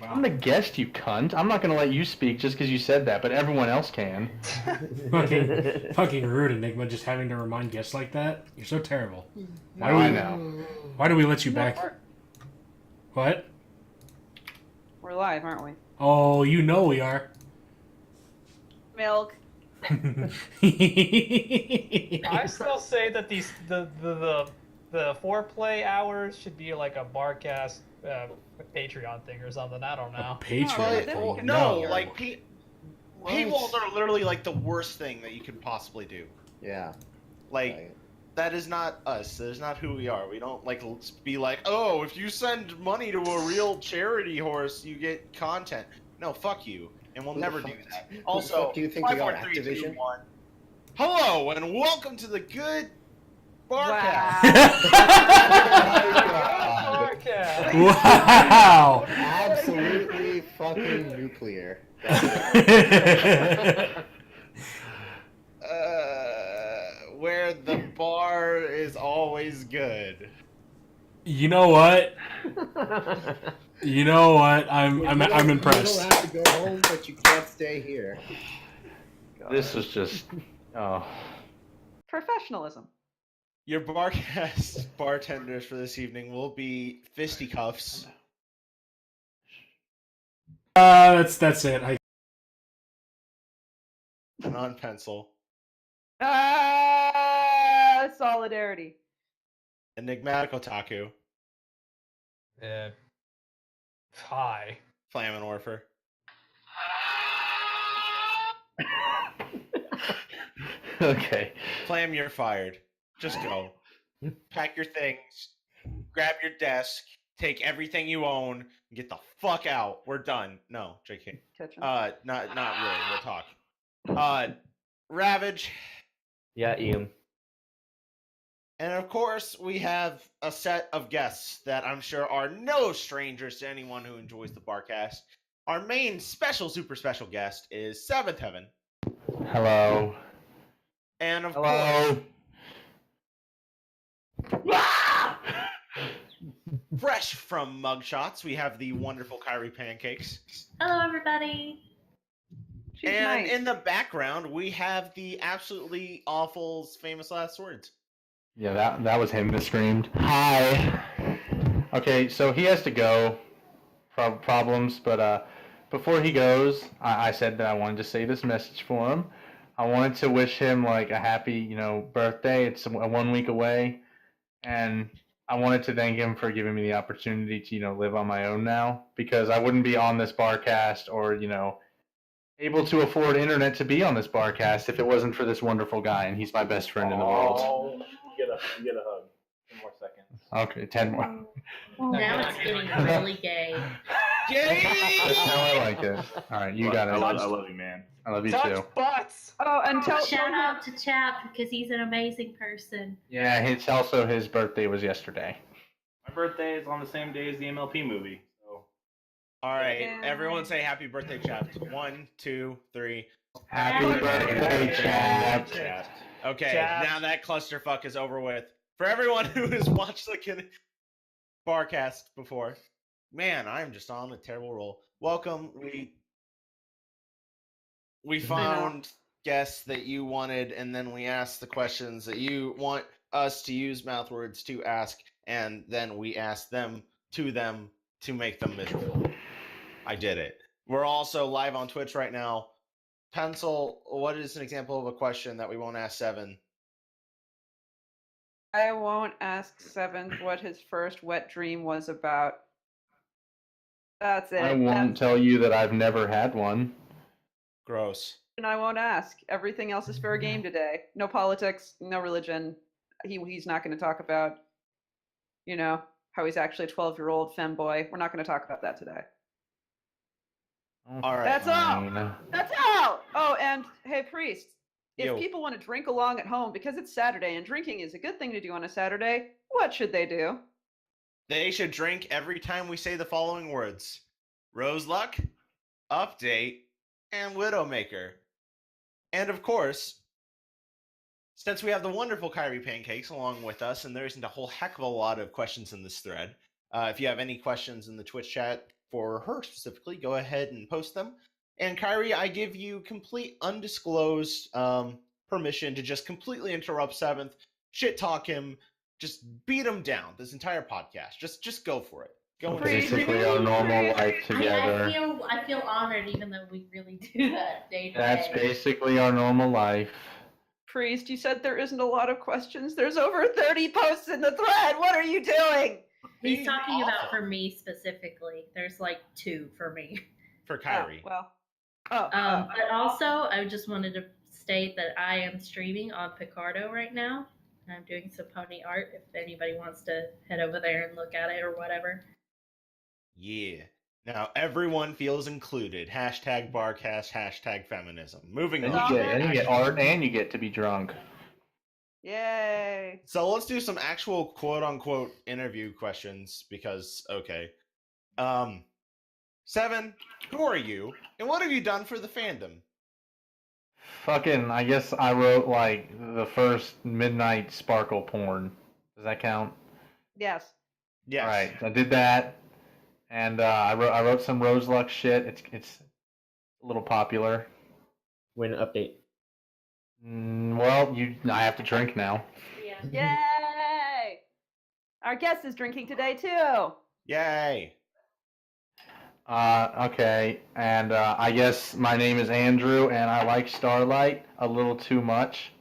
Wow. I'm the guest, you cunt. I'm not going to let you speak just because you said that, but everyone else can. fucking rude, Enigma, just having to remind guests like that. You're so terrible. I know. Why do we let you back? What? We're live, aren't we? Oh, you know we are. Milk. I still say that the foreplay hours should be like a Barcast Patreon thing or something. I don't know. Patreon. Oh, thing. No, No. like paywalls are literally like the worst thing that you could possibly do. Yeah. Like that is not us. That is not who we are. We don't like be like, oh, if you send money to a real charity horse, you get content. No, fuck you, and we'll never do that. Also, do you think we are, Activision? 1. Hello and welcome to the Good Barcast. Barcast. Wow. Absolutely fucking nuclear. Where the bar is always good. You know what? You know what? I'm impressed. You don't have to go home, but you can't stay here. This was just... Oh. Professionalism. Your Barcast bartenders for this evening will be Fisticuffs. That's it. Non-pencil. Solidarity. Enigmatic Otaku. Hi. Flammenwerfer. Okay. Flam, you're fired. Just go. Pack your things. Grab your desk. Take everything you own. And get the fuck out. We're done. No, JK. Kitchen. Not really. We'll talk. Ravage. Yeah, Ian. And of course, we have a set of guests that I'm sure are no strangers to anyone who enjoys the Barcast. Our main super special guest is Seventh Heaven. Hello. And of Hello. course, fresh from Mugshots, we have the wonderful Kairipancakes. Hello, everybody. She's And nice. in the background, we have the absolutely awful famous last words. Yeah, that was him that screamed. Hi. Okay, so he has to go. Problems, but before he goes, I said that I wanted to say this message for him. I wanted to wish him like a happy, birthday. It's 1 week away, and I wanted to thank him for giving me the opportunity to, live on my own now, because I wouldn't be on this Barcast or, able to afford internet to be on this Barcast if it wasn't for this wonderful guy, and he's my best friend in the world. You get a hug. 10 more seconds. Okay, 10 more. Now it's getting really gay. Yay! That's how I like it. All right, you got it. I love you, man. I love you Touch too. butts. Oh, and Shout out to Chap because he's an amazing person. Yeah, it's also his birthday was yesterday. My birthday is on the same day as the MLP movie. So All right, Yeah. everyone say happy birthday, Chap. 1, 2, 3. Happy birthday, Chap. Okay, Chap. now that clusterfuck is over with. For everyone who has watched the Barcast before, man, I'm just on a terrible roll. Welcome. We found guests that you wanted, and then we asked the questions that you want us to use mouthwords to ask, and then we asked them to make them miserable. I did it. We're also live on Twitch right now. Pencil, what is an example of a question that we won't ask Seven? I won't ask Seventh what his first wet dream was about. That's it. I won't tell you that I've never had one. Gross. And I won't ask. Everything else is fair game today. No politics, no religion. He's not going to talk about, how he's actually a 12-year-old femboy. We're not going to talk about that today. All right. That's all. That's all. Oh, and hey, priest, if Yo. people want to drink along at home because it's Saturday and drinking is a good thing to do on a Saturday, what should they do? They should drink every time we say the following words: Rose Luck, Update, and Widowmaker. And of course, since we have the wonderful Kairipancakes along with us, and there isn't a whole heck of a lot of questions in this thread, if you have any questions in the Twitch chat for her specifically, go ahead and post them. And Kyrie, I give you complete undisclosed permission to just completely interrupt Seventh, shit talk him, just beat him down this entire podcast. Just go for it. Go and Basically our normal life together. I feel honored, even though we really do that day to That's day. basically our normal life. Priest, you said there isn't a lot of questions. There's over 30 posts in the thread. What are you doing? He's talking about for me specifically. There's like 2 for me. for Kyrie. But also, I just wanted to state that I am streaming on Picardo right now. I'm doing some pony art if anybody wants to head over there and look at it or whatever. Yeah. Now everyone feels included. Hashtag Barcast, hashtag feminism. Moving And on. you get art and you get to be drunk. Yay. So let's do some actual quote unquote interview questions because okay. Seven, who are you? And what have you done for the fandom? Fucking, I guess I wrote like the first midnight sparkle porn. Does that count? Yes. Yes. All right, I did that, and I wrote some Rose Luck shit. It's a little popular. Win update. Well, I have to drink now. Yeah. Yay! Our guest is drinking today too. Yay. Okay, and I guess my name is Andrew, and I like Starlight a little too much.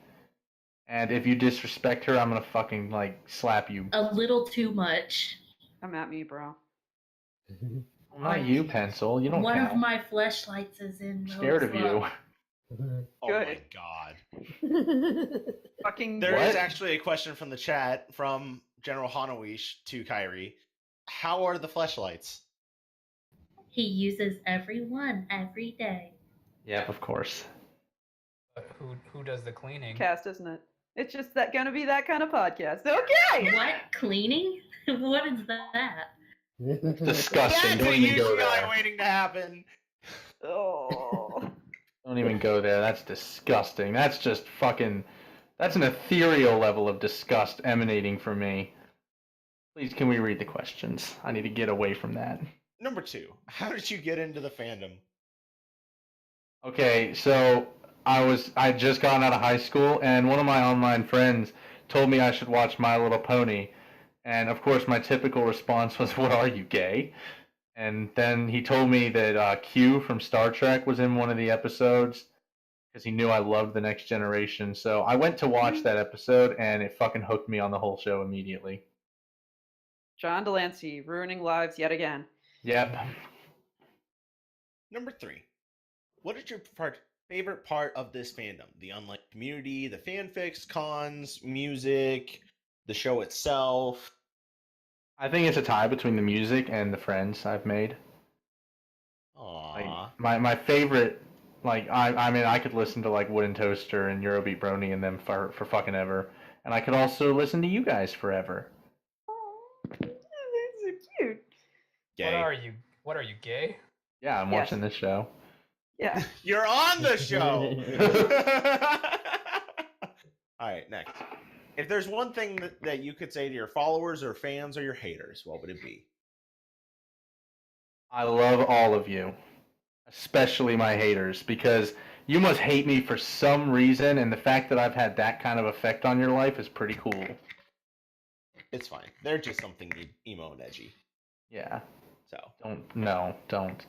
And if you disrespect her, I'm gonna fucking like slap you. A little too much. Come at me, bro. Not you, Pencil. You don't One count. of my fleshlights is in. I'm scared of you. Oh Good. my god. Fucking. There is What? actually a question from the chat from General Hanawish to Kyrie. How are the fleshlights? He uses every one every day. Yep, of course. But who does the cleaning? Cast, isn't it? It's just that gonna be that kind of podcast. Okay. What? Cleaning? What is that? Disgusting. That's a Don't even go UCI there. waiting to happen. Oh. Don't even go there. That's disgusting. That's just fucking. That's an ethereal level of disgust emanating from me. Please, can we read the questions? I need to get away from that. Number 2, how did you get into the fandom? Okay, so I just gotten out of high school, and one of my online friends told me I should watch My Little Pony, and of course my typical response was, "What are you, gay?" And then he told me that Q from Star Trek was in one of the episodes because he knew I loved The Next Generation. So I went to watch that episode, and it fucking hooked me on the whole show immediately. John Delancey ruining lives yet again. Yep. Number 3, what is your favorite part of this fandom? The online community, the fanfics, cons, music, the show itself? I think it's a tie between the music and the friends I've made. Aww. Like, my favorite, like, I mean, I could listen to, like, Wooden Toaster and Eurobeat Brony and them for fucking ever. And I could also listen to you guys forever. That's so cute. Gay. What are you, gay? Yeah, I'm Yes. watching this show. Yeah. You're on the show! Alright, next. If there's one thing that you could say to your followers or fans or your haters, what would it be? I love all of you, especially my haters, because you must hate me for some reason, and the fact that I've had that kind of effect on your life is pretty cool. It's fine. They're just something emo and edgy. Yeah. So, Don't.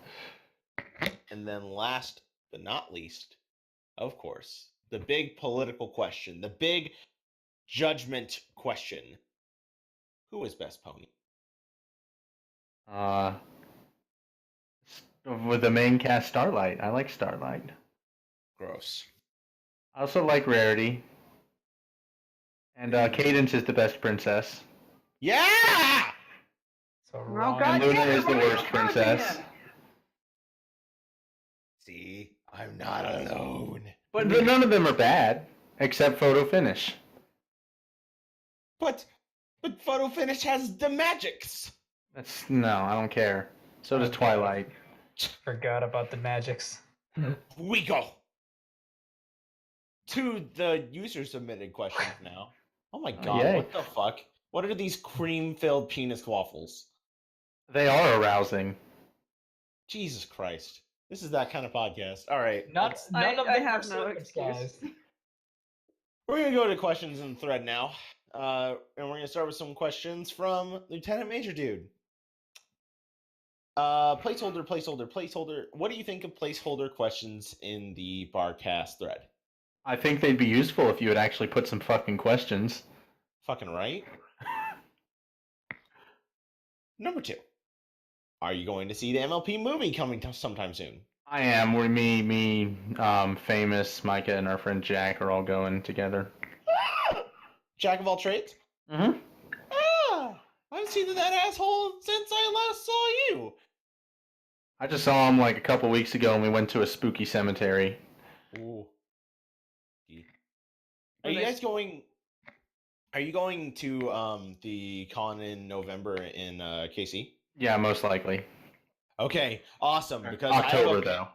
and then last but not least, of course, the big political question, the big judgment question. Who is best pony? With the main cast, Starlight. I like Starlight. Gross. I also like Rarity. And Cadence is the best princess. Yeah! So Oh, wrong. God. And Luna damn it, is the why are you worst challenging princess. him? See, I'm not alone. But none of them are bad, except Photo Finish. But Photo Finish has the magics. No, I don't care. So does Twilight. Forgot about the magics. We go to the user submitted questions now. Oh my god, yay. what the fuck? What are these cream-filled penis waffles? They are arousing. Jesus Christ. This is that kind of podcast. All right. None of them I are have no circumcised. We're going to go to questions in the thread now. And we're going to start with some questions from Lieutenant Major Dude. Placeholder. What do you think of placeholder questions in the Barcast thread? I think they'd be useful if you would actually put some fucking questions. Fucking right. Number 2. Are you going to see the MLP movie coming sometime soon? I am. We're Famous, Micah, and our friend Jack are all going together. Jack of all trades? Mm-hmm. Ah! I've seen that asshole since I last saw you. I just saw him like a couple weeks ago, and we went to a spooky cemetery. Ooh. Are you guys going? Are you going to the con in November in KC? Yeah, most likely. Okay, awesome. Because October though.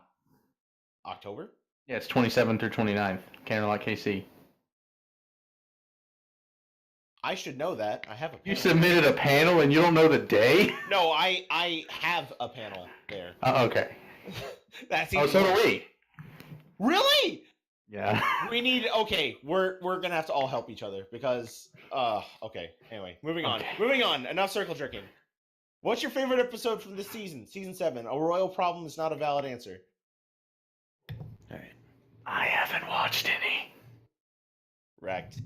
October? Yeah, it's 27th through 29th. Candlelight KC. I should know that. I have a panel. You submitted a panel and you don't know the day? No, I have a panel there. Okay. That's so do we. Really? Yeah. We need. Okay, we're gonna have to all help each other because. Okay. Anyway, moving on. Moving on. Enough circle jerking. What's your favorite episode from this season? Season 7. A royal problem is not a valid answer. All right. I haven't watched any. Wrecked.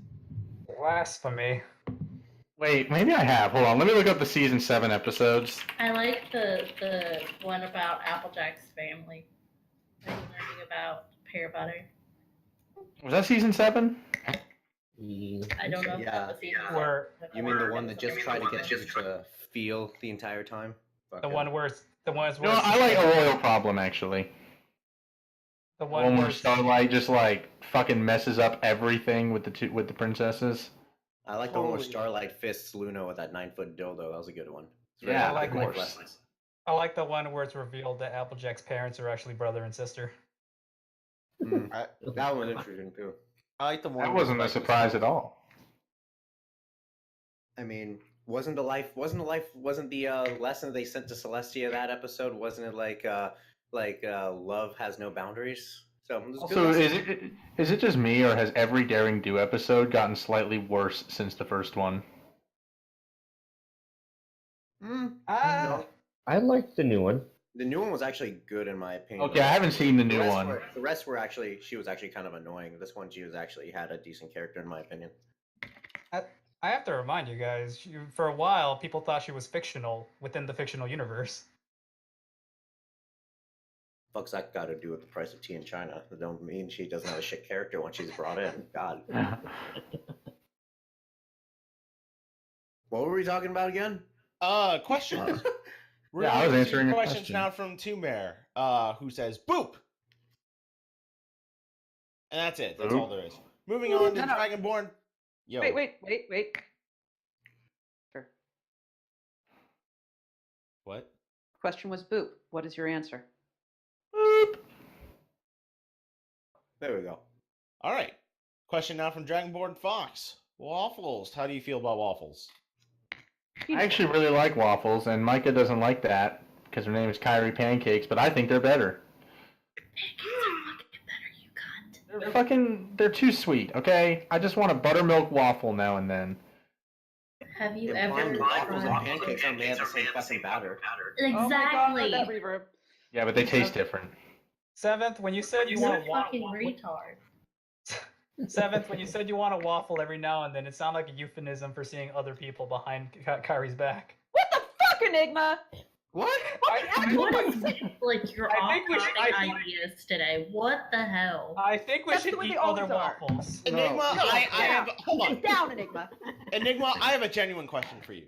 Blasphemy. Wait, maybe I have. Hold on, let me look up the season 7 episodes. I like the one about Applejack's family. Like learning about pear butter. Was that season 7? I don't know if that was season Where You mean the one that just tried to get you to feel the entire time? the one where No, I like A Royal Problem, actually. the The one one where where Starlight just, like, fucking messes up everything with the princesses. I like the one where Starlight fists Luna with that 9-foot dildo. That was a good one. Yeah, I like of life course. lessons. I like the one where it's revealed that Applejack's parents are actually brother and sister. That one was interesting too. I like the one. That wasn't a surprise at all. I mean, wasn't the lesson they sent to Celestia that episode? Wasn't it like love has no boundaries? So it was a good Also, lesson. is it just me, or has every Daring Do episode gotten slightly worse since the first one? I liked the new one. The new one was actually good in my opinion. Okay, I haven't seen the new one. The rest were actually she was actually kind of annoying. This one she was actually had a decent character in my opinion. I have to remind you guys, for a while, people thought she was fictional within the fictional universe. Fuck's that got to do with the price of tea in China? That don't mean she doesn't have a shit character when she's brought in. God. What were we talking about again? Questions. We're Yeah, I gonna was do answering a questions question. now from Tumer, who says boop. And that's it. That's Boop. all there is. Moving on to No. Dragonborn. Yo. Wait. Sure. What? Question was boop. What is your answer? There we go. All right. Question now from Dragonborn Fox. Waffles. How do you feel about waffles? I actually really like waffles, and Micah doesn't like that because her name is Kairipancakes, but I think they're better. Pancakes are fucking better, you cunt. They're too sweet, okay? I just want a buttermilk waffle now and then. Have you Implying ever waffles and tried... pancakes are made of the same fucking batter. Exactly. Oh my God, that reverb. Yeah, but they taste different. Seventh, when you said you You're want a a waffle. fucking retard. Seventh, when you said you want a waffle every now and then, it sounded like a euphemism for seeing other people behind Kyrie's back. What the fuck, Enigma? What? What is like your I think we should- I think- ideas today? What the hell? I think we That's should the way eat they other always are. waffles. Enigma, I have. Hold on. Sit down, Enigma. Enigma, I have a genuine question for you.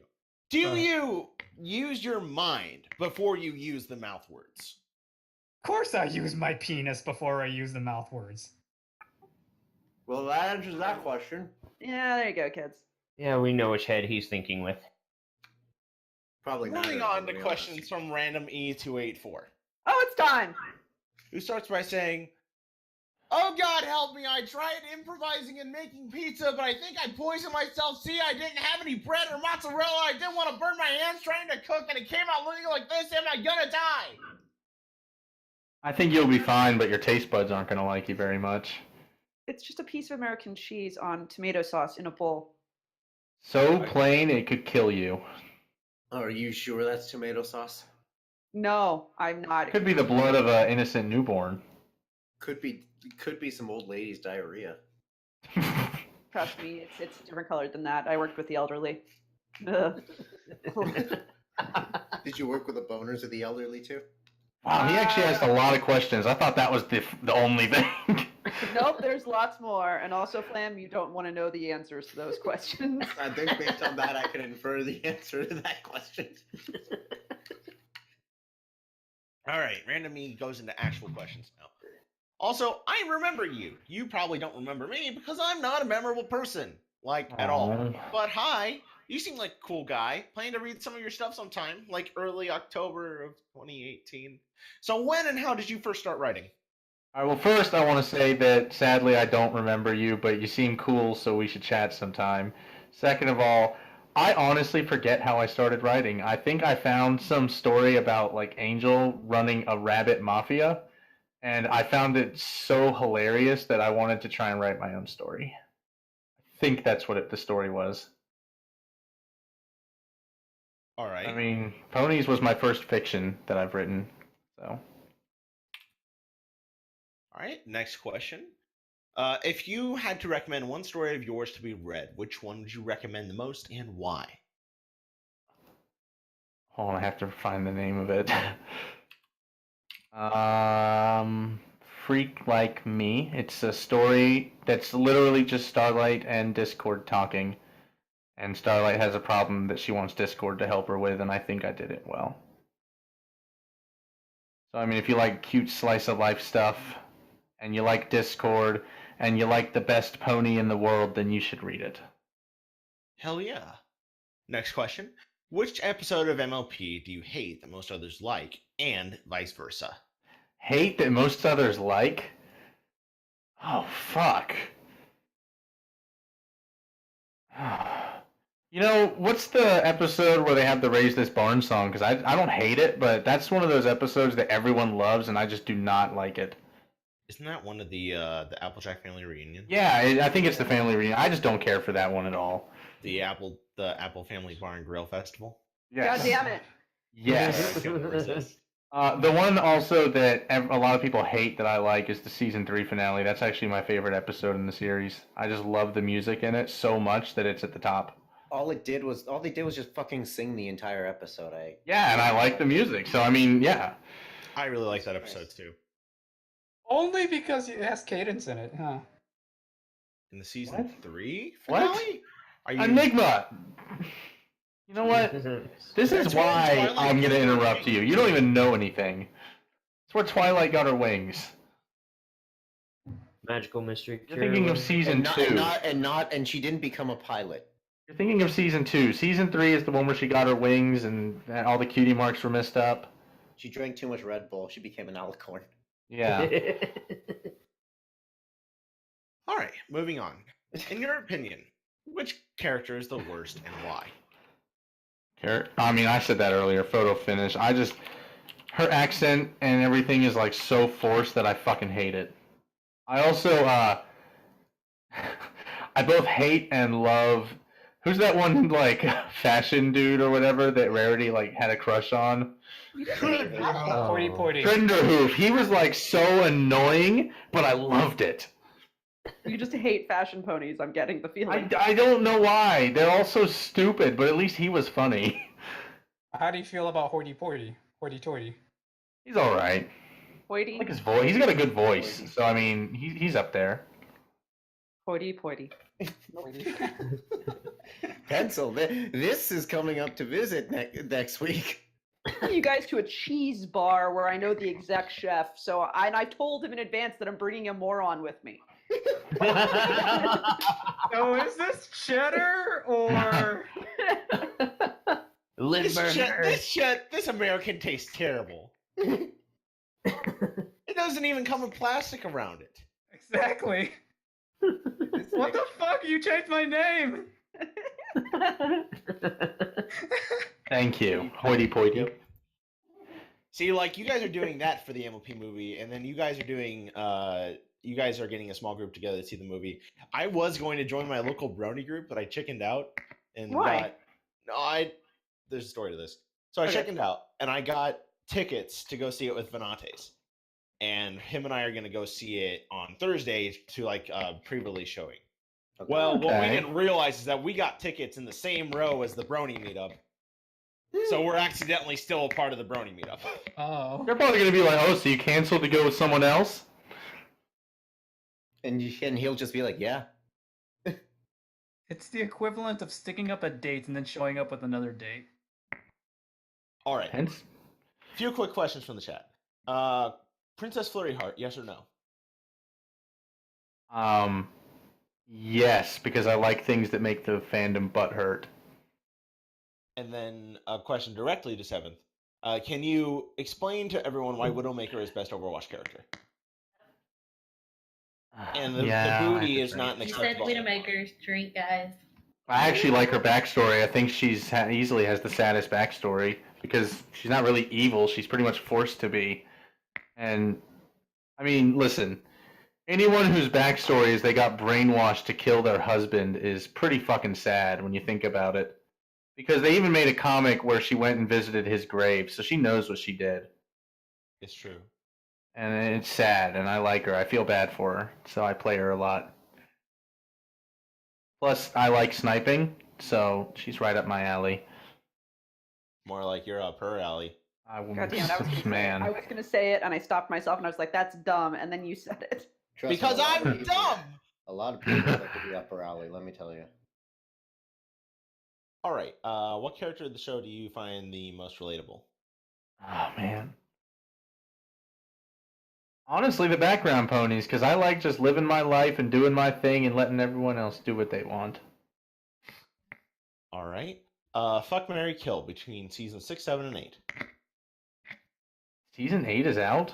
Do you use your mind before you use the mouth words? Of course I use my penis before I use the mouth words. Well, that answers that question. Yeah, there you go, kids. Yeah, we know which head he's thinking with. Probably not. Moving on to questions from Random E284, Oh, it's time. who starts by saying, "Oh God, help me! I tried improvising and making pizza, but I think I poisoned myself. See, I didn't have any bread or mozzarella. I didn't want to burn my hands trying to cook, and it came out looking like this. Am I gonna die?" I think you'll be fine, but your taste buds aren't going to like you very much. It's just a piece of American cheese on tomato sauce in a bowl. So plain, it could kill you. Are you sure that's tomato sauce? No, I'm not. It could be the blood of an innocent newborn. Could be some old lady's diarrhea. Trust me, it's different colored than that. I worked with the elderly. Ugh. Did you work with the boners of the elderly too? Wow, he actually asked a lot of questions. I thought that was the only thing. Nope, there's lots more. And also, Flam, you don't want to know the answers to those questions. I think based on that, I can infer the answer to that question. All right, Random Me goes into actual questions now. Also, I remember you. You probably don't remember me because I'm not a memorable person, like, at all. But hi, you seem like a cool guy. Planning to read some of your stuff sometime, like early October of 2018. So when and how did you first start writing? All right, well, first I want to say that sadly I don't remember you, but you seem cool, so we should chat sometime. Second of all, I honestly forget how I started writing. I think I found some story about like Angel running a rabbit mafia, and I found it so hilarious that I wanted to try and write my own story. I think that's what the story was. All right. I mean, Ponies was my first fiction that I've written, so. All right, next question. If you had to recommend one story of yours to be read, which one would you recommend the most and why? Hold on, I have to find the name of it. Freak Like Me. It's a story that's literally just Starlight and Discord talking. And Starlight has a problem that she wants Discord to help her with, and I think I did it well. So, I mean, if you like cute slice of life stuff, and you like Discord, and you like the best pony in the world, then you should read it. Hell yeah. Next question. Which episode of MLP do you hate that most others like, and vice versa? Hate that most others like? Oh, fuck. You know, what's the episode where they have the Raise This Barn song? Because I don't hate it, but that's one of those episodes that everyone loves, and I just do not like it. Isn't that one of the Applejack family reunion? Yeah, I think it's the family reunion. I just don't care for that one at all. The Apple Family Bar and Grill Festival? Yes. God damn it. Yes. The one also that a lot of people hate that I like is the season 3 finale. That's actually my favorite episode in the series. I just love the music in it so much that it's at the top. All they did was just fucking sing the entire episode. Yeah, and I like the music. So I mean, yeah. I really like that episode too. Only because it has cadence in it, huh? In the season 3 What? finale? Are you Enigma! You know what? This is why I'm going to interrupt you. You don't even know anything. It's where Twilight got her wings. Magical Mystery You're thinking of season 2. And she didn't become a pilot. You're thinking of season 2. Season 3 is the one where she got her wings and all the cutie marks were messed up. She drank too much Red Bull. She became an alicorn. Yeah. All right, moving on. In your opinion, which character is the worst and why? I mean, I said that earlier. Photo finish. Her accent and everything is like so forced that I fucking hate it. I also, I both hate and love. Who's that one like fashion dude or whatever that Rarity like had a crush on? Trenderhoof. He was like so annoying, but I loved it. You just hate fashion ponies, I'm getting the feeling. I don't know why. They're all so stupid, but at least he was funny. How do you feel about Hoity Toity? He's alright. Hoity? I like his voice. He's got a good voice. So, I mean, he's up there. Hoity. Pencil, this is coming up to visit next week. You guys to a cheese bar where I know the exec chef, so I told him in advance that I'm bringing a moron with me. So is this cheddar or This American tastes terrible. It doesn't even come with plastic around it. exactly? What the fuck? You changed my name. Thank you. Hoity-poity. See, like, you guys are doing that for the MLP movie, and then you guys are doing, you guys are getting a small group together to see the movie. I was going to join my local brony group, but I chickened out and Why? there's a story to this. So I chickened out, and I got tickets to go see it with Venates. And him and I are going to go see it on Thursday to, like, a pre-release showing. Okay. Well, what we didn't realize is that we got tickets in the same row as the brony meetup. So we're accidentally still a part of the brony meetup. Oh. They're probably gonna be like, "Oh, so you canceled to go with someone else?" And he'll just be like, "Yeah." It's the equivalent of sticking up a date and then showing up with another date. All right. Hence, Few quick questions from the chat. Princess Flurry Heart, yes or no? yes, because I like things that make the fandom butt hurt. And then a question directly to Seventh. Can you explain to everyone why Widowmaker is best Overwatch character? And the booty is not an You said acceptable. Widowmakers, drink, guys. I actually like her backstory. I think she's easily has the saddest backstory because she's not really evil. She's pretty much forced to be. And, I mean, listen, anyone whose backstory is they got brainwashed to kill their husband is pretty fucking sad when you think about it. Because they even made a comic where she went and visited his grave, so she knows what she did. It's true. And it's sad, and I like her. I feel bad for her, so I play her a lot. Plus, I like sniping, so she's right up my alley. More like you're up her alley. God damn it, I was gonna Man. I was gonna say it, and I stopped myself, and I was like, "That's dumb," and then you said it. Trust me, Because a lot of I'm people- dumb! A lot of people that could be up her alley, let me tell you. All right. What character of the show do you find the most relatable? Oh, man. Honestly, the background ponies, because I like just living my life and doing my thing and letting everyone else do what they want. All right. Fuck, marry, kill between season 6, 7, and 8. Season 8 is out?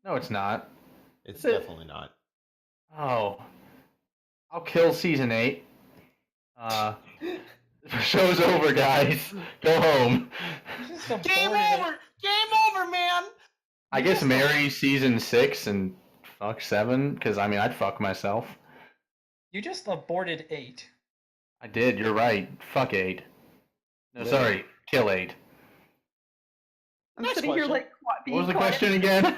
No, it's not. It's Is it? definitely not. Oh. I'll kill season 8. Show's over, guys. Go home. Game over! Game over, man! I guess marry season 6 and fuck 7, because, I mean, I'd fuck myself. You just aborted 8. I did, you're right. Fuck 8. No, sorry. Kill 8. I'm Next sitting here question. like being What was the quiet. question again?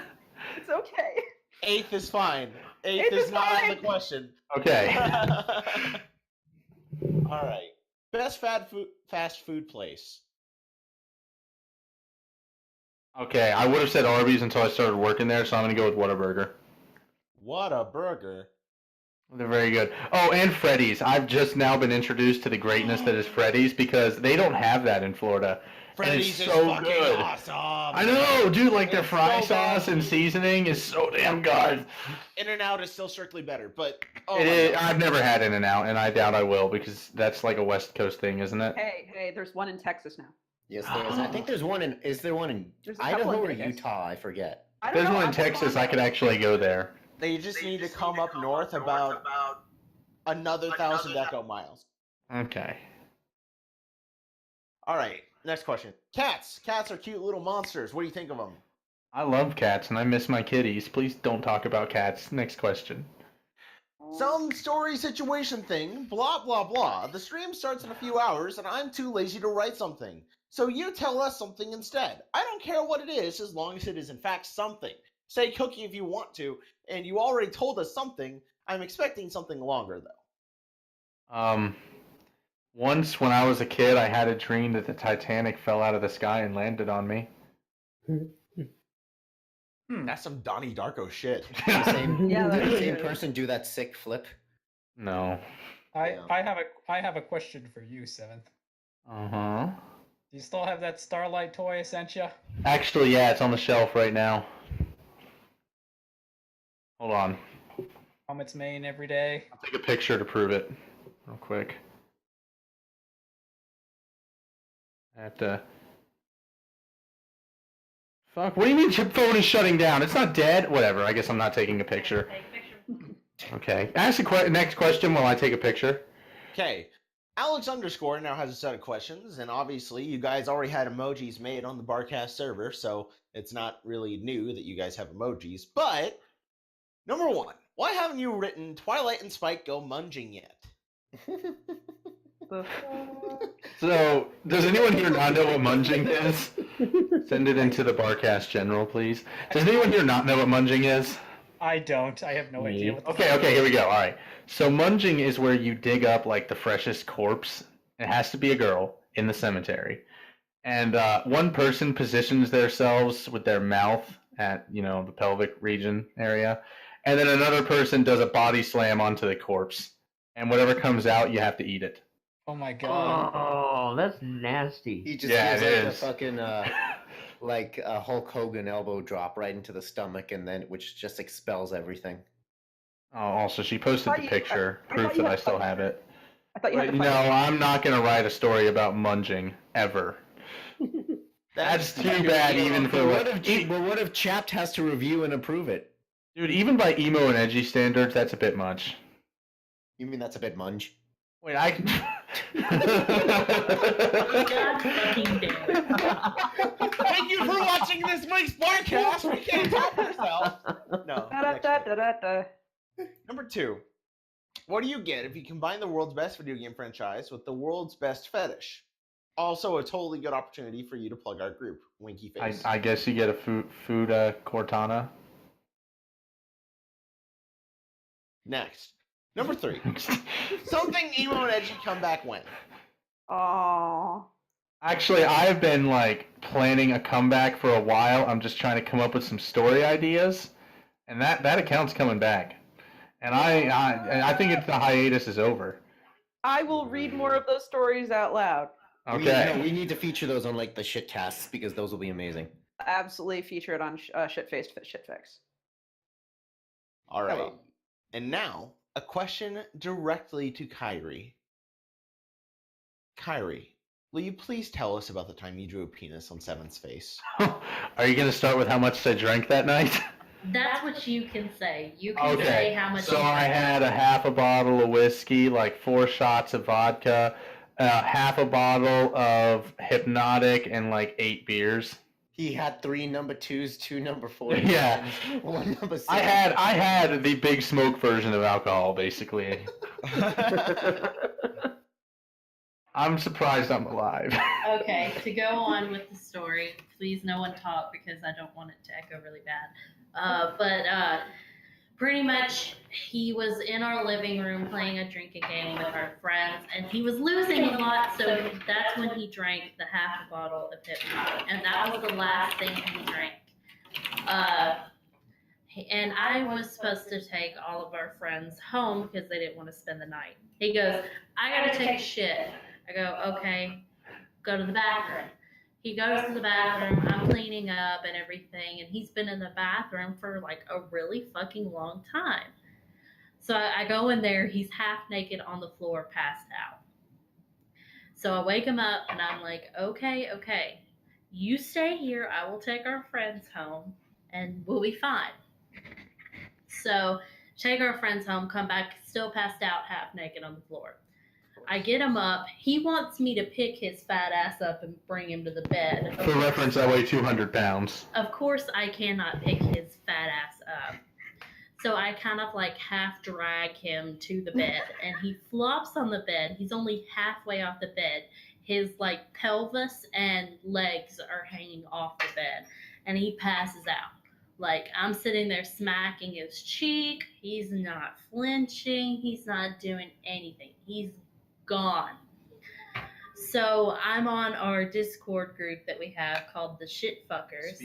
It's okay. 8th is fine. 8th Eighth is is not fine. the question. Okay. All right. Best fast food place. Okay, I would have said Arby's until I started working there, so I'm going to go with Whataburger. What a burger. They're very good. Oh, and Freddy's. I've just now been introduced to the greatness that is Freddy's because they don't have that in Florida. Freddy's and is it's so fucking good. awesome. I know, dude. Like their It's fry so sauce good. and seasoning is so damn good. In-N-Out is still strictly better, but I've never had In-N-Out, and I doubt I will because that's like a West Coast thing, isn't it? Hey, there's one in Texas now. Yes, there is. I think there's one in. Is there one in There's a couple Idaho in or Vegas. Utah? I forget. I If don't there's know, one in I'm Texas, I could fine. actually go there. They just need to come up north about another 1,000 echo miles. Okay. All right, next question. Cats. Cats are cute little monsters. What do you think of them? I love cats, and I miss my kitties. Please don't talk about cats. Next question. Some story situation thing, blah, blah, blah. The stream starts in a few hours, and I'm too lazy to write something. So you tell us something instead. I don't care what it is, as long as it is in fact something. Say cookie if you want to, and you already told us something. I'm expecting something longer, though. Once when I was a kid, I had a dream that the Titanic fell out of the sky and landed on me. That's some Donnie Darko shit. The same, Yeah, did that's the same good. person do that sick flip? No. I have a question for you, Seventh. Uh-huh. Do you still have that Starlight toy I sent you? Actually, yeah, it's on the shelf right now. Hold on. Home its main every day. I'll take a picture to prove it real quick. I have to... Fuck, what do you mean your phone is shutting down? It's not dead? Whatever, I guess I'm not taking a picture. Okay. Ask the next question while I take a picture. Okay. Alex underscore now has a set of questions, and obviously you guys already had emojis made on the Barcast server, so it's not really new that you guys have emojis. But number one, why haven't you written Twilight and Spike go munging yet? So, does anyone here not know what munging is? Send it into the Barcast General, please. Does anyone here not know what munging is? I don't. I have no idea. What Okay, here we go. All right. So munging is where you dig up like the freshest corpse. It has to be a girl in the cemetery, and one person positions themselves with their mouth at the pelvic region area, and then another person does a body slam onto the corpse, and whatever comes out, you have to eat it. Oh my god. Oh, that's nasty. He just Yeah, gives it like is. a fucking like a Hulk Hogan elbow drop right into the stomach, and then which just expels everything. Oh, also she posted the picture, proof that I still have it. I thought you had But to no, fight. I'm not gonna write a story about munging ever. That's too bad, even for What if Chapped has to review and approve it? dude. Even by emo and edgy standards, that's a bit much. You mean that's a bit munge? Wait, I can. God fucking damn it. Thank you for watching this week's Barcast. We can't help ourselves. No. next week. Da-da-da-da-da. Number two, what do you get if you combine the world's best video game franchise with the world's best fetish? Also, a totally good opportunity for you to plug our group. Winky face. I guess you get a food Cortana. Next, number three, something emo and edgy come back when. Aww. Actually, I've been like planning a comeback for a while. I'm just trying to come up with some story ideas, and that account's coming back. And I think the hiatus is over. I will read more of those stories out loud. Okay. We need to feature those on like the shit casts because those will be amazing. Absolutely feature it on Shitfaced Shitfix. All right. Hello. And now, a question directly to Kairi. Kairi, will you please tell us about the time you drew a penis on Seven's face? Are you gonna start with how much I drank that night? That's what you can say. You can say how much So you I had a half a bottle of whiskey, like 4 shots of vodka, half a bottle of Hypnotic, and like 8 beers. He had 3 number 2s, 2 number 4s, Yeah. and 1 number 6. I had the big smoke version of alcohol, basically. I'm surprised I'm alive. Okay, to go on with the story, please no one talk because I don't want it to echo really bad. But pretty much he was in our living room playing a drinking game with our friends, and he was losing a lot, so that's when he drank the half a bottle of Hypnotic, and that was the last thing he drank. And I was supposed to take all of our friends home because they didn't want to spend the night. He goes, I gotta take a shit. I go, okay, go to the bathroom. He goes to the bathroom, I'm cleaning up and everything, and he's been in the bathroom for like a really fucking long time. So I go in there, he's half naked on the floor, passed out. So I wake him up and I'm like, okay, you stay here, I will take our friends home and we'll be fine. So take our friends home, come back, still passed out, half naked on the floor. I get him up. He wants me to pick his fat ass up and bring him to the bed. For reference, I weigh 200 pounds. Of course, I cannot pick his fat ass up. So I kind of like half drag him to the bed, and he flops on the bed. He's only halfway off the bed. His like pelvis and legs are hanging off the bed, and he passes out. Like, I'm sitting there smacking his cheek. He's not flinching. He's not doing anything. He's gone. So I'm on our Discord group that we have called the Shit Fuckers.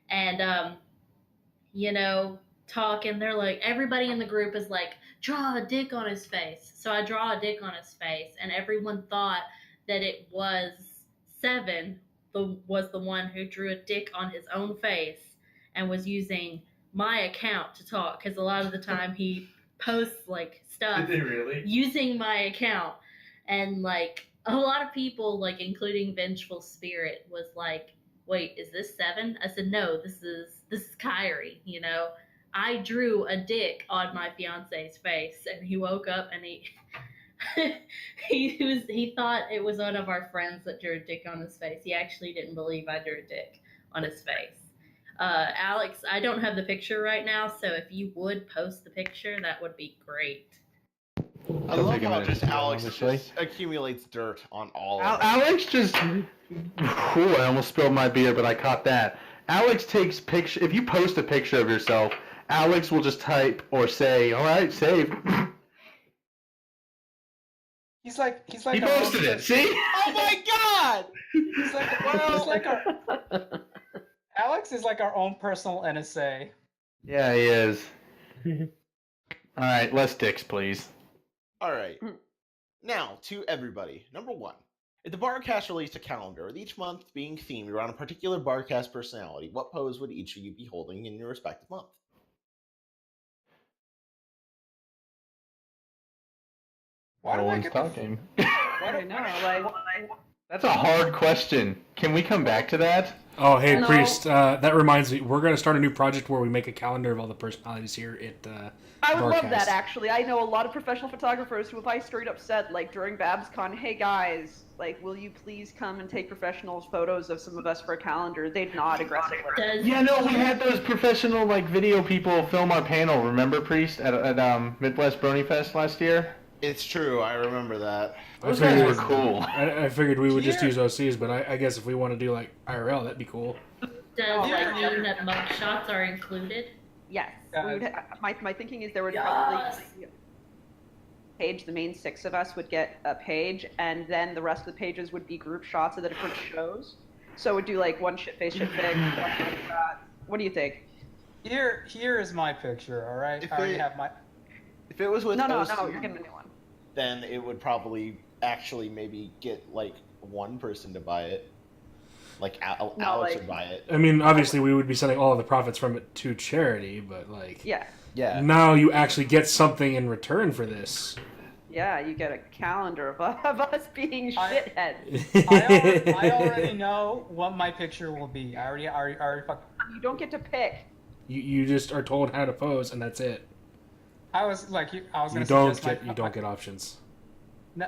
And, talking. They're like, everybody in the group is like, draw a dick on his face. So I draw a dick on his face, and everyone thought that it was Seven was the one who drew a dick on his own face and was using my account to talk, because a lot of the time he posts like stuff using my account, and like a lot of people, like including Vengeful Spirit, was like, wait, is this Seven? I said, no, this is Kairi. I drew a dick on my fiance's face, and he woke up and he thought it was one of our friends that drew a dick on his face. He actually didn't believe I drew a dick on his face. Alex, I don't have the picture right now, so if you would post the picture, that would be great. I love how just Alex just accumulates dirt on all of it. Alex just. Ooh, I almost spilled my beer, but I caught that. Alex takes picture. If you post a picture of yourself, Alex will just type or say, "All right, save." He's like He posted it. See? Oh my god! Alex is like our own personal NSA. Yeah, he is. All right, less dicks, please. All right. Now, to everybody. Number 1. If the Barcast released a calendar with each month being themed around a particular Barcast personality, what pose would each of you be holding in your respective month? Why do No I one's get talking. I don't know. Like, That's a hard question. Can we come back to that? Oh, hey, No. Priest, that reminds me. We're going to start a new project where we make a calendar of all the personalities here at I would love Barcast. that, actually. I know a lot of professional photographers who, if I straight up said, like, during BabsCon, hey guys, like, will you please come and take professional photos of some of us for a calendar? They'd nod aggressively. Yeah, no, we had those professional video people film our panel. Remember, Priest, at Midwest Brony Fest last year? It's true, I remember that. Those guys were cool. I figured we would just use OCs, but I guess if we want to do like IRL, that'd be cool. Does that mean that mugshots are included? Yes. We would my thinking is there would probably page, the main 6 of us would get a page, and then the rest of the pages would be group shots of the different shows. So we'd do like one shit-face, shit-fig, one shot. What do you think? Here is my picture, alright? I already have my... If it was with No, OC, you're getting a new one. then it would probably actually maybe get like one person to buy it. Like Alex would buy it. I mean, obviously, we would be sending all of the profits from it to charity, but like, yeah. Now you actually get something in return for this. Yeah, you get a calendar of us being shitheads. I already know what my picture will be. I already fuck. You don't get to pick. You just are told how to pose, and that's it. I was gonna You don't get options. No,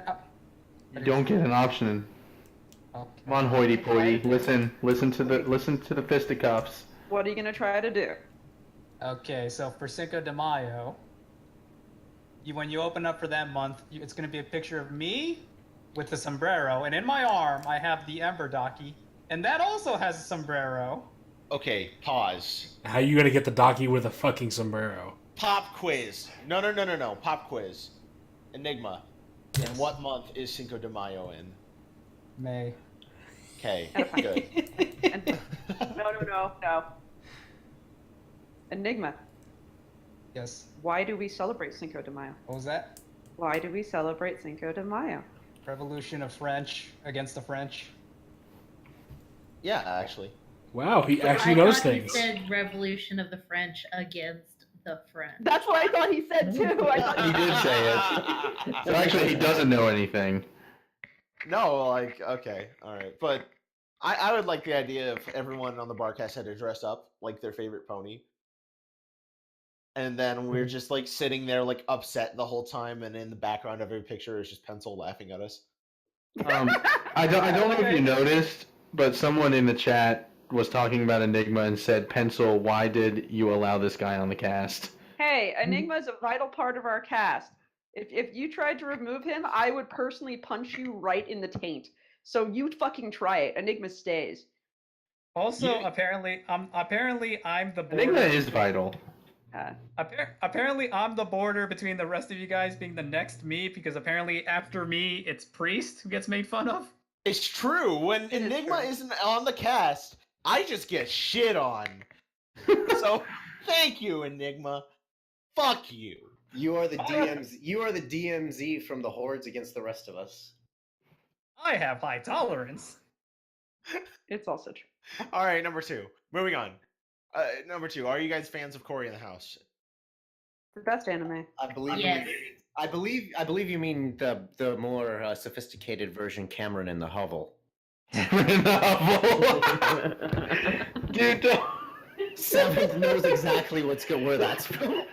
You don't get an option. okay. Come on, hoity-toity. Listen to the fisticuffs. What are you gonna try to do? Okay, so for Cinco de Mayo, when you open up for that month, it's gonna be a picture of me with the sombrero, and in my arm I have the Ember Docky, and that also has a sombrero. Okay, pause. How you gonna get the docky with a fucking sombrero? Pop quiz. No. Pop quiz. Enigma. In what month is Cinco de Mayo in? May. Okay, good. No. Enigma. Yes. Why do we celebrate Cinco de Mayo? What was that? Why do we celebrate Cinco de Mayo? Revolution of French against the French. Yeah, actually. Wow, he actually knows things. He said Revolution of the French against the French. That's what I thought he said too. He did say it. So actually, he doesn't know anything. No, okay, alright. But I would like the idea of everyone on the Barcast had to dress up like their favorite pony. And then we're just sitting there upset the whole time, and in the background of every picture is just Pencil laughing at us. I don't know if you noticed, but someone in the chat was talking about Enigma and said, Pencil, why did you allow this guy on the cast? Hey, Enigma is a vital part of our cast. If you tried to remove him, I would personally punch you right in the taint. So you fucking try it. Enigma stays. Also, apparently I'm the border. Enigma is vital. Apparently, I'm the border between the rest of you guys being the next me, because apparently after me, it's Priest who gets made fun of. It's true. When Enigma isn't on the cast, I just get shit on. So, thank you, Enigma. Fuck you. You are the DMZ. You are the DMZ from the hordes against the rest of us. I have high tolerance. It's also true. All right, number 2. Moving on. Number 2. Are you guys fans of Cory in the House? The best anime. I believe. Yes. I believe you mean the more sophisticated version, Cameron in the hovel. Dude, don't. Seventh knows exactly where that's from.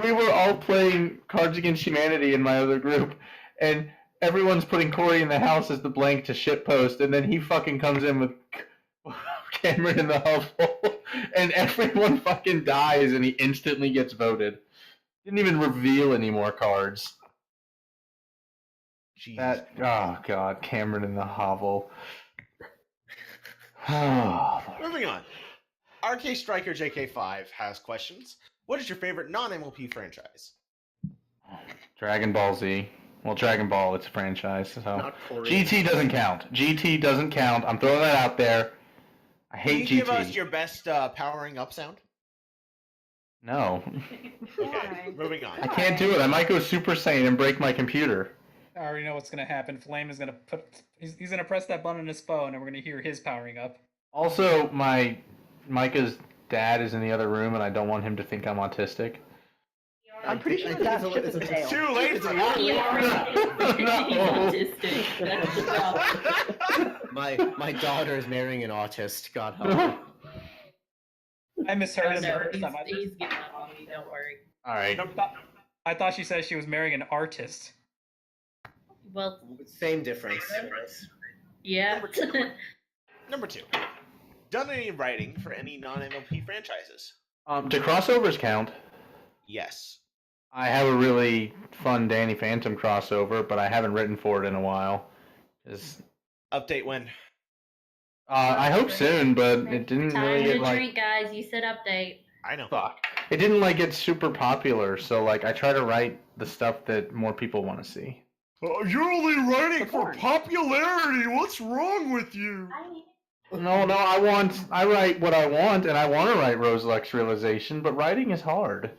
we were all playing Cards Against Humanity in my other group, and everyone's putting Corey in the house as the blank to shitpost, and then he fucking comes in with Cameron in the hovel, and everyone fucking dies, and he instantly gets voted. Didn't even reveal any more cards. Jeez. Oh god, Cameron in the hovel. Moving on. RK Striker JK5 has questions. What is your favorite non-MLP franchise? Dragon Ball Z. Well, Dragon Ball, it's a franchise, so Not Korean. GT doesn't count. GT doesn't count. I'm throwing that out there. I hate Can you GT. give us your best powering up sound? No. Okay, moving on. I can't do it. I might go Super Saiyan and break my computer. I already know what's gonna happen. Flame is gonna he's gonna press that button on his phone, and we're gonna hear his powering up. Also, Micah's dad is in the other room, and I don't want him to think I'm autistic. I'm pretty sure that ship is It's too late for that. He already is autistic. That's the problem. My daughter is marrying an autist. God help her. I misheard him the No, first time. he's giving up on me. Don't worry. All right. I thought she said she was marrying an artist. Well, Same difference. yeah. Number 2. Done any writing for any non-MLP franchises? Do crossovers count? Yes. I have a really fun Danny Phantom crossover, but I haven't written for it in a while. Update when? I hope soon, but it didn't Time really to get like. drink, guys. You said update. I know. Fuck. It didn't like get super popular, so like I try to write the stuff that more people want to see. You're only writing for popularity. What's wrong with you? No, I write what I want, and I want to write Rose Lux Realization, but writing is hard.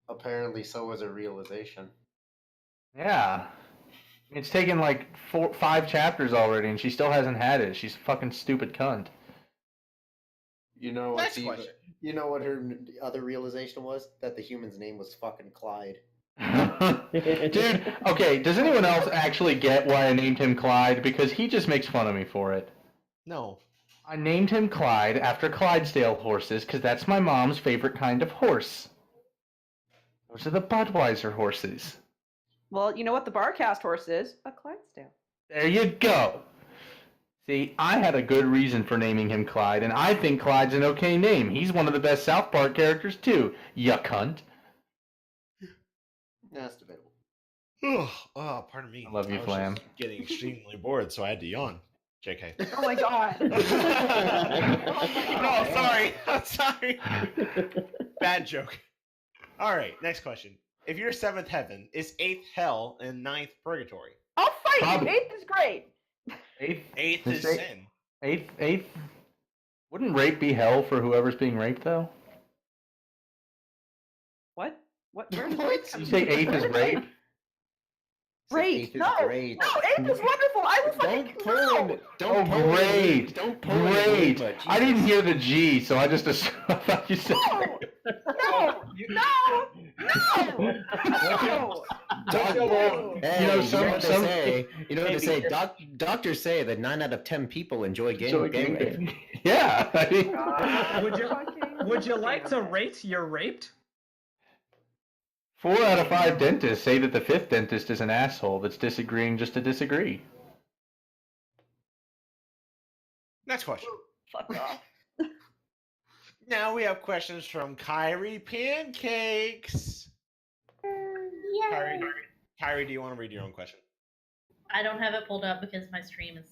Apparently, so was a realization. Yeah. It's taken like 5 chapters already, and she still hasn't had it. She's a fucking stupid cunt. You know Next what? question. You know what her other realization was? That the human's name was fucking Clyde. Dude, okay, does anyone else actually get why I named him Clyde? Because he just makes fun of me for it. No. I named him Clyde after Clydesdale horses, because that's my mom's favorite kind of horse. Those are the Budweiser horses. Well, you know what the Barcast horse is? A Clydesdale. There you go. See, I had a good reason for naming him Clyde, and I think Clyde's an okay name. He's one of the best South Park characters, too. Ya cunt. That's debatable. Oh, pardon me. I love you, was Flam. just getting extremely bored, so I had to yawn. JK. Oh my god. No, sorry. I'm sorry. Bad joke. All right, next question. If you're 7th heaven, is 8th hell and 9th purgatory? I'll fight Probably. you. 8th is great. 8th is sin. Eighth. Wouldn't rape be hell for whoever's being raped, though? What? Where does What? You say 8th is rape? Great. Eighth is No. great. No, 8th is wonderful. I will fucking no. Oh, great. Don't pull it, Great. but I didn't hear the G, so I just assumed I thought you said No. No. No. No. Hey, You know, you know what they some- say? You know what they say? Doctors say that 9 out of 10 people enjoy gang rape. Yeah. Would you like to rate your raped? 4 out of 5 dentists say that the 5th dentist is an asshole that's disagreeing just to disagree. Next question. Fuck off. Now we have questions from Kairipancakes. Yeah. Kairi, do you want to read your own question? I don't have it pulled up because my stream is,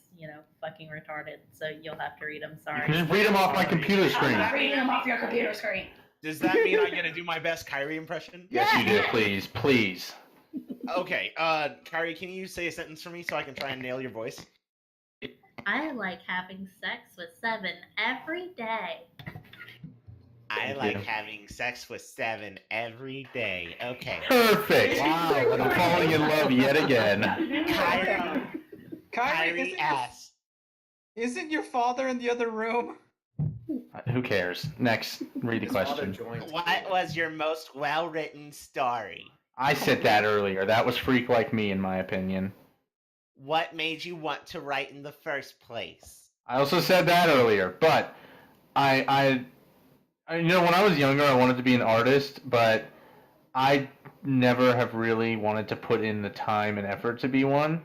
fucking retarded. So you'll have to read them. Sorry. Just read them off my computer screen. I'm not reading them off your computer screen. Does that mean I'm going to do my best Kairi impression? Yes, you do. Please, please. Okay, Kairi, can you say a sentence for me so I can try and nail your voice? I like having sex with 7 every day. I like having sex with 7 every day. Okay. Perfect. Wow. I'm falling in love yet again. Kairi ass. Isn't your father in the other room? Who cares? Next, read the His father question. joined. What was your most well-written story? I said that earlier. That was Freak Like Me, in my opinion. What made you want to write in the first place? I also said that earlier, but I When I was younger, I wanted to be an artist, but I never have really wanted to put in the time and effort to be one.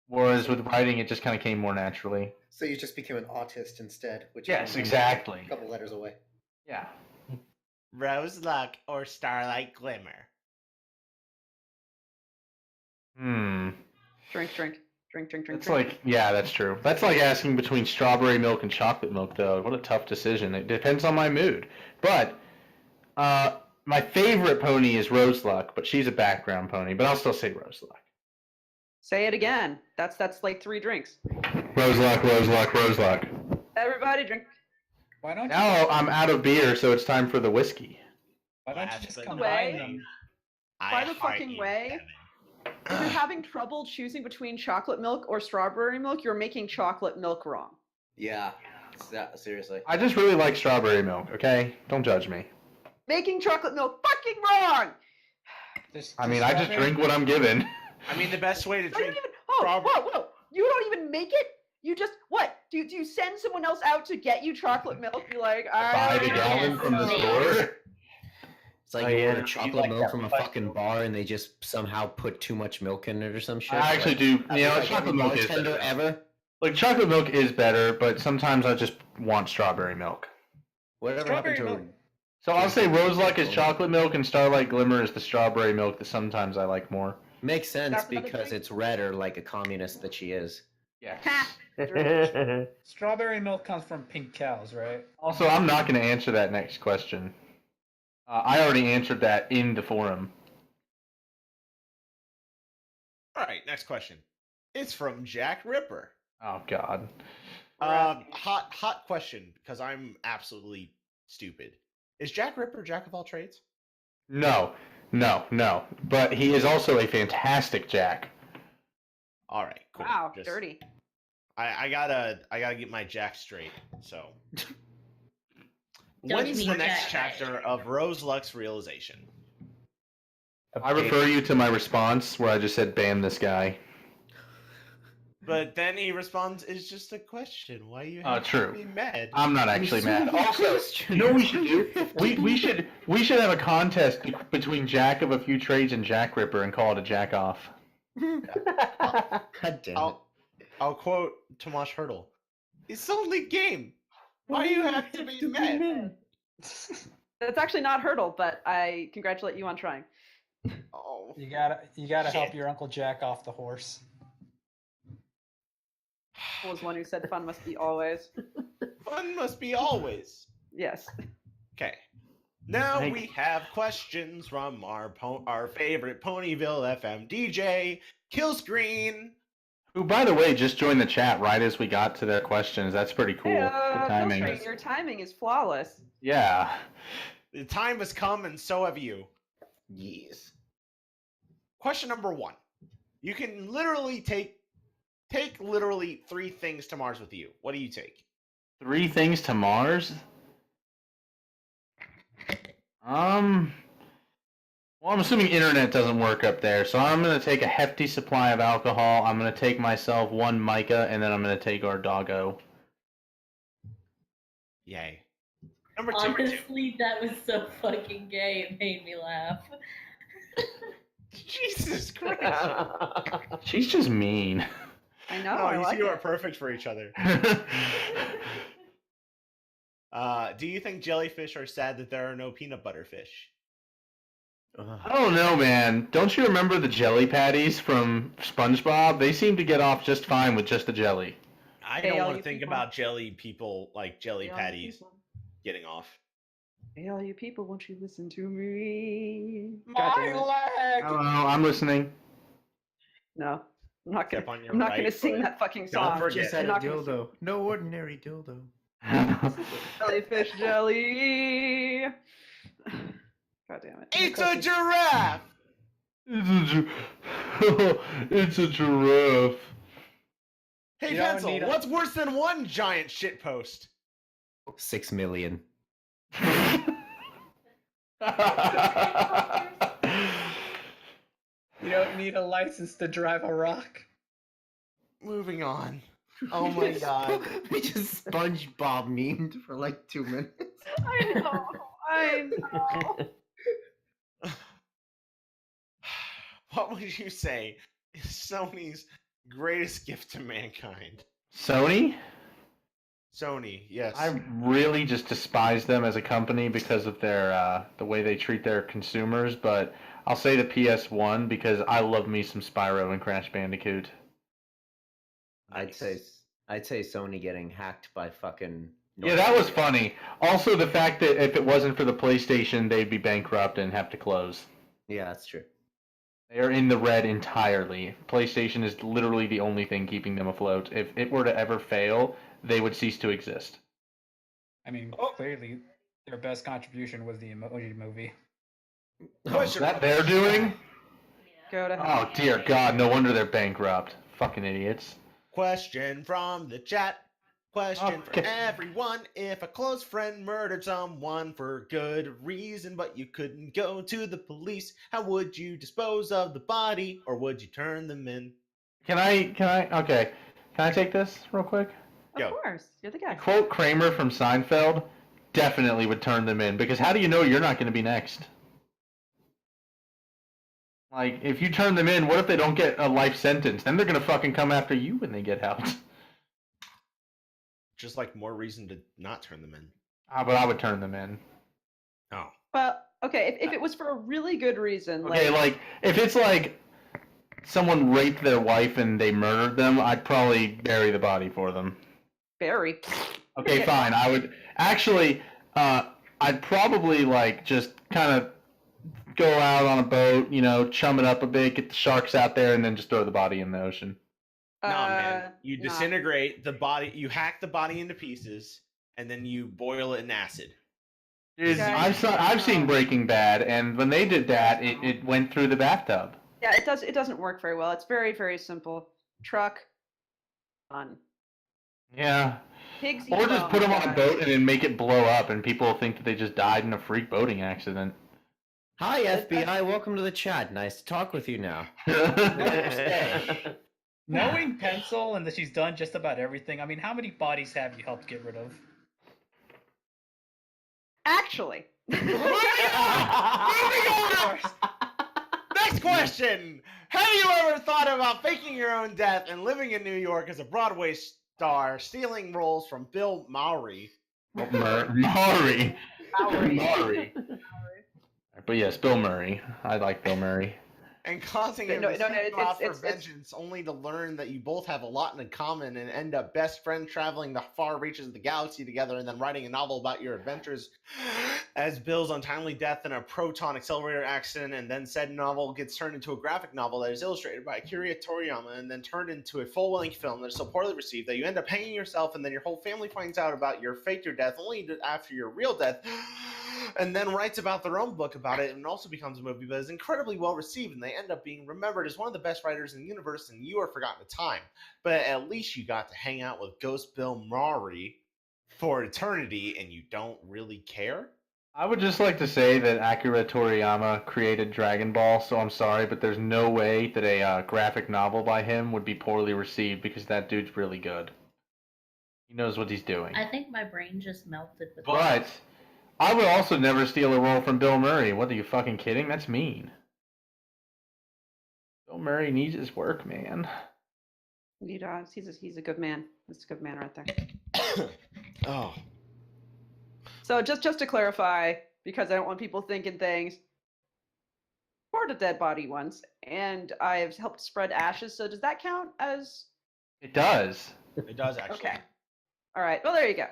Whereas with writing, it just kind of came more naturally. So you just became an autist instead, which Yes, is exactly. a couple letters away. Yeah. Rose luck or starlight glimmer? Drink. It's like, yeah, that's true. That's like asking between strawberry milk and chocolate milk, though. What a tough decision. It depends on my mood. But my favorite pony is Rose Luck, but she's a background pony. But I'll still say Rose Luck. Say it again. That's like 3 drinks. Rose Luck, Rose Luck, Rose Luck. Everybody drink. Why don't Now I'm out of beer, so it's time for the whiskey. Why don't you just By the combine way, them? by the fucking way, if you're having trouble choosing between chocolate milk or strawberry milk, you're making chocolate milk wrong. Yeah, seriously. I just really like strawberry milk, okay? Don't judge me. Making chocolate milk fucking wrong! I mean, I just drink what I'm given. I mean, the best way to drink. Whoa! You don't even make it? You just, what? Do you send someone else out to get you chocolate milk? Be like, Buy the gallon from the store? It's like Oh, you yeah. order chocolate milk from a fucking bar and they just somehow put too much milk in it or some shit. I actually do. Chocolate milk is bartender better. ever. Like, chocolate milk is better, but sometimes I just want strawberry milk. Whatever happened to So I'll say Rose Luck is chocolate milk and Starlight Glimmer is the strawberry milk that sometimes I like more. Makes sense That's another because thing. it's redder like a communist that she is. Yeah. Strawberry milk comes from pink cows, right? Also, I'm not going to answer that next question. I already answered that in the forum. All right, next question. It's from Jack Ripper. Oh, God. Hot question, because I'm absolutely stupid. Is Jack Ripper Jack of all trades? No. But he is also a fantastic Jack. All right, cool. Wow, dirty. I gotta get my Jack straight. So, Don't when's mean the next Jack. chapter of Rose Luck's realization? I refer you to my response where I just said, ban this guy. But then he responds, "It's just a question. Why you have True. to be mad?" I'm not actually mad. Also, you know what we should do? We should have a contest between Jack of a few trades and Jack Ripper and call it a Jack off. God damn it. I'll quote Tomasz Hurdle. It's only game. Why you have to be mad? That's actually not Hurdle, but I congratulate you on trying. Oh, You gotta help your Uncle Jack off the horse. Was one who said fun must be always. Fun must be always. Yes. Okay. Now we have questions from our favorite Ponyville FM DJ, Killscreen. Who, by the way, just joined the chat right as we got to their questions. That's pretty cool. Hey, Good timing. Killstream, your timing is flawless. Yeah. The time has come, and so have you. Yes. Question number 1. You can literally take literally 3 things to Mars with you. What do you take? 3 things to Mars? Well, I'm assuming internet doesn't work up there, so I'm going to take a hefty supply of alcohol. I'm going to take myself 1 mica, and then I'm going to take our doggo. Yay. Number 2. Honestly, that was so fucking gay. It made me laugh. Jesus Christ. She's just mean. I know. No, I you like two it. are perfect for each other. Do you think jellyfish are sad that there are no peanut butter fish? I don't know, man. Don't you remember the jelly patties from SpongeBob? They seem to get off just fine with just the jelly. I Hey, don't all want to you think people. about jelly people, like jelly Hey, all you patties, people. getting off. Hey, all you people, won't you listen to me? My God damn it. leg! Hello, I'm listening. No, I'm not Step gonna. on your I'm not right gonna sing foot. that fucking Don't song. forget. Just I'm had a not gonna dildo. No ordinary dildo. Jellyfish jelly. God damn it. It's a giraffe! It's a giraffe. Hey, You don't Pencil, need a- what's worse than one giant shitpost? 6 million. You don't need a license to drive a rock. Moving on. Oh my god. We just SpongeBob memed for like 2 minutes. I know. I know. What would you say is Sony's greatest gift to mankind? Sony? Sony, yes. I really just despise them as a company because of their the way they treat their consumers, but I'll say the PS1 because I love me some Spyro and Crash Bandicoot. I'd say Sony getting hacked by fucking. Yeah, that was funny. Also, the fact that if it wasn't for the PlayStation, they'd be bankrupt and have to close. Yeah, that's true. They are in the red entirely. PlayStation is literally the only thing keeping them afloat. If it were to ever fail, they would cease to exist. I mean, clearly, their best contribution was the Emoji Movie. Is that they're doing? Go to Oh dear God! No wonder they're bankrupt. Fucking idiots. Question from the chat. Question for everyone. If a close friend murdered someone for good reason, but you couldn't go to the police, how would you dispose of the body, or would you turn them in? Can I? Okay. Can I take this real quick? Of course, you're the guy. Quote Kramer from Seinfeld. Definitely would turn them in because how do you know you're not going to be next? Like, if you turn them in, what if they don't get a life sentence? Then they're going to fucking come after you when they get out. Just like more reason to not turn them in. But I would turn them in. Oh. Well, okay, if it was for a really good reason. Okay, like, if it's like someone raped their wife and they murdered them, I'd probably bury the body for them. Bury? Okay, fine. I would actually, I'd probably like just kind of go out on a boat, you know, chum it up a bit, get the sharks out there, and then just throw the body in the ocean. Nah, man. You disintegrate the body, you hack the body into pieces, and then you boil it in acid. Dude, I've seen Breaking Bad, and when they did that, it went through the bathtub. Yeah, it doesn't work very well. It's very, very simple. Truck, on. Yeah. Pigs Or eat just put bones, them on a guys. boat and then make it blow up, and people think that they just died in a freak boating accident. Hi, FBI. Welcome to the chat. Nice to talk with you now. Knowing Pencil and that she's done just about everything, I mean, how many bodies have you helped get rid of? Actually. Next question. Have you ever thought about faking your own death and living in New York as a Broadway star, stealing roles from Bill Mowry? Maury. But yes, Bill Murray. I like Bill Murray. And causing him No, to no, seek out for it's- vengeance, only to learn that you both have a lot in common and end up best friends traveling the far reaches of the galaxy together and then writing a novel about your adventures as Bill's untimely death in a proton accelerator accident, and then said novel gets turned into a graphic novel that is illustrated by Akira Toriyama and then turned into a full-length film that is so poorly received that you end up hanging yourself and then your whole family finds out about your faked your death only after your real death and then writes about their own book about it and also becomes a movie, but is incredibly well received, and they end up being remembered as one of the best writers in the universe, and you are forgotten to time. But at least you got to hang out with Ghost Bill Murray for eternity, and you don't really care? I would just like to say that Akira Toriyama created Dragon Ball, so I'm sorry, but there's no way that a graphic novel by him would be poorly received because that dude's really good. He knows what he's doing. I think my brain just melted with But I would also never steal a role from Bill Murray. What, are you fucking kidding? That's mean. Bill Murray needs his work, man. He does. He's a good man. He's a good man right there. Oh. So just to clarify, because I don't want people thinking things, poured a dead body once, and I've helped spread ashes. So does that count as? It does. It does, actually. Okay. All right. Well, there you go.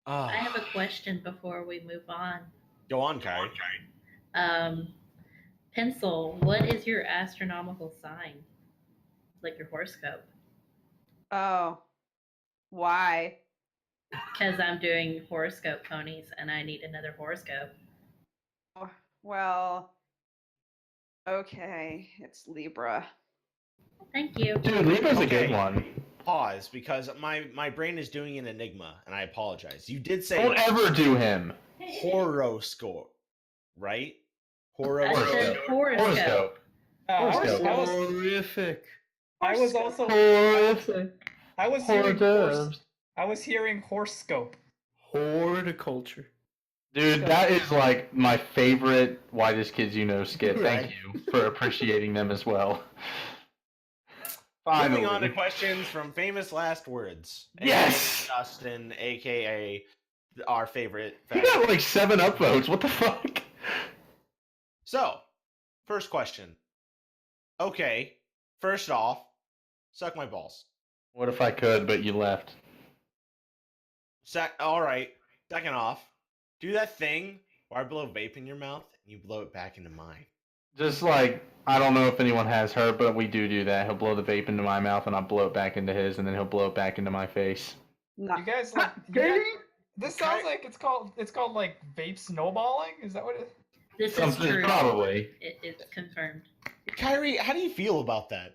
I have a question before we move on. Go on, Kai. Pencil, what is your astronomical sign? Like your horoscope? Oh. Why? Because I'm doing horoscope ponies and I need another horoscope. Well, okay. It's Libra. Thank you. Dude, Libra's a good one. Pause, because my brain is doing an enigma, and I apologize. You did say Don't ever do him. horoscope, right? I said horoscope. Horoscope. Horoscope. Horrific. I was also. Horse. I was hearing horse. I was hearing horoscope. Horticulture. Dude, that is like my favorite Whitest Kids You Know skit. Thank Right. you for appreciating them as well. Moving on to Finally. questions from famous last words. Yes! AKA Justin, aka our favorite. He got like 7 upvotes. What the fuck? So, first question. Okay, first off, suck my balls. What if I could, but you left? All right. Second off, do that thing where I blow vape in your mouth and you blow it back into mine. Just like, I don't know if anyone has heard, but we do that. He'll blow the vape into my mouth and I'll blow it back into his, and then he'll blow it back into my face. No. You guys like? This sounds like it's called like vape snowballing. Is that what it? This is Something, true. probably. It's confirmed. Kyrie, how do you feel about that?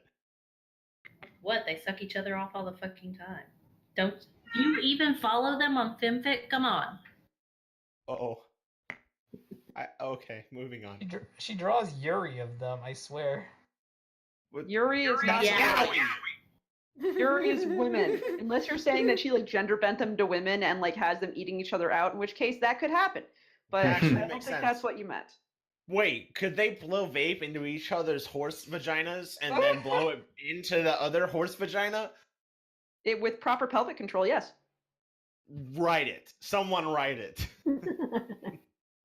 What? They suck each other off all the fucking time. Don't you even follow them on FemFic? Come on. Uh-oh. Okay, moving on. She draws Yuri of them. I swear. Yuri is not. Yeah. Yuri is women. Unless you're saying that she like gender bent them to women and like has them eating each other out, in which case that could happen. But I don't think that's what you meant. Wait, could they blow vape into each other's horse vaginas and then blow it into the other horse vagina? With proper pelvic control, yes. Write it. Someone write it.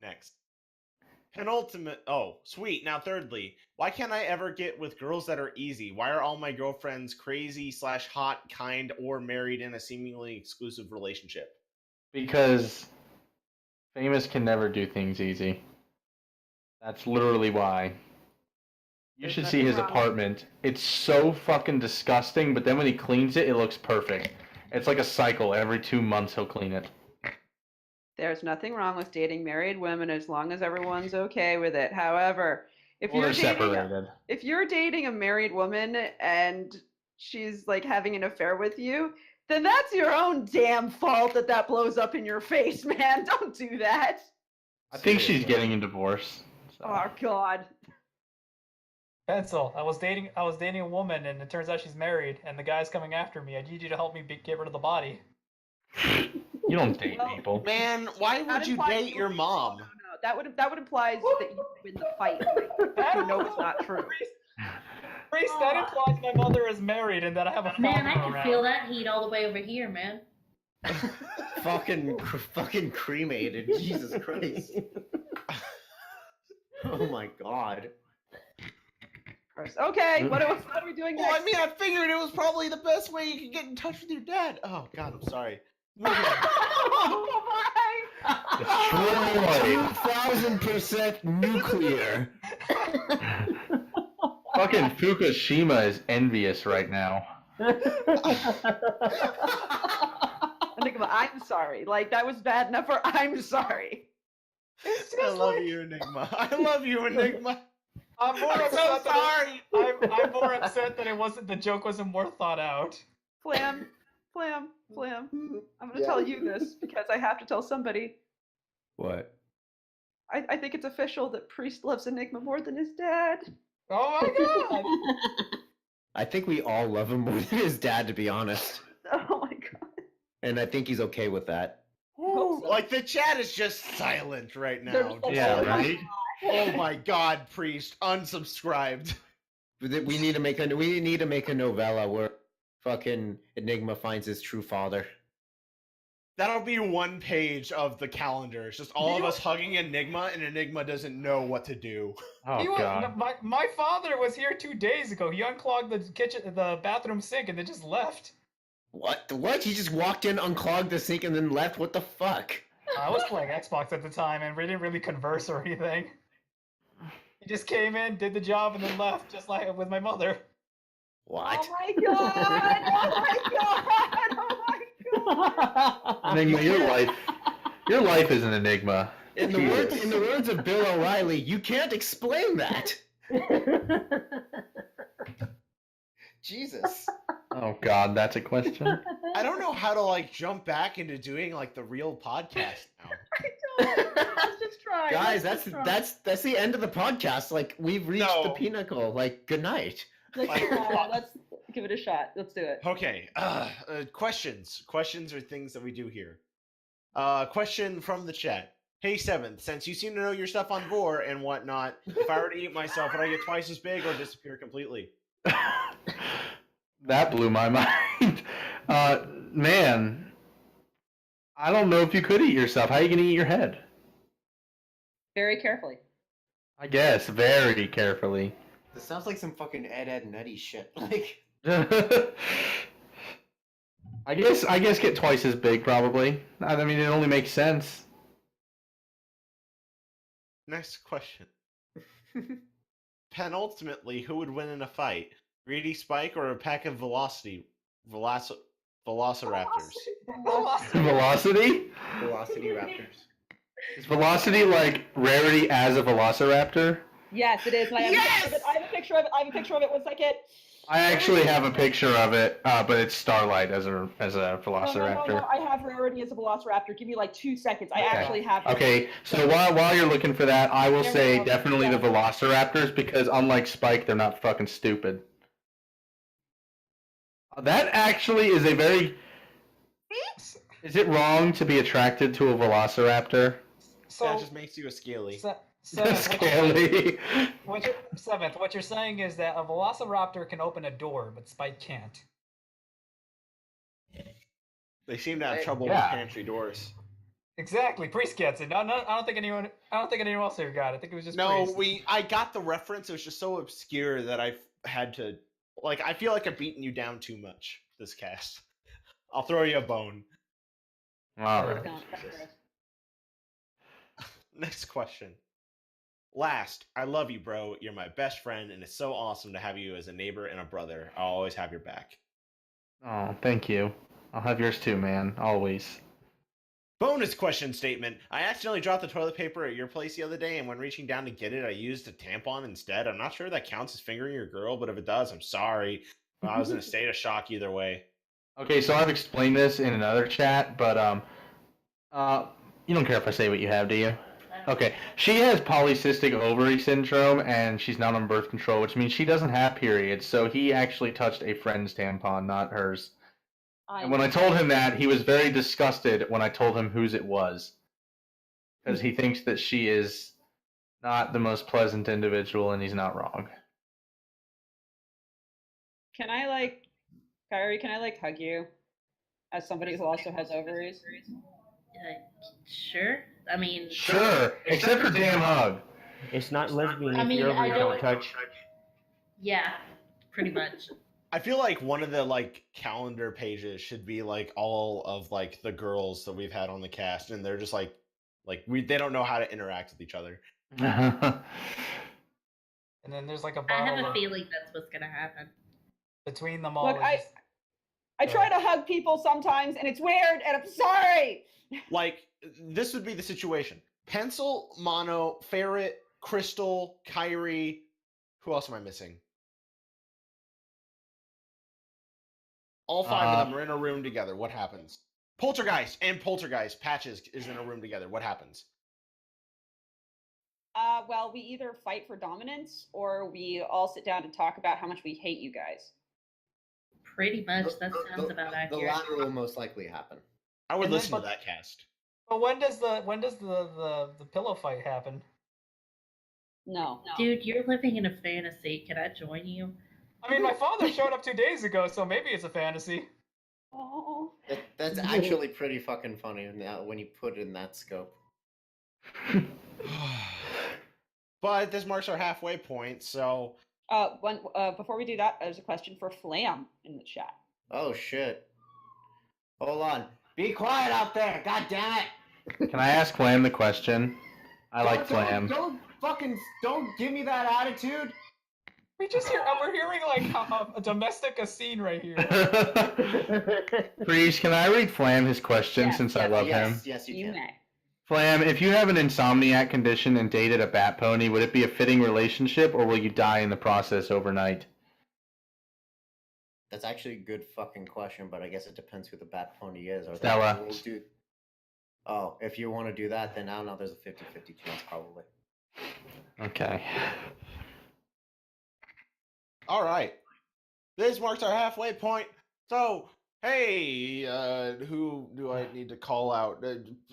Next. Penultimate. Oh, sweet. Now, thirdly, why can't I ever get with girls that are easy? Why are all my girlfriends crazy / hot, kind, or married in a seemingly exclusive relationship? Because famous can never do things easy. That's literally why. You should see his apartment. It's so fucking disgusting, but then when he cleans it, it looks perfect. It's like a cycle. Every 2 months he'll clean it. There's nothing wrong with dating married women as long as everyone's okay with it. However, if Or you're separated. if you're dating a married woman and she's like having an affair with you, then that's your own damn fault that blows up in your face, man. Don't do that. I think she's getting a divorce. So. Oh God. Pencil. I was dating a woman, and it turns out she's married, and the guy's coming after me. I need you to help me get rid of the body. You don't date people. Man, why would you date your mom? No. That would imply that you win the fight. You know it's not true. Priest, that implies my mother is married and that I have a father Man, I can around. feel that heat all the way over here, man. fucking cremated. Jesus Christ. Oh my God. Okay, what are we doing next? Well, I mean, I figured it was probably the best way you could get in touch with your dad. Oh, God, I'm sorry. Oh my! 1000% nuclear. Fucking Fukushima is envious right now. Enigma, I'm sorry. Like, that was bad enough for I'm sorry. I love you, Enigma. I love you, Enigma. I'm more I'm upset so sorry. I'm more upset that the joke wasn't more thought out. Flam. I'm gonna tell you this because I have to tell somebody. What? I think it's official that Priest loves Enigma more than his dad. Oh my God! I think we all love him more than his dad, to be honest. Oh my God. And I think he's okay with that. Like, the chat is just silent right now. Yeah, right? Oh my God, Priest, unsubscribed. We need to make a novella where fucking Enigma finds his true father. That'll be one page of the calendar. It's just all of us hugging Enigma, and Enigma doesn't know what to do. Oh, God. My father was here 2 days ago. He unclogged the bathroom sink, and then just left. What? He just walked in, unclogged the sink, and then left? What the fuck? I was playing Xbox at the time, and we didn't really converse or anything. He just came in, did the job, and then left, just like with my mother. What? Oh my God! Oh my God! Oh my God! Enigma, your life is an enigma. In the words of Bill O'Reilly, you can't explain that. Jesus. Oh God, that's a question. I don't know how to like jump back into doing like the real podcast now. Let's just try. Guys, that's the end of the podcast. Like, we've reached No. the pinnacle. Like, good night. Like, Give it a shot. Let's do it. Okay. Questions. Questions are things that we do here. Question from the chat. Hey, Seventh, since you seem to know your stuff on gore and whatnot, if I were to eat myself, would I get twice as big or disappear completely? That blew my mind. Man, I don't know if you could eat yourself. How are you going to eat your head? Very carefully. I guess, very carefully. This sounds like some fucking Ed Nutty shit. Like, I guess get twice as big, probably. I mean, it only makes sense. Next question. Penultimately, who would win in a fight? Greedy Spike or a pack of velociraptors? Velocity? Velocity Raptors. Is velocity like rarity as a velociraptor? Yes, it is. I have a picture of it. I have a picture of it. 1 second. I actually have a picture of it, but it's Starlight as a velociraptor. No. I have rarity as a velociraptor. Give me like 2 seconds. I actually have it. Okay, so while you're looking for that, I will say definitely the velociraptors because unlike Spike, they're not fucking stupid. That actually is a very... Is it wrong to be attracted to a velociraptor? So that just makes you a scaly. Scaly. Seventh, what you're saying is that a velociraptor can open a door, but Spike can't. They seem to have trouble with pantry doors. Exactly, Priest gets it. No, I don't think anyone else here got it. I think it was just Priest. I got the reference. It was just so obscure that I had to, I feel like I've beaten you down too much this cast. I'll throw you a bone. All right. Next question. Last, I love you, bro. You're my best friend, and it's so awesome to have you as a neighbor and a brother. I'll always have your back. Oh, thank you. I'll have yours too, man. Always. Bonus question statement. I accidentally dropped the toilet paper at your place the other day, and when reaching down to get it, I used a tampon instead. I'm not sure if that counts as fingering your girl, but if it does, I'm sorry. I was in a state of shock either way. Okay, so I've explained this in another chat, but you don't care if I say what you have, do you? Okay, she has polycystic ovary syndrome, and she's not on birth control, which means she doesn't have periods, so he actually touched a friend's tampon, not hers. And when I told him that, he was very disgusted when I told him whose it was. Because he thinks that she is not the most pleasant individual, and he's not wrong. Can I, Kyrie, hug you? As somebody who also has ovaries? Sure. I mean... Sure, except for damn hug. It's not lesbian if your ovaries don't touch. Yeah, pretty much. I feel like one of the calendar pages should be all of the girls that we've had on the cast, and they're just they don't know how to interact with each other. And then there's a bottle. I have a feeling that's what's gonna happen. Between them all. Look, I try to hug people sometimes, and it's weird, and I'm sorry. This would be the situation: Pencil, Mono, Ferret, Crystal, Kyrie. Who else am I missing? All 5 of them are in a room together. What happens? Poltergeist. Patches is in a room together. What happens? Well, we either fight for dominance, or we all sit down and talk about how much we hate you guys. Pretty much. That sounds about accurate. The latter will most likely happen. I would listen to that cast. But when does the pillow fight happen? No. Dude, you're living in a fantasy. Can I join you? I mean, my father showed up 2 days ago, so maybe it's a fantasy. Oh. That's actually pretty fucking funny now when you put it in that scope. But this marks our halfway point, so... Before we do that, there's a question for Flam in the chat. Oh, shit. Hold on. Be quiet out there! God damn it! Can I ask Flam the question? I like Flam. Don't give me that attitude! We're hearing a domestic scene right here. Priest, can I read Flam his question since I love him? Yes, you can. May. Flam, if you have an insomniac condition and dated a bat pony, would it be a fitting relationship, or will you die in the process overnight? That's actually a good fucking question, but I guess it depends who the bat pony is. Or Stella. Oh, if you want to do that, then I don't know, there's a 50-50 chance, probably. Okay. All right. This marks our halfway point. So, hey, who do I need to call out?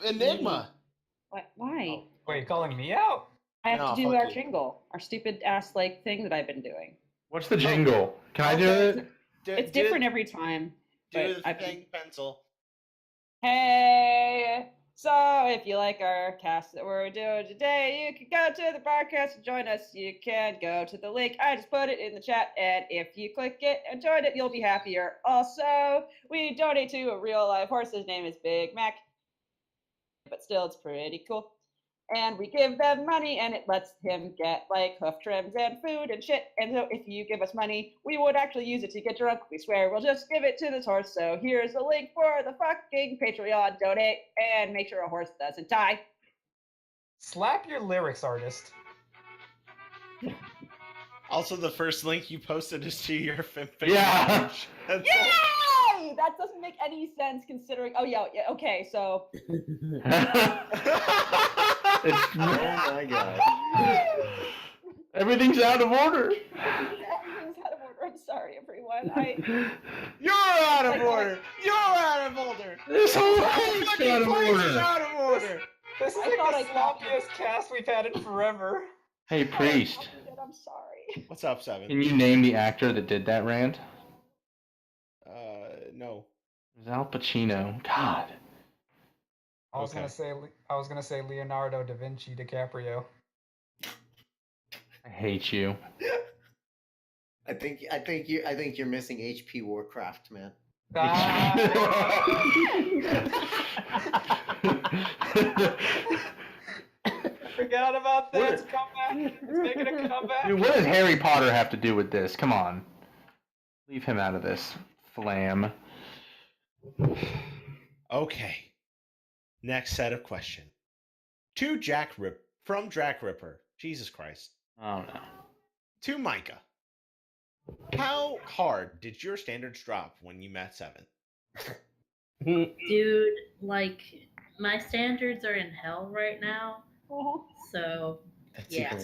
Enigma. What? Why? Wait, you're calling me out? I have No, to do fuck our you. jingle, our stupid ass like thing that I've been doing. What's the jingle? Can I do it? It's different every time. Do But the thing, pencil. Hey, so if you like our cast that we're doing today, you can go to the Barcast and join us. You can go to the link. I just put it in the chat, and if you click it and join it, you'll be happier. Also, we donate to a real live horse. His name is Big Mac, but still, it's pretty cool. And we give them money, and it lets him get like hoof trims and food and shit. And so, if you give us money, we would actually use it to get drunk. We swear we'll just give it to this horse. So here's a link for the fucking Patreon. Donate and make sure a horse doesn't die. Slap your lyrics, artist. Also, the first link you posted is to your fan Yeah. page. Yay! That doesn't make any sense considering. Oh yeah. Okay. So. Oh my god. Everything's out of order. Everything's out of order. I'm sorry, everyone. You're out of order. You're out of order. This whole fucking thing's out of place is order. out of order. This is like the sloppiest cast we've had in forever. Hey, Priest. I'm sorry. What's up, Seven? Can you name the actor that did that rant? No. It was Al Pacino. God. I was gonna say Leonardo da Vinci DiCaprio. I hate you. I think you're missing HP Warcraft, man. Forgot about that. It's come back. It's making a comeback. Dude, what does Harry Potter have to do with this? Come on. Leave him out of this. Flam. Okay. Next set of questions. From Jack Ripper. Jesus Christ. Oh no. To Micah. How hard did your standards drop when you met Seven? Dude, like, my standards are in hell right now. So, yeah.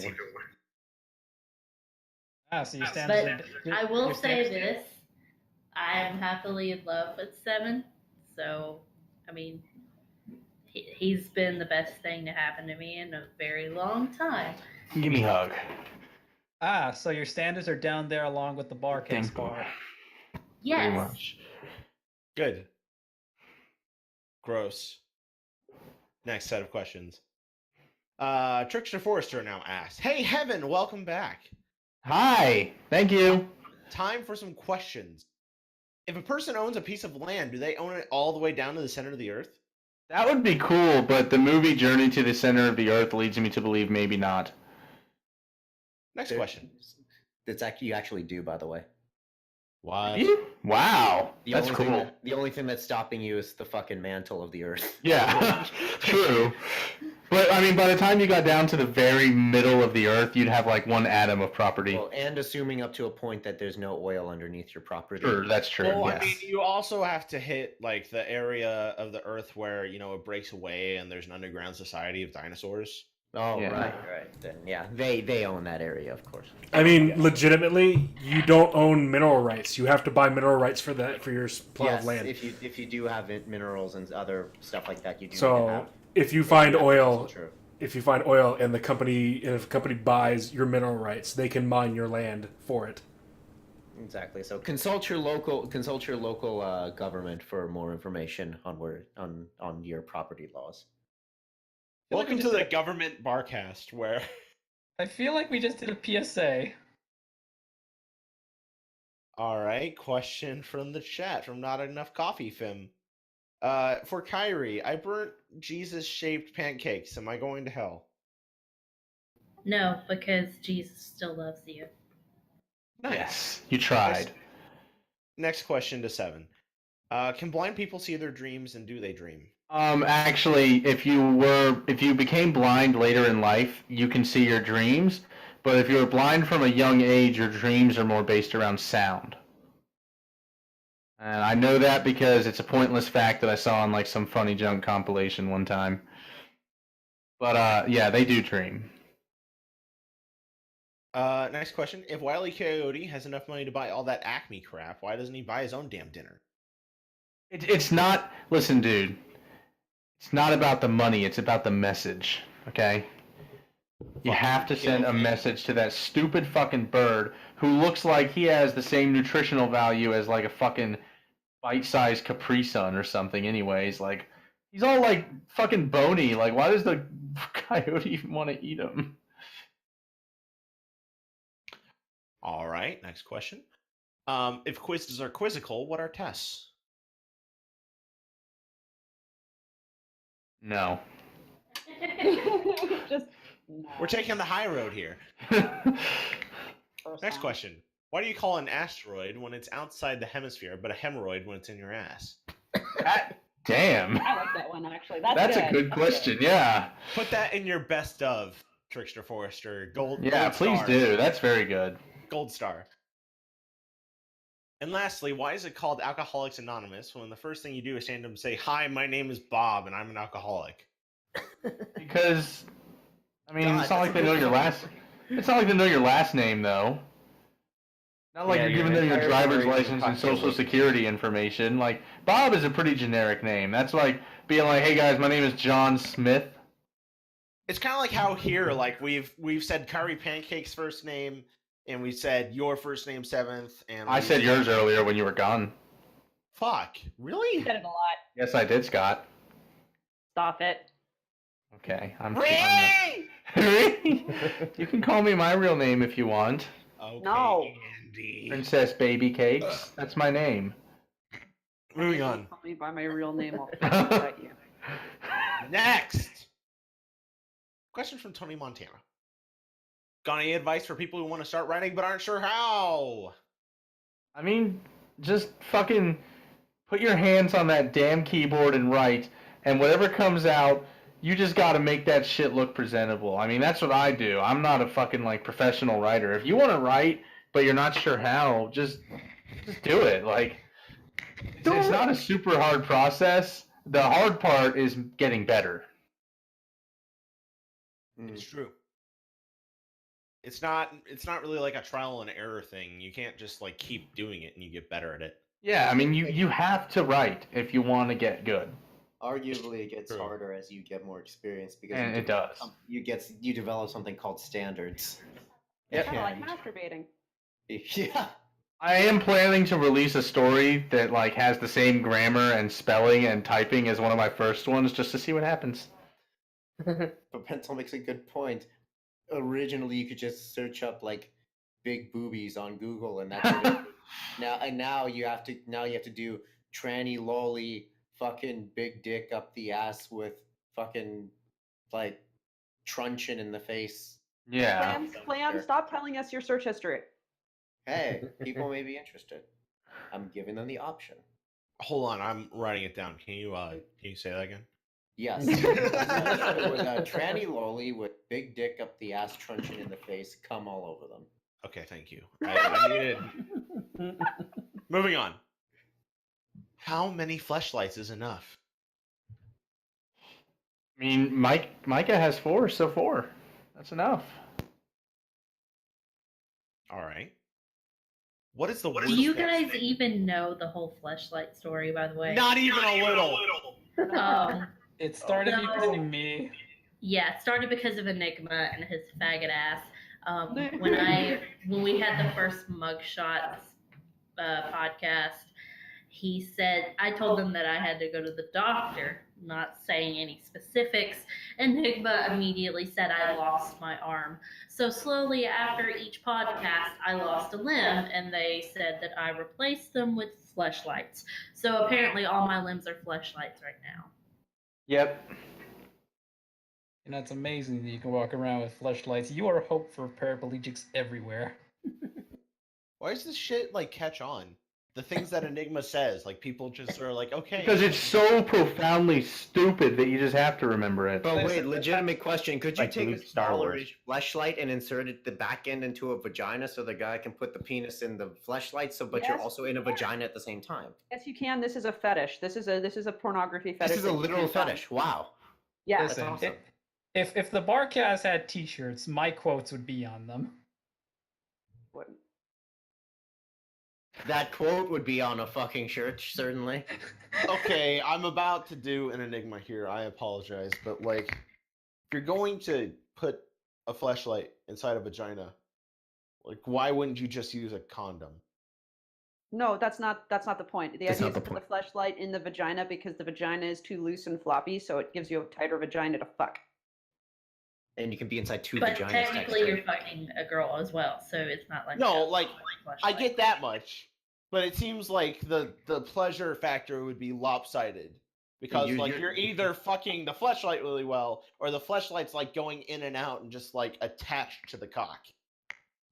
So your standards But I will say this. I am happily in love with Seven. So, I mean, he's been the best thing to happen to me in a very long time. Give me a hug. So your standards are down there along with the Barcast bar. Yes. Pretty much. Good. Gross. Next set of questions. Trickster Forrester now asks, hey, Heaven, welcome back. Hi. Thank you. Time for some questions. If a person owns a piece of land, do they own it all the way down to the center of the earth? That would be cool, but the movie Journey to the Center of the Earth leads me to believe maybe not. Next question. You actually do, by the way. What? Wow. That's cool. The only thing that's stopping you is the fucking mantle of the earth. Yeah, true. But, I mean, by the time you got down to the very middle of the earth, you'd have, like, one atom of property. Well, and assuming up to a point that there's no oil underneath your property. Sure, that's true, Well, yes. I mean, you also have to hit, like, the area of the earth where, it breaks away and there's an underground society of dinosaurs. Oh, Yeah. right. Then, yeah, they own that area, of course. I mean, legitimately, you don't own mineral rights. You have to buy mineral rights for your plot of land. If you do have minerals and other stuff like that, you do need to So have. if you find oil, That's true. if a company buys your mineral rights, they can mine your land for it. Exactly. So consult your local government for more information on your property laws. Welcome to the government Barcast, where I feel like we just did a PSA. All right, question from the chat from Not Enough Coffee Fim. For Kyrie, I burnt Jesus-shaped pancakes. Am I going to hell? No, because Jesus still loves you. Nice. Yes, you tried. Next question to Seven. Can blind people see their dreams, and do they dream? Actually, if you became blind later in life, you can see your dreams. But if you were blind from a young age, your dreams are more based around sound. And I know that because it's a pointless fact that I saw on like some funny junk compilation one time. But yeah, they do dream. Next question. If Wile E. Coyote has enough money to buy all that Acme crap, why doesn't he buy his own damn dinner? It's not. Listen, dude. It's not about the money. It's about the message. Okay. You have to send a message to that stupid fucking bird who looks like he has the same nutritional value as like a fucking bite-sized Capri Sun or something. Anyways, like he's all like fucking bony. Like, why does the coyote even want to eat him? All right. Next question. If quizzes are quizzical, what are tests? No. Just no. We're taking the high road here. Next question. Why do you call an asteroid when it's outside the hemisphere, but a hemorrhoid when it's in your ass? Damn. I like that one, actually. That's a good question, yeah. Put that in your best of, Trickster Forrester. Gold Please star. do. That's very good. Gold star. And lastly, why is it called Alcoholics Anonymous when the first thing you do is stand up and say, "Hi, my name is Bob, and I'm an alcoholic"? Because, I mean, it's not like they know your last. It's not like they know your last name, though. Not like you're giving them your driver's license and social security information. Like, Bob is a pretty generic name. That's like being like, "Hey guys, my name is John Smith." It's kind of like how here, like we've said Kairipancakes' first name, and we said your first name 7th, and I said yours earlier when you were gone. Fuck, really? You said it a lot. Yes, I did, Scott. Stop it. Okay, I'm. Really? You can call me my real name if you want. Okay, No. Andy. Princess Baby Cakes. That's my name. Moving on. Call me by my real name. I'll at you. Next. Question from Tony Montana. Got any advice for people who want to start writing but aren't sure how? I mean, just fucking put your hands on that damn keyboard and write, and whatever comes out, you just gotta make that shit look presentable. I mean, that's what I do. I'm not a fucking, like, professional writer. If you want to write, but you're not sure how, just do it. Like, it's not a super hard process. The hard part is getting better. It's true. It's not really like a trial and error thing. You can't just like keep doing it and you get better at it. Yeah, I mean, you have to write if you want to get good. Arguably, it gets harder as you get more experience because And it does. You develop something called standards. It's kind of like masturbating. Yeah. I am planning to release a story that like has the same grammar and spelling and typing as one of my first ones, just to see what happens. But Pencil makes a good point. Originally, you could just search up like big boobies on Google, and that's what it now you have to do tranny lolly fucking big dick up the ass with fucking like truncheon in the face. Yeah. Plan, stop telling us your search history. Hey, people may be interested. I'm giving them the option. Hold on, I'm writing it down. Can you say that again? Yes. It was a tranny lolly with big dick up the ass, truncheon in the face, cum all over them. Okay, thank you. I needed. Moving on. How many fleshlights is enough? I mean, Micah has 4, so 4. That's enough. All right. What is the worst? Do you guys even know the whole fleshlight story, by the way? Not even a little. It started because of me. Yeah, it started because of Enigma and his faggot ass. When we had the first Mugshots podcast, he said, I told him that I had to go to the doctor, not saying any specifics. Enigma immediately said I lost my arm. So slowly after each podcast, I lost a limb, and they said that I replaced them with fleshlights. So apparently all my limbs are fleshlights right now. Yep. And that's amazing that you can walk around with fleshlights. You are hope for paraplegics everywhere. Why does this shit like catch on? The things that Enigma says, like people just are like, okay. Because it's so profoundly stupid that you just have to remember it. But wait, legitimate question. Could you Like take Luke a Star smaller Wars. fleshlight and insert it the back end into a vagina so the guy can put the penis in the fleshlight, but you're Yes, also in a vagina at the same time? Yes, you can. This is a fetish. This is a pornography fetish. This is a that you literal can find. fetish. Wow. Yeah. Listen, awesome. if the Barcast had T-shirts, my quotes would be on them. Wouldn't. That quote would be on a fucking shirt, certainly. Okay, I'm about to do an enigma here. I apologize, but like, if you're going to put a fleshlight inside a vagina, like, why wouldn't you just use a condom? No, that's not the point. The That's idea not is the to put the fleshlight in the vagina because the vagina is too loose and floppy, so it gives you a tighter vagina to fuck. And you can be inside two But vaginas. technically, you're fucking a girl as well, so it's not like No, a like, fleshlight. I get that much, but it seems like the pleasure factor would be lopsided. Because, you're either fucking the fleshlight really well, or the fleshlight's, like, going in and out and just, like, attached to the cock.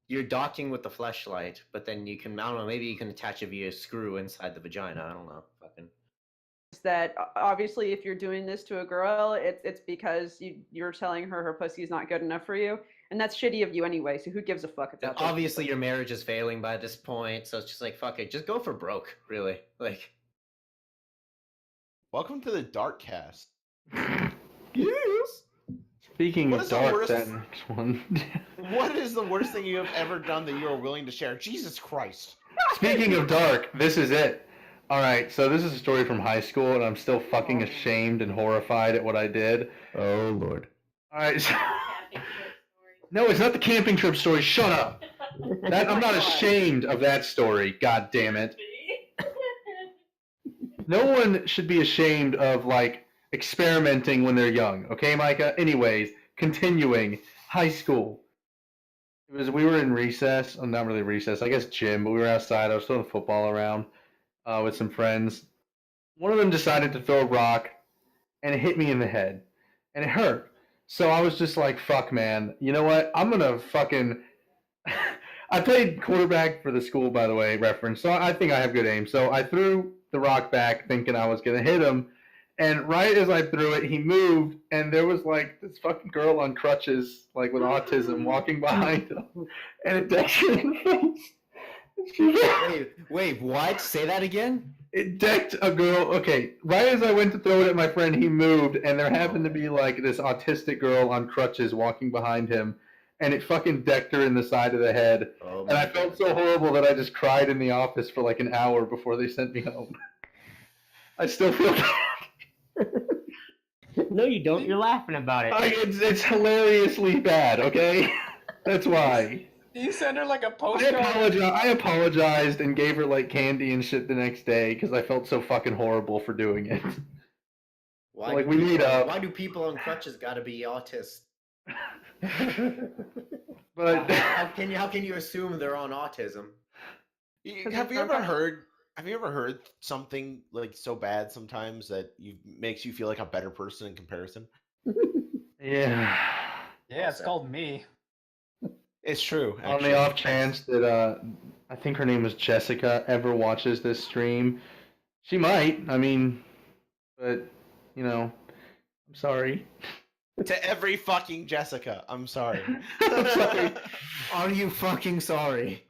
You're docking with the fleshlight, but then you can, I don't know, maybe you can attach it via screw inside the vagina. I don't know. Fucking. That obviously, if you're doing this to a girl, it's because you're telling her pussy's not good enough for you, and that's shitty of you anyway. So who gives a fuck about that? Obviously, your marriage is failing by this point, so it's just like, fuck it, just go for broke, really. Like, welcome to the Darkcast. Yes. Speaking of dark, that next one. What is the worst thing you have ever done that you are willing to share? Jesus Christ. Speaking of dark, this is it. Alright, so this is a story from high school, and I'm still fucking ashamed and horrified at what I did. Oh, Lord. Alright, so... No, it's not the camping trip story. Shut up. I'm not ashamed of that story. God damn it. No one should be ashamed of, like, experimenting when they're young. Okay, Micah? Anyways, continuing. High school. We were in recess. Well, not really recess. I guess gym, but we were outside. I was throwing football around with some friends. One of them decided to throw a rock, and it hit me in the head. And it hurt. So I was just like, fuck, man. You know what? I'm going to fucking... I played quarterback for the school, by the way, reference. So I think I have good aim. So I threw the rock back thinking I was going to hit him. And right as I threw it, he moved, and there was, like, this fucking girl on crutches, like, with autism, walking behind him. And it decked her in the face. Wait, what? Say that again? It decked a girl. Okay, right as I went to throw it at my friend, he moved, and there happened to be, like, this autistic girl on crutches walking behind him, and it fucking decked her in the side of the head. Oh, and I felt so horrible that I just cried in the office for, like, an hour before they sent me home. I still feel bad. No, you don't. You're laughing about it. It's hilariously bad, okay? That's why. Do you send her like a postcard? I apologized and gave her like candy and shit the next day because I felt so fucking horrible for doing it. Why like do we people, need a. Why do people on crutches gotta be autists? But how can you assume they're on autism? Have you ever heard something like so bad sometimes that makes you feel like a better person in comparison? Yeah. Yeah, it's called me. It's true. Actually. On the off chance that I think her name was Jessica ever watches this stream, she might. I mean, but you know, I'm sorry. To every fucking Jessica, I'm sorry. I'm sorry. Are you fucking sorry?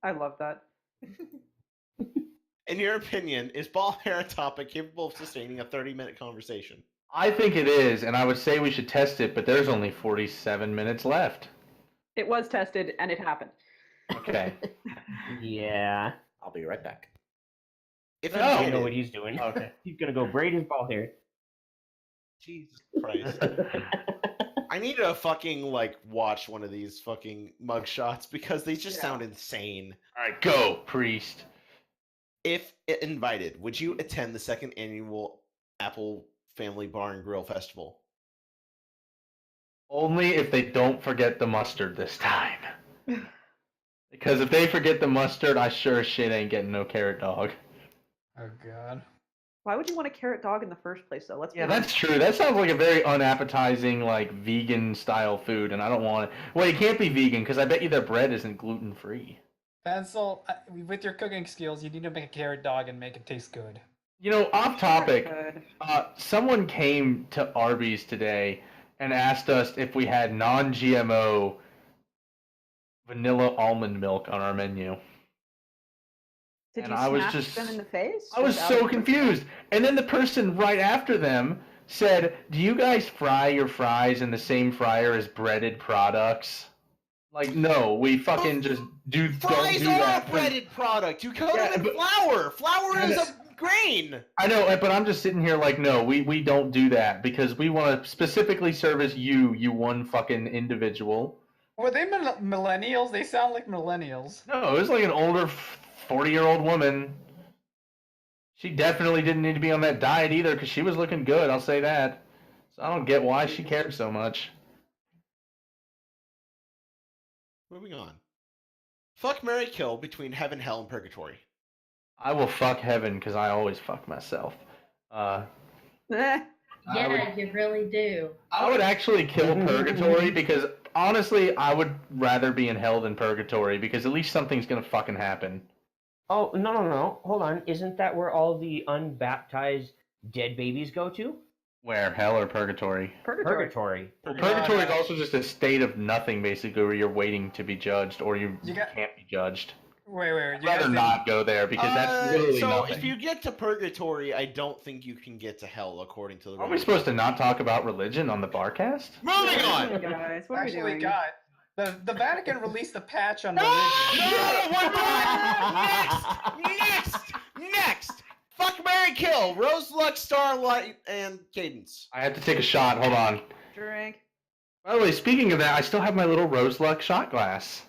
I love that. In your opinion, is ball hair a topic capable of sustaining a 30-minute conversation? I think it is, and I would say we should test it, but there's only 47 minutes left. It was tested, and it happened. Okay. Yeah. I'll be right back. If I know what he's doing. Okay. He's gonna go braid his ball hair. Jesus Christ. I need to fucking, like, watch one of these fucking mugshots because they just sound insane. Alright, go, priest. If invited, would you attend the second annual Apple Family Bar and Grill Festival? Only if they don't forget the mustard this time. Because if they forget the mustard, I sure as shit ain't getting no carrot dog. Oh god. Why would you want a carrot dog in the first place, though? Let's be Yeah, that's true. That sounds like a very unappetizing, like, vegan-style food, and I don't want it. Well, it can't be vegan, because I bet you their bread isn't gluten-free. Pencil, with your cooking skills, you need to make a carrot dog and make it taste good. You know, off topic, someone came to Arby's today and asked us if we had non-GMO vanilla almond milk on our menu. Did and you I was smash just them in the face? I was so confused. And then the person right after them said, "Do you guys fry your fries in the same fryer as breaded products?" Like, no, we fucking just don't Fries do are that. a breaded product. You coat it in flour. Flour is a grain. I know, but I'm just sitting here like, no, we don't do that because we want to specifically service you one fucking individual. Were they millennials? They sound like millennials. No, it was like an older 40-year-old woman. She definitely didn't need to be on that diet either because she was looking good, I'll say that. So I don't get why she cared so much. Moving on. Fuck, marry, kill between heaven, hell, and purgatory. I will fuck heaven because I always fuck myself. Yeah, you really do. I would actually kill purgatory because honestly, I would rather be in hell than purgatory because at least something's gonna fucking happen. Oh, no. Hold on. Isn't that where all the unbaptized dead babies go to? Where? Hell or purgatory? Purgatory. Well, purgatory is also just a state of nothing, basically, where you're waiting to be judged or you can't be judged. Wait. I'd rather not go there because that's literally so nothing. if you get to purgatory, I don't think you can get to hell, according to the. Are we supposed to not talk about religion on the Barcast? Moving on, guys. What are we Actually, doing? God, the Vatican released a patch on No, religion. Next. Fuck, marry, kill. Rose, Lux, Starlight, and Cadence. I have to take a shot. Hold on. Drink. By the way, speaking of that, I still have my little Rose Luck shot glass.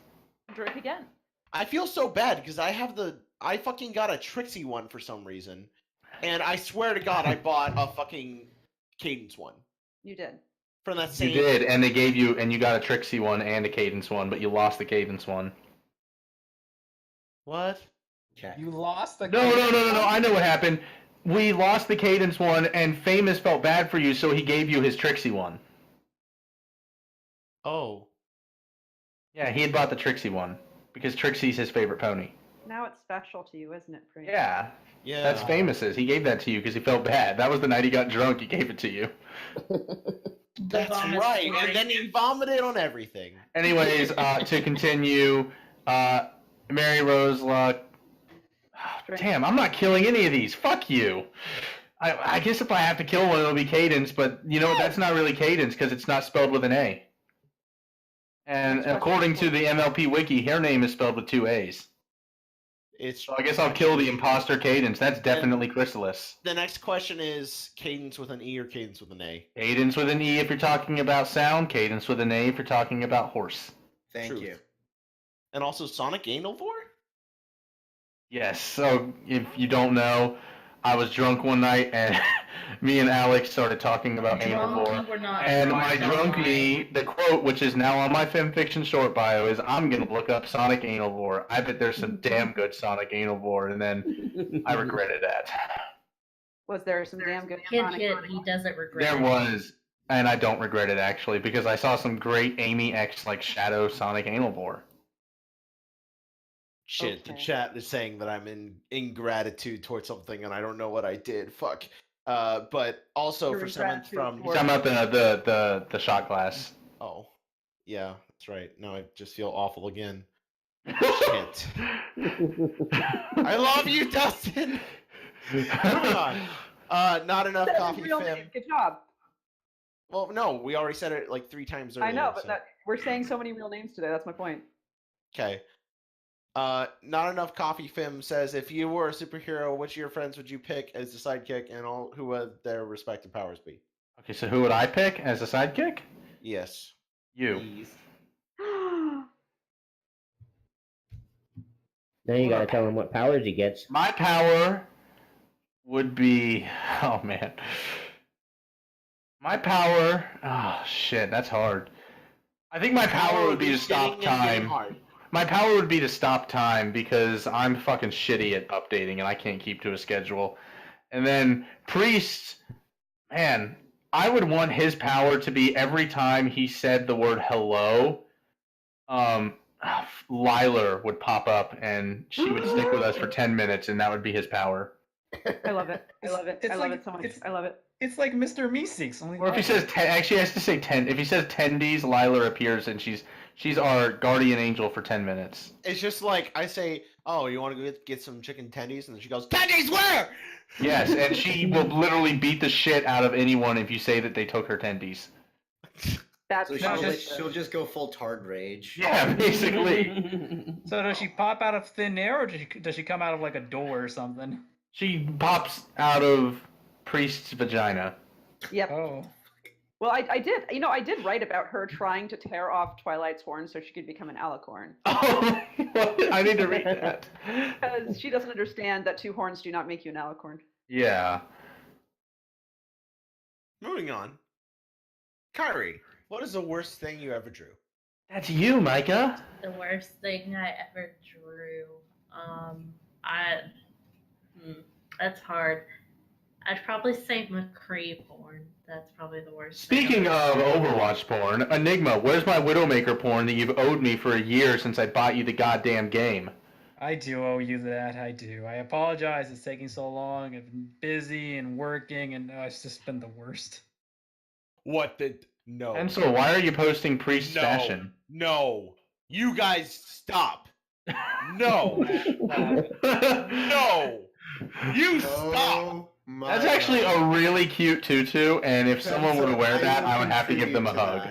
Drink again. I feel so bad because I fucking got a Trixie one for some reason, and I swear to God, I bought a fucking Cadence one You did. from that same. You did, and they gave you, and you got a Trixie one and a Cadence one, but you lost the Cadence one. What? You lost the. No. I know what happened. We lost the Cadence one, and Famous felt bad for you, so he gave you his Trixie one. Oh. Yeah, he had bought the Trixie one because Trixie's his favorite pony. Now it's special to you, isn't it, Priest? Yeah. Yeah. That's Famous's. He gave that to you because he felt bad. That was the night he got drunk. He gave it to you. That's right. And then he vomited on everything. Anyways, to continue, Mary Rose Luck. Damn, I'm not killing any of these. Fuck you. I guess if I have to kill one, it'll be Cadence, but you know that's not really Cadence because it's not spelled with an A. And according to the MLP wiki, her name is spelled with 2 A's. So I guess I'll kill the imposter Cadence. That's definitely Chrysalis. The next question is Cadence with an E or Cadence with an A? Cadence with an E if you're talking about sound. Cadence with an A if you're talking about horse. Thank you. And also Sonic Anilvor? Yes, so if you don't know, I was drunk one night and me and Alex started talking about Anilvor. And my drunk me, the quote, which is now on my fanfiction short bio, is I'm going to look up Sonic Anilvor. I bet there's some damn good Sonic Anilvor, and then I regretted that. Was there some damn good Hint, Sonic? hint, he doesn't regret There it. was, and I don't regret it actually, because I saw some great Amy X like Shadow Sonic Anilvor. Shit, the chat is saying that I'm in ingratitude towards something and I don't know what I did. Fuck. But also Your for someone from You're talking about the shot glass. Oh. Yeah, that's right. Now I just feel awful again. Shit. I love you, Dustin. Moving on. Not enough That's a coffee real fam. name. Good job. Well, no, we already said it like 3 times earlier. I know, but so- we're saying so many real names today. That's my point. Okay. Not enough coffee. Fim says, if you were a superhero, which of your friends would you pick as the sidekick, and all who would their respective powers be? Okay, so who would I pick as a sidekick? Yes. You. Now you gotta tell him what powers he gets. My power would be... Oh, man. My power... Oh, shit, that's hard. I think my power would be to stop time. My power would be to stop time because I'm fucking shitty at updating and I can't keep to a schedule. And then Priest, man, I would want his power to be every time he said the word hello, Liler would pop up and she would stick with us for 10 minutes and that would be his power. I love it. I love it. It's I love like- it so much. it's- I love it. It's like Mr. Meeseeks. Only Or if he says actually he has to say 10. If he says tendies, Liler appears and she's our guardian angel for 10 minutes. It's just like I say, oh, you want to go get some chicken tendies? And then she goes, tendies where? Yes, and she will literally beat the shit out of anyone if you say that they took her tendies. That's So she'll just go full tard rage. Yeah, basically. So does she pop out of thin air, or does she come out of like a door or something? She pops out of Priest's vagina. Yep. Oh. Well, I did write about her trying to tear off Twilight's horn so she could become an alicorn. Oh, I need to read that. Because she doesn't understand that 2 horns do not make you an alicorn. Yeah. Moving on. Kairi, what is the worst thing you ever drew? That's you, Micah. The worst thing I ever drew. That's hard. I'd probably say McCree porn. That's probably the worst. Speaking of Overwatch porn, Enigma, where's my Widowmaker porn that you've owed me for a year since I bought you the goddamn game? I do owe you that. I do. I apologize. It's taking so long. I've been busy and working, and it's just been the worst. What the... No. Pencil, why are you posting Priest fashion? No. You guys stop. No. No. You stop. That's actually a really cute tutu, and if someone were to wear that, I would have to give them a hug.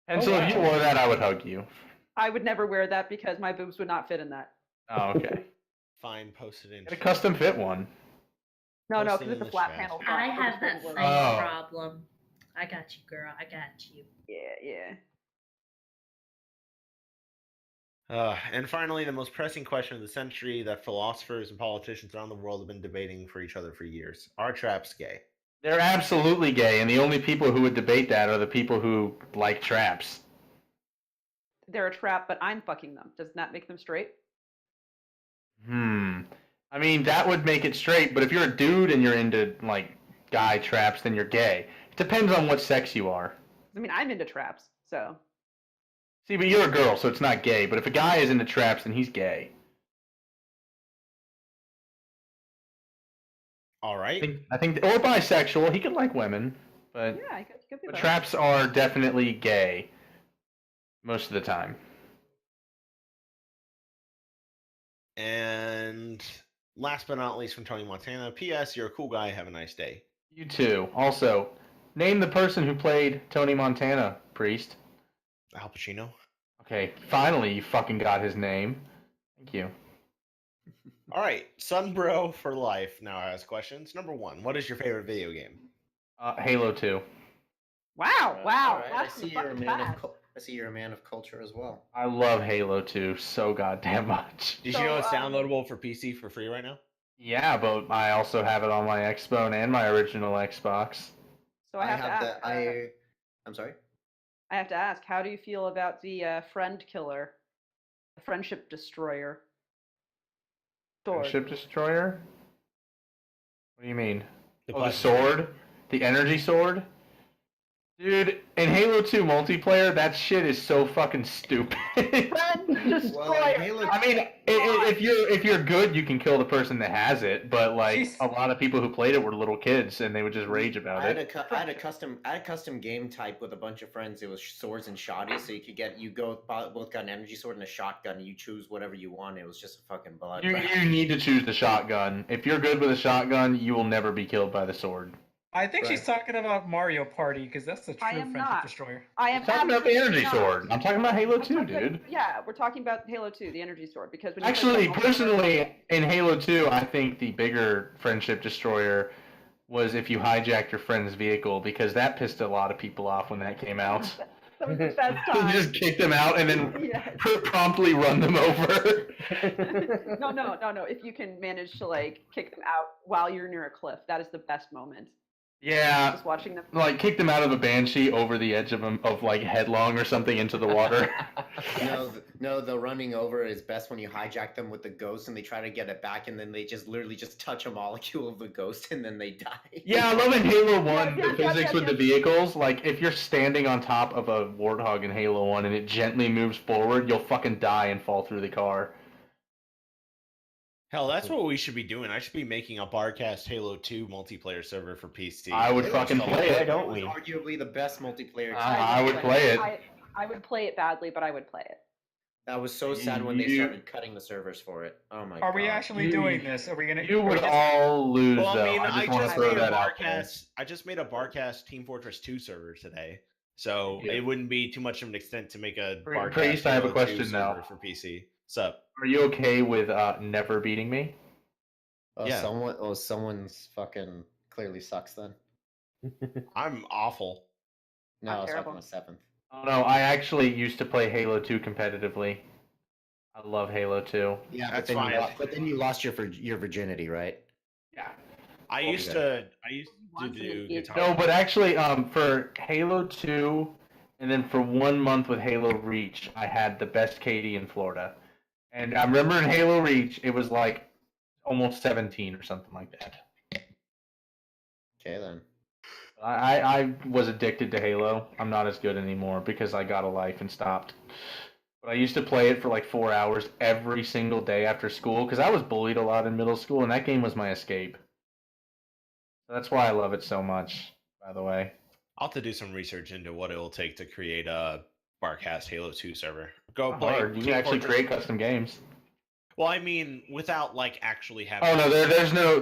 Pencil, if you wore that, I would hug you. I would never wear that because my boobs would not fit in that. Oh, okay. Fine, post it in. Get a custom fit one. No, because it's a flat panel. I have that same Oh. problem. I got you, girl. I got you. Yeah. And finally, the most pressing question of the century that philosophers and politicians around the world have been debating for each other for years. Are traps gay? They're absolutely gay, and the only people who would debate that are the people who like traps. They're a trap, but I'm fucking them. Doesn't that make them straight? I mean, that would make it straight, but if you're a dude and you're into, like, guy traps, then you're gay. It depends on what sex you are. I mean, I'm into traps, so. See, but you're a girl, so it's not gay. But if a guy is into traps, then he's gay. All right. I think or bisexual. He could like women, but Yeah, I could be but both. traps are definitely gay most of the time. And last but not least from Tony Montana, P.S. You're a cool guy. Have a nice day. You too. Also, name the person who played Tony Montana, Priest. Al Pacino. Okay, finally you fucking got his name. Thank you. All right, Sunbro for life now has questions. Number 1, what is your favorite video game? Halo 2. Wow. All right, I That's see you're a fucking man fast. I see you're a man of culture as well. I love Halo 2 so goddamn much. Did you know it's downloadable for PC for free right now? Yeah, but I also have it on my Xbone and my original Xbox. So I have to ask. I'm sorry. I have to ask. How do you feel about the friend killer, the friendship destroyer? Sword. Ship destroyer? What do you mean? The The sword? The energy sword? Dude, in Halo 2 multiplayer, that shit is so fucking stupid. Friend destroyer. I mean, if you're good, you can kill the person that has it. But like, a lot of people who played it were little kids, and they would just rage about it. I had a custom game type with a bunch of friends. It was swords and shotties, so you both got an energy sword and a shotgun. And you choose whatever you want. It was just a fucking blood. You need to choose the shotgun. If you're good with a shotgun, you will never be killed by the sword. I think she's talking about Mario Party because that's the true friendship not. destroyer. I am I'm talking about the absolutely energy not. sword. I'm talking about Halo 2, dude. Yeah, we're talking about Halo 2, the energy sword, because when you Actually, play personally, in Halo 2, I think the bigger friendship destroyer was if you hijacked your friend's vehicle, because that pissed a lot of people off when that came out. That was the best time. Just kick them out and then Yes. promptly run them over. No. If you can manage to like kick them out while you're near a cliff, that is the best moment. Yeah, Just watching them. like kick them out of a banshee over the edge of like headlong or something into the water. No, the running over is best when you hijack them with the ghost and they try to get it back and then they just literally just touch a molecule of the ghost and then they die. Yeah, I love in Halo 1 Yeah, the physics with the vehicles. Like, if you're standing on top of a Warthog in Halo 1 and it gently moves forward, you'll fucking die and fall through the car. Hell, that's what we should be doing. I should be making a Barcast Halo 2 multiplayer server for PC. I would fucking play it, don't we? Arguably the best multiplayer. I would play it. I would play it badly, but I would play it. That was so sad when they started cutting the servers for it. Oh my god. Are we actually doing this? Are we gonna? You would all lose, Well, I though. mean, I just want to throw that out there. I just made a Barcast Team Fortress 2 server today. So it wouldn't be too much of an extent to make a Barcast Priest, I have a Halo 2 question server now. for PC. What's up? Are you okay with never beating me? Oh, Yeah. someone's fucking clearly sucks then. I'm awful. No, I'm I was talking terrible. about 7th. Oh no, I actually used to play Halo 2 competitively. I love Halo 2. Yeah, That's but then fine. but then you lost your virginity, right? Yeah. I used to do guitar. No, but actually, for Halo 2, and then for 1 month with Halo Reach, I had the best KD in Florida. And I remember in Halo Reach, it was like almost 17 or something like that. Okay then. I was addicted to Halo. I'm not as good anymore because I got a life and stopped. But I used to play it for like 4 hours every single day after school because I was bullied a lot in middle school, and that game was my escape. So that's why I love it so much, by the way. I'll have to do some research into what it will take to create a Barcast Halo 2 server. Go Not play. hard. You can Team actually Fortress. create custom games. Well, I mean, without like actually having. Oh no, there's no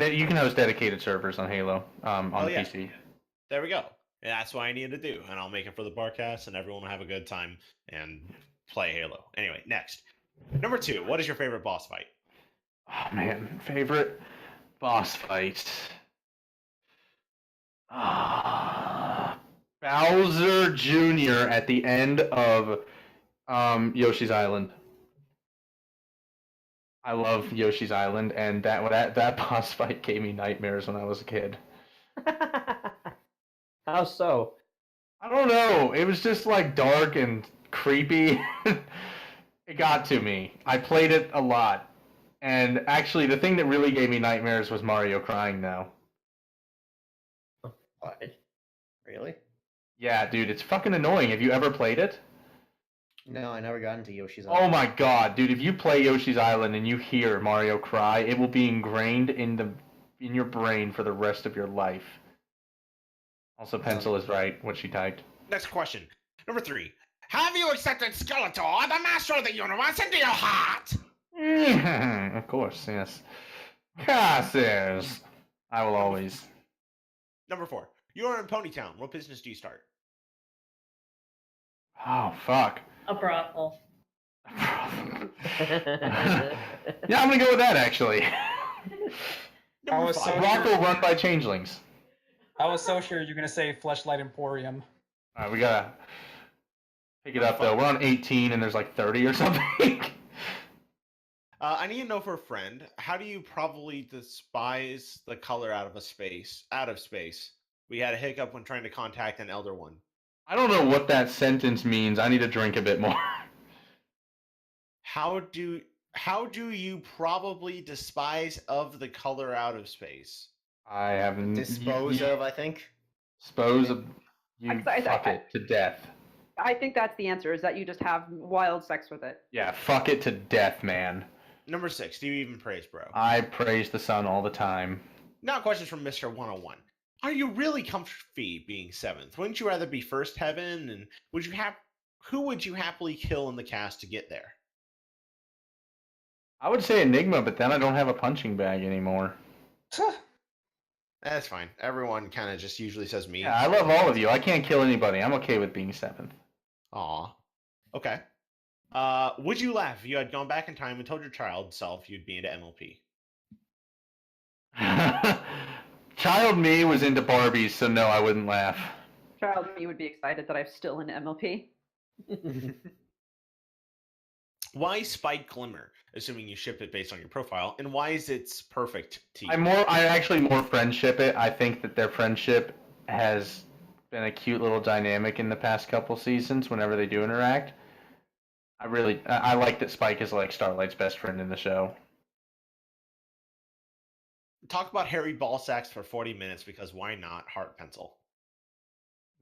you can host dedicated servers on Halo on the yeah. PC. There we go. And that's what I need to do, and I'll make it for the Barcast, and everyone will have a good time and play Halo. Anyway, next. Number 2. What is your favorite boss fight? Oh man, favorite boss fight. Bowser Jr. at the end of Yoshi's Island. I love Yoshi's Island, and that boss fight gave me nightmares when I was a kid. How so? I don't know. It was just like dark and creepy. It got to me. I played it a lot. And actually, the thing that really gave me nightmares was Mario crying now. What? Really? Yeah, dude, it's fucking annoying. Have you ever played it? No, I never got into Yoshi's Island. Oh my god, dude, if you play Yoshi's Island and you hear Mario cry, it will be ingrained in your brain for the rest of your life. Also, Pencil is right, what she typed. Next question. Number 3. Have you accepted Skeletor, the master of the universe, into your heart? Of course, yes. Casses. I will always. Number 4. You are in Ponytown. What business do you start? Oh, fuck. A brothel. Yeah, I'm gonna go with that, actually. I was so Brothel sure, run by changelings. I was so sure you're gonna say Fleshlight Emporium. Alright, we gotta pick it up, though. We're on 18, and there's like 30 or something. I need to know for a friend, how do you probably despise the color out of space? We had a hiccup when trying to contact an Elder One. I don't know what that sentence means. I need to drink a bit more. How do you probably despise of the color out of space? I haven't. Dispose of, I think. Dispose of. You I- fuck it to death. I think that's the answer, is that you just have wild sex with it. Yeah, fuck it to death, man. Number 6. Do you even praise, bro? I praise the sun all the time. Now, questions from Mr. 101. Are you really comfy being 7th? Wouldn't you rather be first heaven? And who would you happily kill in the cast to get there? I would say Enigma, but then I don't have a punching bag anymore. That's fine. Everyone kind of just usually says me. Yeah, I love all of you. I can't kill anybody. I'm okay with being 7th. Aw. Okay. Would you laugh if you had gone back in time and told your child self you'd be into MLP? Child me was into Barbies, so no, I wouldn't laugh. Child me would be excited that I'm still in MLP. Why Spike Glimmer, assuming you ship it based on your profile, and why is it perfect to you? I actually more friendship it. I think that their friendship has been a cute little dynamic in the past couple seasons whenever they do interact. I like that Spike is like Starlight's best friend in the show. Talk about Harry Ballsacks for 40 minutes because why not Heart Pencil?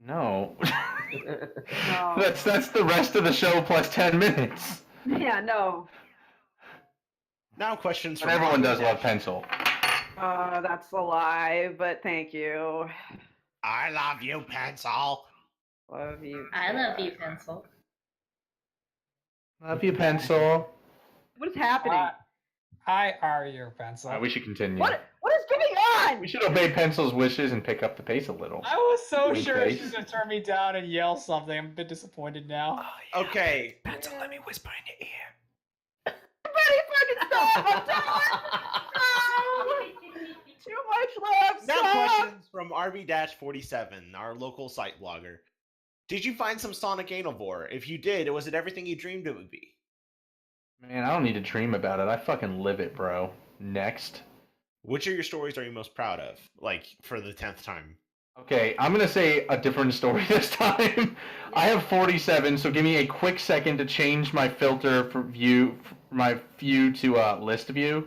No. No. That's the rest of the show plus 10 minutes. Yeah, no. Now questions But from everyone Marco does love Dash. Pencil. That's a lie, but thank you. I love you, Pencil. Love you. I love you, Pencil. Love you, Pencil. What is happening? Hi, are you, Pencil? We should continue. What is going on! We should obey Pencil's wishes and pick up the pace a little. I was so Wink sure face. she's gonna turn me down and yell something. I'm a bit disappointed now. Okay. Pencil, let me whisper in your ear. Everybody fucking stop! I'm done! No! Too much love! Now Stop! questions from RB-47, our local site blogger. Did you find some Sonic Anal-Vor? If you did, was it everything you dreamed it would be? Man, I don't need to dream about it. I fucking live it, bro. Next. Which of your stories are you most proud of? Like, for the 10th time. Okay, I'm gonna say a different story this time. I have 47, so give me a quick second to change my filter for my view to list view.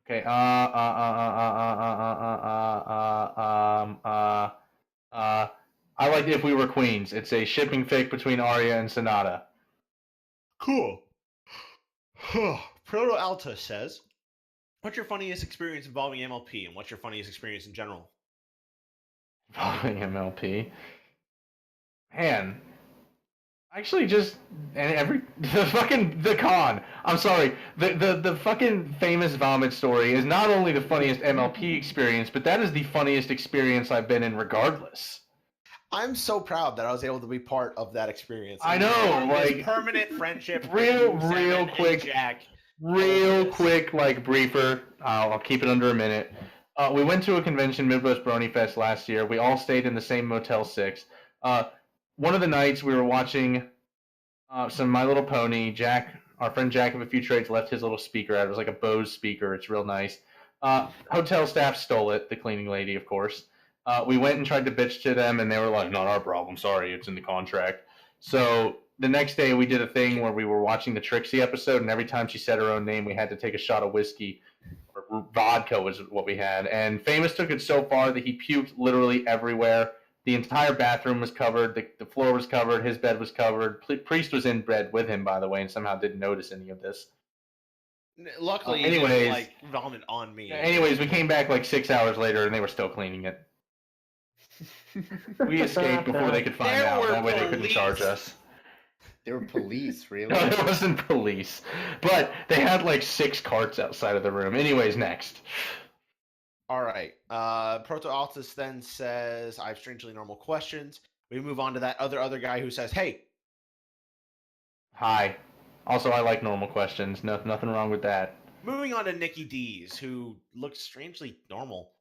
Okay. I like If We Were Queens. It's a shipping fic between Arya and Sonata. Cool. Proto Alta says, what's your funniest experience involving MLP, and what's your funniest experience in general? Involving MLP. Man. Actually, just the con. I'm sorry. The fucking famous vomit story is not only the funniest MLP experience, but that is the funniest experience I've been in regardless. I'm so proud that I was able to be part of that experience. I know, This like permanent friendship. real Seven, quick, and Jack. real quick, like briefer. I'll keep it under a minute. We went to a convention, Midwest Brony Fest, last year. We all stayed in the same Motel 6. One of the nights we were watching some My Little Pony. Jack, our friend Jack of a Few Trades, left his little speaker out. It was like a Bose speaker. It's real nice. Hotel staff stole it, the cleaning lady, of course. We went and tried to bitch to them, and they were like, not our problem, sorry, it's in the contract. So the next day we did a thing where we were watching the Trixie episode, and every time she said her own name, we had to take a shot of whiskey. Or vodka was what we had. And Famous took it so far that he puked literally everywhere. The entire bathroom was covered. The floor was covered. His bed was covered. Priest was in bed with him, by the way, and somehow didn't notice any of this. Luckily, he anyways, didn't, like, vomit on me. Anyways, we came back like 6 hours later, and they were still cleaning it. We escaped before they could find out. That way they couldn't charge us. They were police, really? No, it wasn't police. But they had like 6 carts outside of the room. Anyways, next. All right. Proto Altus then says, I have strangely normal questions. We move on to that other guy who says, hey. Hi. Also, I like normal questions. Nothing wrong with that. Moving on to Nikki D's, who looks strangely normal.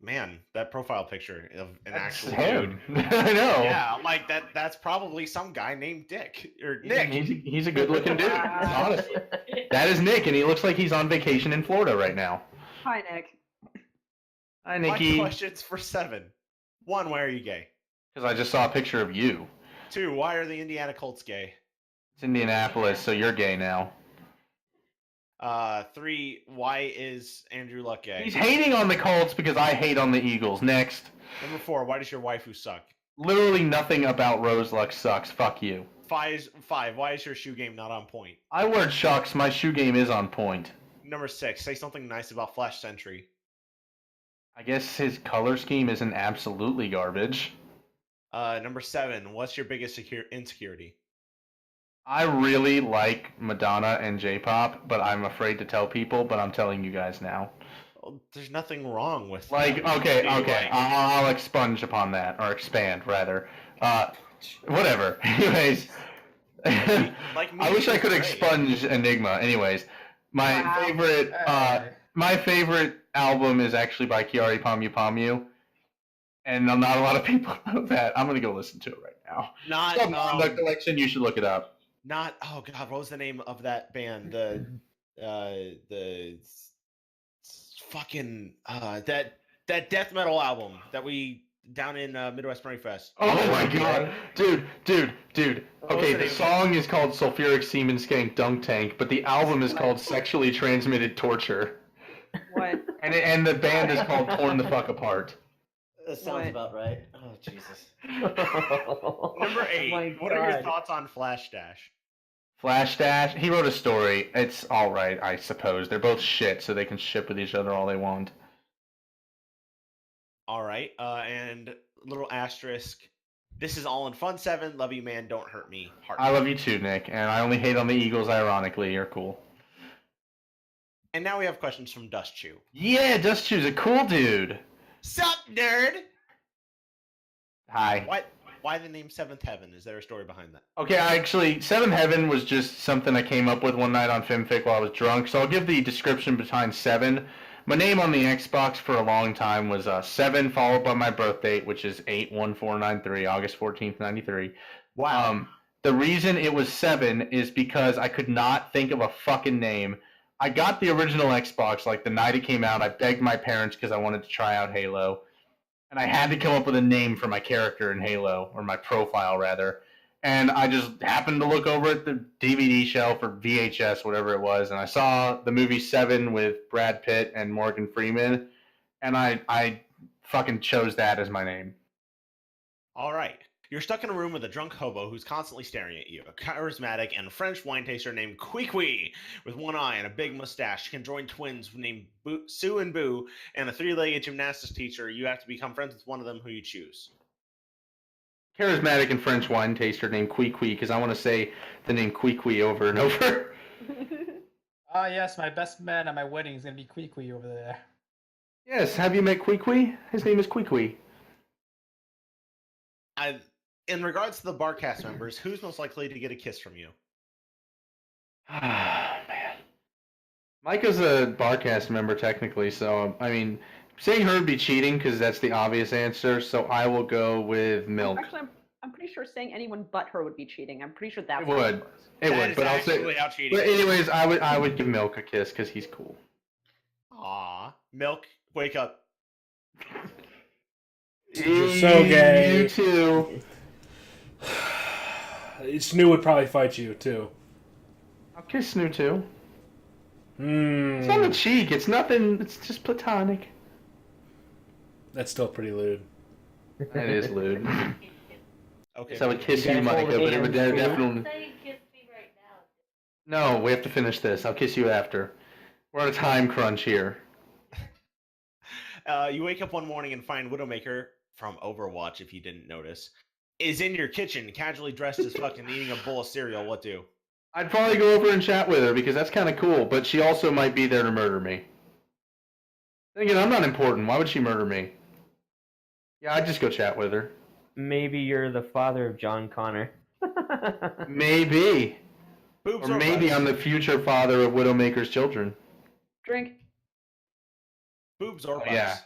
Man, that profile picture of an actual him. dude. I know. Yeah, like that's probably some guy named Dick or Nick. He's a good-looking dude. Honestly, that is Nick, and he looks like he's on vacation in Florida right now. Hi, Nick. Hi, Nikki. My questions for 7. 1, why are you gay? Because I just saw a picture of you. 2, why are the Indiana Colts gay? It's Indianapolis, so you're gay now. 3, why is Andrew Luck gay? He's hating on the Colts because I hate on the Eagles. Next. Number 4, why does your waifu suck? Literally nothing about Rose Luck sucks. Fuck you. 5, why is your shoe game not on point? I wear Chucks. My shoe game is on point. Number 6, say something nice about Flash Sentry. I guess his color scheme isn't absolutely garbage. Number 7, what's your biggest insecurity? I really like Madonna and J-pop, but I'm afraid to tell people, but I'm telling you guys now. Well, there's nothing wrong with like, that. okay, Like, I'll expunge upon that, or expand, rather. Whatever. Anyways. I wish I could expunge Enigma. Anyways, my favorite album is actually by Kiari Pamu Pamu, and not a lot of people know that. I'm gonna go listen to it right now. Not the collection. You should look it up. Not oh god, what was the name of that band? The fucking that death metal album that we down in Midwest Brony Fest. Oh my god, dude. Okay, the song is called Sulfuric Semen Skank Dunk Tank, but the album is called Sexually Transmitted Torture. What? And the band is called Torn the Fuck Apart. That sounds about right. Oh, Jesus. Number 8. What are your thoughts on Flash Dash? Flash Dash? He wrote a story. It's alright, I suppose. They're both shit, so they can ship with each other all they want. Alright, and little asterisk. This is all in fun, 7. Love you, man. Don't hurt me. Heart. I love you too, Nick. And I only hate on the Eagles, ironically. You're cool. And now we have questions from Dust Chew. Yeah, Dust Chew's a cool dude. Sup, nerd? Hi. Why the name Seventh Heaven? Is there a story behind that? Okay, actually, Seventh Heaven was just something I came up with one night on FimFic while I was drunk, so I'll give the description behind 7. My name on the Xbox for a long time was 7 followed by my birth date, which is 8/1493, August 14th, 93. Wow. The reason it was 7 is because I could not think of a fucking name. I got the original Xbox like the night it came out. I begged my parents because I wanted to try out Halo. And I had to come up with a name for my character in Halo, or my profile rather. And I just happened to look over at the DVD shelf or VHS, whatever it was, and I saw the movie 7 with Brad Pitt and Morgan Freeman, and I fucking chose that as my name. All right. You're stuck in a room with a drunk hobo who's constantly staring at you. A charismatic and French wine taster named Kwee with one eye and a big mustache conjoined twins named Sue and Boo and a 3-legged gymnastics teacher. You have to become friends with one of them who you choose. Charismatic and French wine taster named Kwee because I want to say the name Kwee over and over. Yes, my best man at my wedding is going to be Kwee over there. Yes, have you met Kwee? His name is Kwee. In regards to the Barcast members, who's most likely to get a kiss from you? Ah, man. Micah's a Barcast member, technically, so, I mean, saying her would be cheating, because that's the obvious answer, so I will go with Milk. Actually, I'm pretty sure saying anyone but her would be cheating. I'm pretty sure that's It would. It would, but I'll say... But anyways, I would give Milk a kiss, because he's cool. Aw. Milk, wake up. You're so gay. You too. Snoo would probably fight you, too. I'll kiss Snoo, too. It's on the cheek. It's nothing. It's just platonic. That's still pretty lewd. That is lewd. Okay. So I would kiss you, Micah, but it would definitely... No, we have to finish this. I'll kiss you after. We're on a time crunch here. You wake up one morning and find Widowmaker, from Overwatch if you didn't notice, is in your kitchen, casually dressed as fuck and eating a bowl of cereal. What do? I'd probably go over and chat with her because that's kind of cool, but she also might be there to murder me. Then again, I'm not important. Why would she murder me? Yeah, I'd just go chat with her. Maybe you're the father of John Connor. Maybe. Boobs or maybe butts? I'm the future father of Widowmaker's children. Drink. Boobs or butts? Yeah.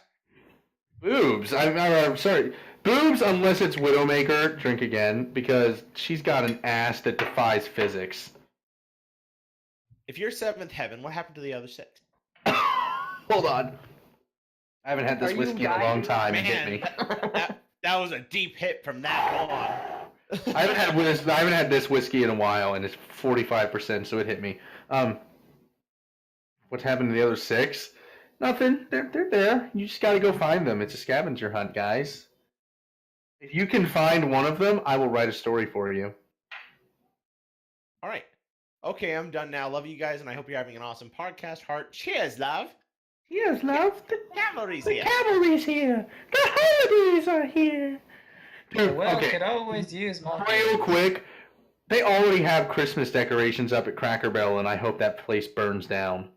Boobs. I'm sorry. Boobs, unless it's Widowmaker, drink again, because she's got an ass that defies physics. If you're 7th Heaven, what happened to the other 6? Hold on. I haven't had this whiskey in a long time. Man, It hit me. that was a deep hit from that on. I haven't had this whiskey in a while, and it's 45%, so it hit me. What's happened to the other 6? Nothing. They're there. You just got to go find them. It's a scavenger hunt, guys. If you can find one of them, I will write a story for you. All right. Okay, I'm done now. Love you guys, and I hope you're having an awesome podcast. Heart. Cheers, love. Cheers, love. The cavalry's The here. cavalry's here. The holidays are here. Dude, Well, okay. could always use more. Real quick, they already have Christmas decorations up at Cracker Barrel, and I hope that place burns down.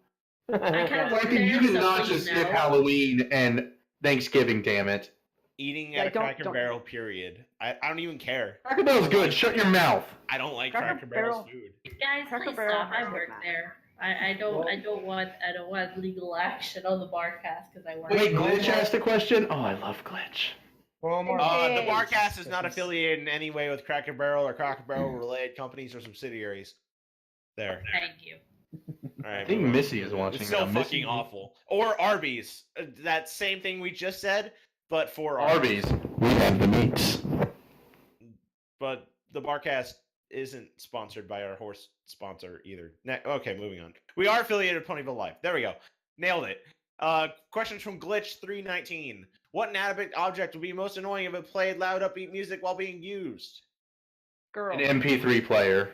Like, you did not just skip Halloween and Thanksgiving, damn it. Eating Yeah, at a don't- Cracker don't- Barrel, period. I don't even care. Cracker Barrel's good. Shut your mouth. I don't like Cracker Cracker Barrel's Barrel- food. Guys, Cracker please Barrel stop. has I Big work Mac. there. I don't want legal action on the Barcast because I work. Wait, there. Glitch asked a question? Oh, I love Glitch. Well, more. The Barcast is not affiliated in any way with Cracker Barrel or Cracker Barrel related companies or subsidiaries. There. Thank you. All right. I think move on. Missy is watching. It's so now. fucking Missy- awful. Or Arby's. That same thing we just said, but for Arby's. We have the meats. But the Barcast isn't sponsored by our horse sponsor either. Okay, moving on. We are affiliated with Ponyville Life. There we go. Nailed it. Questions from Glitch319. What inanimate object would be most annoying if it played loud, upbeat music while being used? Girl. An MP3 player.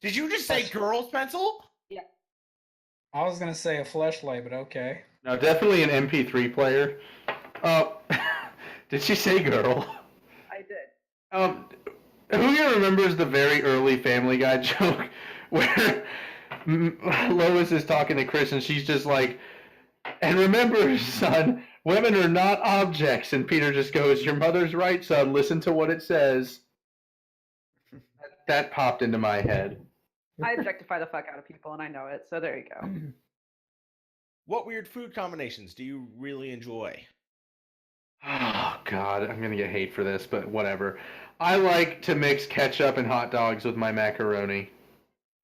Did you just say girl's pencil? Yeah. I was gonna say a fleshlight, but okay. No, definitely an MP3 player. Did she say girl? I did. Who here remembers the very early Family Guy joke where Lois is talking to Chris, and she's just like, and remember, son, women are not objects. And Peter just goes, your mother's right, son. Listen to what it says. That popped into my head. I objectify the fuck out of people, and I know it. So there you go. What weird food combinations do you really enjoy? Oh, God, I'm going to get hate for this, but whatever. I like to mix ketchup and hot dogs with my macaroni.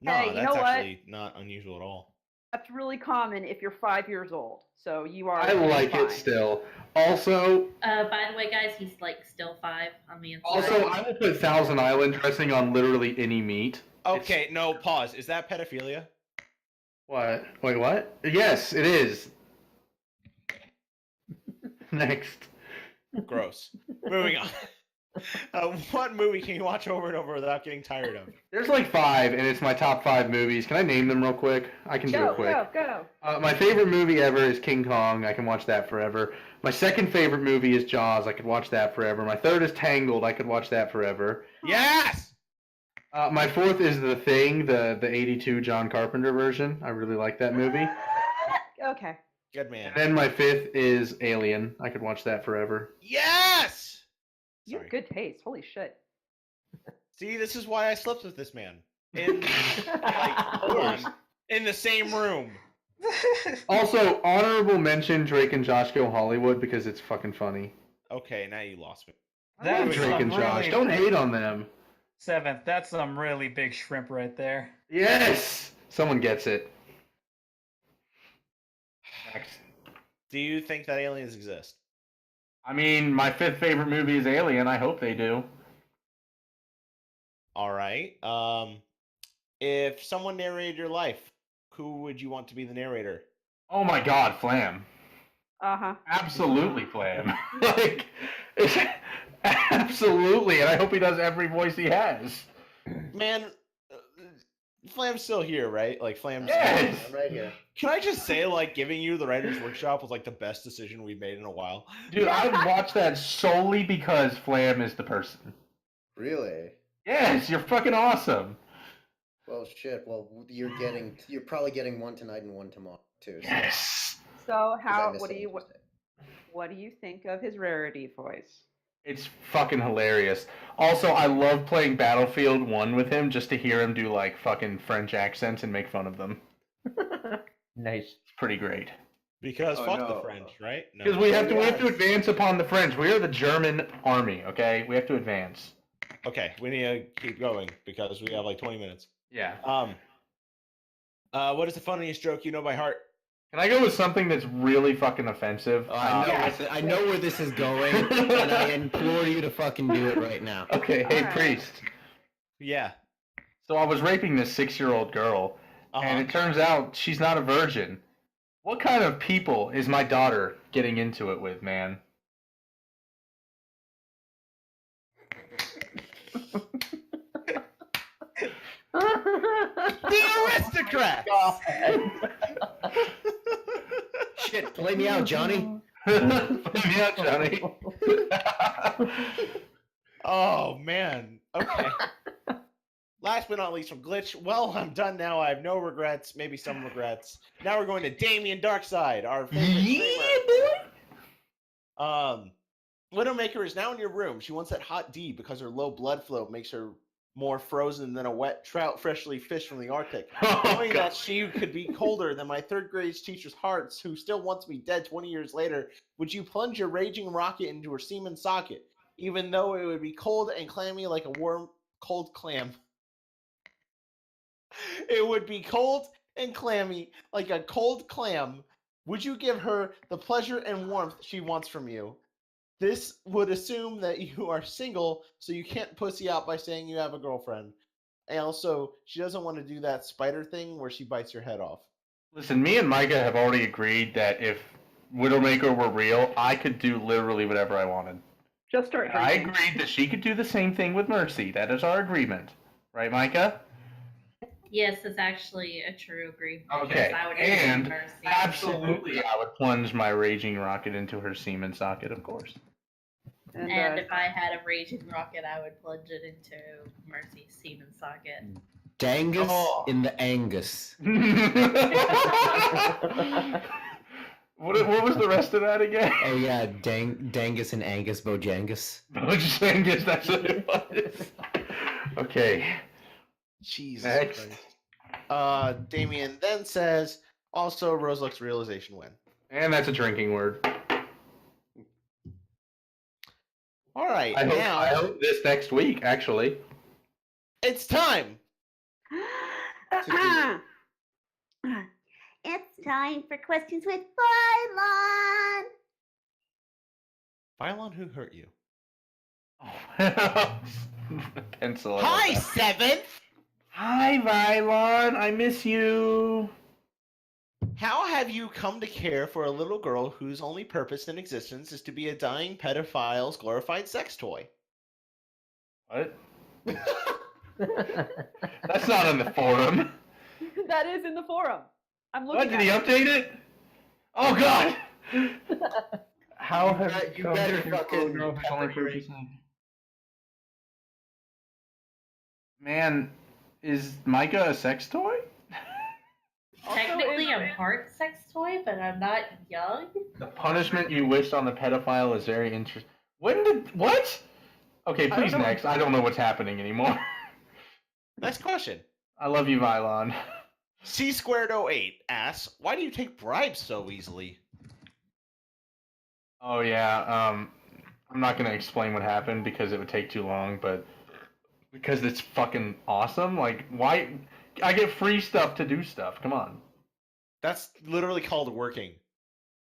No, Hey, you that's know what? actually not unusual at all. That's really common if you're 5 years old. So you are. I like fine. it still. Also, By the way, guys, he's like still 5 on the inside. also, I will put Thousand Island dressing on literally any meat. Okay, no, pause. Is that pedophilia? What? Wait, what? Yes, it is. Next. Gross. Moving on. What movie can you watch over and over without getting tired of? There's like 5, and it's my top 5 movies. Can I name them real quick? I can do it quick. Go. My favorite movie ever is King Kong. I can watch that forever. My second favorite movie is Jaws. I could watch that forever. My third is Tangled. I could watch that forever. Yes! My fourth is The Thing, the 82 John Carpenter version. I really like that movie. Okay. Good man. And then my fifth is Alien. I could watch that forever. Yes! You have good taste. Holy shit. See, this is why I slept with this man. In, hold on. In the same room. Also, honorable mention Drake and Josh Go Hollywood because it's fucking funny. Okay, now you lost me. That was Drake and Josh. Don't hate on them. 7th. That's some really big shrimp right there. Yes! Someone gets it. Next. Do you think that aliens exist? I mean, my fifth favorite movie is Alien. I hope they do. All right. If someone narrated your life, who would you want to be the narrator? Oh my God, Flam. Uh-huh. Absolutely, Flam. Like, absolutely, and I hope he does every voice he has. Man, Flam's still here, right? Like, Flam's Yes! I'm right here. Can I just say, like, giving you the writer's workshop was, like, the best decision we've made in a while? Dude, I would watch that solely because Flam is the person. Really? Yes, you're fucking awesome. Well, shit. Well, you're probably getting one tonight and one tomorrow too. So. Yes. So I missed what do you think of his rarity voice? It's fucking hilarious. Also, I love playing Battlefield 1 with him just to hear him do, like, fucking French accents and make fun of them. Nice. It's pretty great. Because fuck no. the French, right? No. Because we have to advance upon the French. We are the German army, okay? We have to advance. Okay, we need to keep going because we have like 20 minutes. Yeah. What is the funniest joke you know by heart? Can I go with something that's really fucking offensive? Oh, I know where this is going, and I implore you to fucking do it right now. Okay, hey, All right. priest. Yeah. So I was raping this 6-year-old girl, and it turns out she's not a virgin. What kind of people is my daughter getting into it with, man? The aristocrats! Shit, play me out, Johnny. Play me out, Johnny. Oh, man. Okay. Last but not least from Glitch. Well, I'm done now. I have no regrets. Maybe some regrets. Now we're going to Damien Darkside, our favorite streamer. Widowmaker is now in your room. She wants that hot D because her low blood flow makes her more frozen than a wet trout freshly fished from the Arctic. Knowing that she could be colder than my third grade teacher's hearts, who still wants me dead 20 years later, would you plunge your raging rocket into her semen socket, even though it would be cold and clammy like a warm, cold clam? It would be cold and clammy like a cold clam. Would you give her the pleasure and warmth she wants from you? This would assume that you are single, so you can't pussy out by saying you have a girlfriend. And also, she doesn't want to do that spider thing where she bites your head off. Listen, me and Micah have already agreed that if Widowmaker were real, I could do literally whatever I wanted. Just start drinking. I agreed that she could do the same thing with Mercy. That is our agreement. Right, Micah? Yes, it's actually a true agreement. Okay, I would and Mercy. absolutely I would plunge my raging rocket into her semen socket, of course. And if I had a raging rocket, I would plunge it into Mercy's semen socket. Dangus Oh. in the Angus. What was the rest of that again? Oh yeah, Dangus and Angus Bojangus. Bojangus, that's what it was. Okay. Jesus Next. Christ. Damien then says, also Roseluck's realization win. And that's a drinking word. All right, I now hope this next week, actually. it's time. It's time for questions with Phylon. Phylon, who hurt you? Pencil. Hi, Seventh! Hi, Vylon. I miss you. How have you come to care for a little girl whose only purpose in existence is to be a dying pedophile's glorified sex toy? What? That's not in the forum. That is in the forum. I'm looking What? Did he at update it? Oh, God! How have You better fucking Man, is Micah a sex toy? Technically, I'm part sex toy, but I'm not young. The punishment you wished on the pedophile is very interesting. What? Okay, please next. I don't know what's happening anymore. Next question. I love you, Vylon. C208 asks, why do you take bribes so easily? Oh yeah, I'm not gonna explain what happened because it would take too long, but because it's fucking awesome. Like, why? I get free stuff to do stuff. Come on. That's literally called working.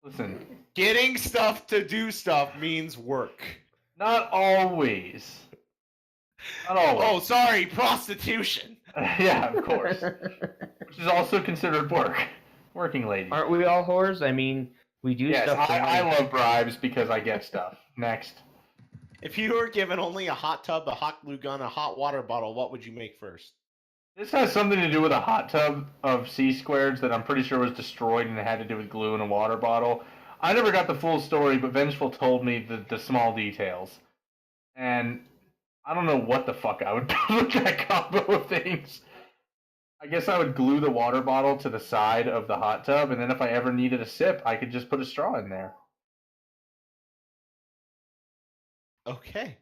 Listen. Getting stuff to do stuff means work. Not always. Not always. Oh, sorry, prostitution. Yeah, of course. Which is also considered work. Working lady. Aren't we all whores? I mean, we do Yes, stuff. I love bribes because I get stuff. Next. If you were given only a hot tub, a hot glue gun, a hot water bottle, what would you make first? This has something to do with a hot tub of C-squareds that I'm pretty sure was destroyed and it had to do with glue and a water bottle. I never got the full story, but Vengeful told me the small details. And I don't know what the fuck I would do with that combo of things. I guess I would glue the water bottle to the side of the hot tub, and then if I ever needed a sip, I could just put a straw in there. Okay.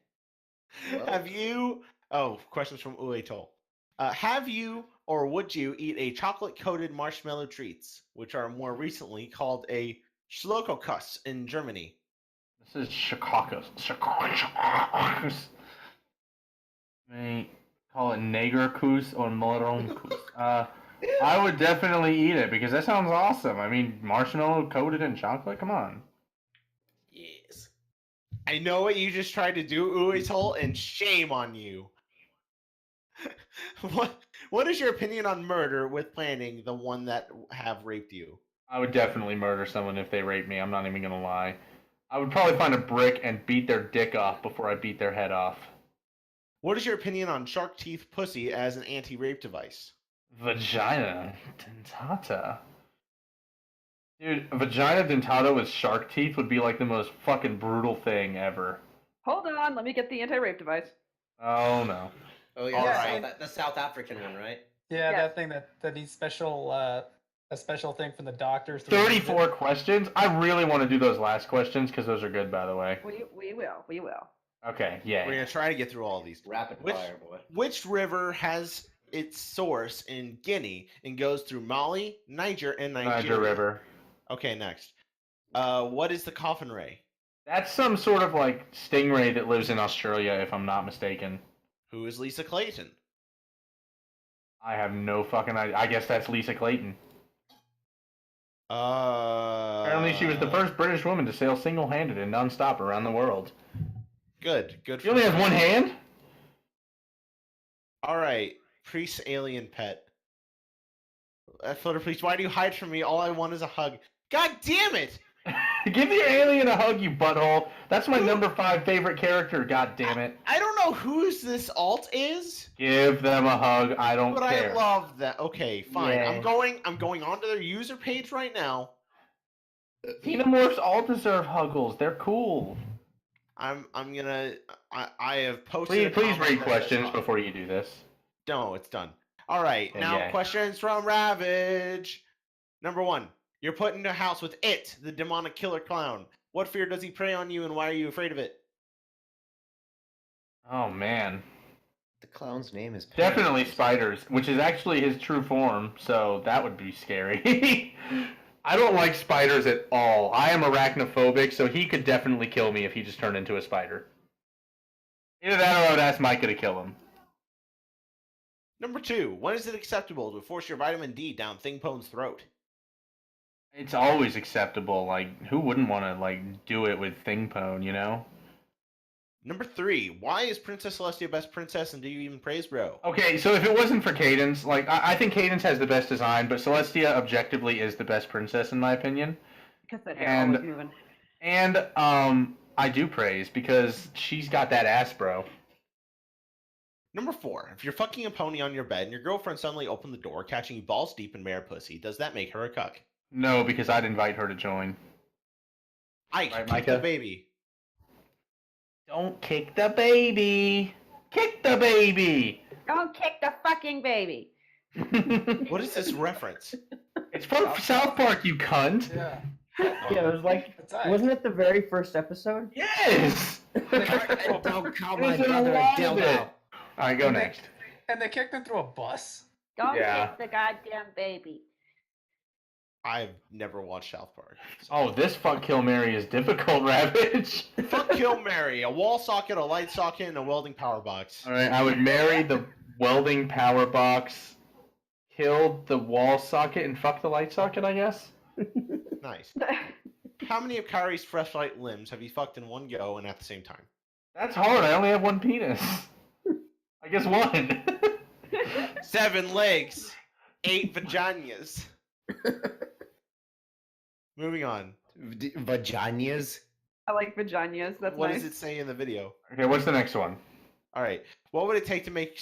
Have you... Oh, questions from Uetol. Have you or would you eat a chocolate-coated marshmallow treats, which are more recently called a Schlokokuss in Germany? This is Chicago. They call it Negerkuss or Moronkuss. I would definitely eat it because that sounds awesome. I mean, marshmallow coated in chocolate? Come on. Yes. I know what you just tried to do, Uetol, and shame on you. What is your opinion on murder with planning, the one that have raped you? I would definitely murder someone if they raped me. I'm not even gonna lie. I would probably find a brick and beat their dick off before I beat their head off. What is your opinion on shark teeth pussy as an anti-rape device? Vagina dentata. Dude, a vagina dentata with shark teeth would be like the most fucking brutal thing ever. Hold on, let me get the anti-rape device. Oh no. Oh yeah, the South African one, right? Yeah, that thing that needs special a special thing from the doctors. 34 questions? I really want to do those last questions because those are good, by the way. We will. Okay, yeah. We're gonna try to get through all of these. Rapid fire, boy. Which river has its source in Guinea and goes through Mali, Niger, and Nigeria? Niger River. Okay, next. What is the coffin ray? That's some sort of like stingray that lives in Australia, if I'm not mistaken. Who is Lisa Clayton? I have no fucking idea. I guess that's Lisa Clayton. Apparently she was the first British woman to sail single-handed and non-stop around the world. Good for She only has one hand? Alright, priest alien pet. Flutter Priest, why do you hide from me? All I want is a hug. God damn it! Give your alien a hug, you butthole. That's my number 5 favorite character, god damn it. I don't know whose this alt is. Give them a hug, I don't but care. I love that. Okay, fine. Yeah. I'm going onto their user page right now. Xenomorphs all deserve huggles. They're cool. I have posted. Please read questions before you do this. No, it's done. All right, now yeah. questions from Ravage. Number 1, you're put in a house with it, the demonic killer clown. What fear does he prey on you, and why are you afraid of it? Oh man. The clown's name is Definitely spiders, which is actually his true form, so that would be scary. I don't like spiders at all. I am arachnophobic, so he could definitely kill me if he just turned into a spider. Either that or I would ask Micah to kill him. Number 2, when is it acceptable to force your vitamin D down Thingpone's throat? It's always acceptable. Like, who wouldn't want to, like, do it with Thingpone, you know? Number 3, why is Princess Celestia best princess, and do you even praise bro? Okay, so if it wasn't for Cadence, like, I think Cadence has the best design, but Celestia objectively is the best princess in my opinion. Because that hair always moving. And, I do praise, because she's got that ass, bro. Number 4, if you're fucking a pony on your bed and your girlfriend suddenly opened the door, catching you balls deep in mare pussy, does that make her a cuck? No, because I'd invite her to join. Ike, Right, kick Micah? the baby. Don't kick the baby! Kick the baby! Don't kick the fucking baby. What is this reference? It's from South Park, you cunt! Yeah. Yeah, it was like, wasn't it the very first episode? Yes! Don't call my There's a brother a lot of dildo. it. Alright, go next. And they kicked him through a bus? Don't Yeah. kick the goddamn baby. I've never watched South Park. Oh, this fuck kill Mary is difficult, Ravage. Fuck kill Mary, a wall socket, a light socket, and a welding power box. Alright, I would marry the welding power box, kill the wall socket, and fuck the light socket, I guess? Nice. How many of Kyrie's fleshlight limbs have you fucked in one go and at the same time? That's hard, I only have one penis. I guess one. 7 legs, 8 vaginas. Moving on. Vaginas? I like vaginas. That's What nice. does it say in the video? Okay, what's the next one? All right. What would it take to make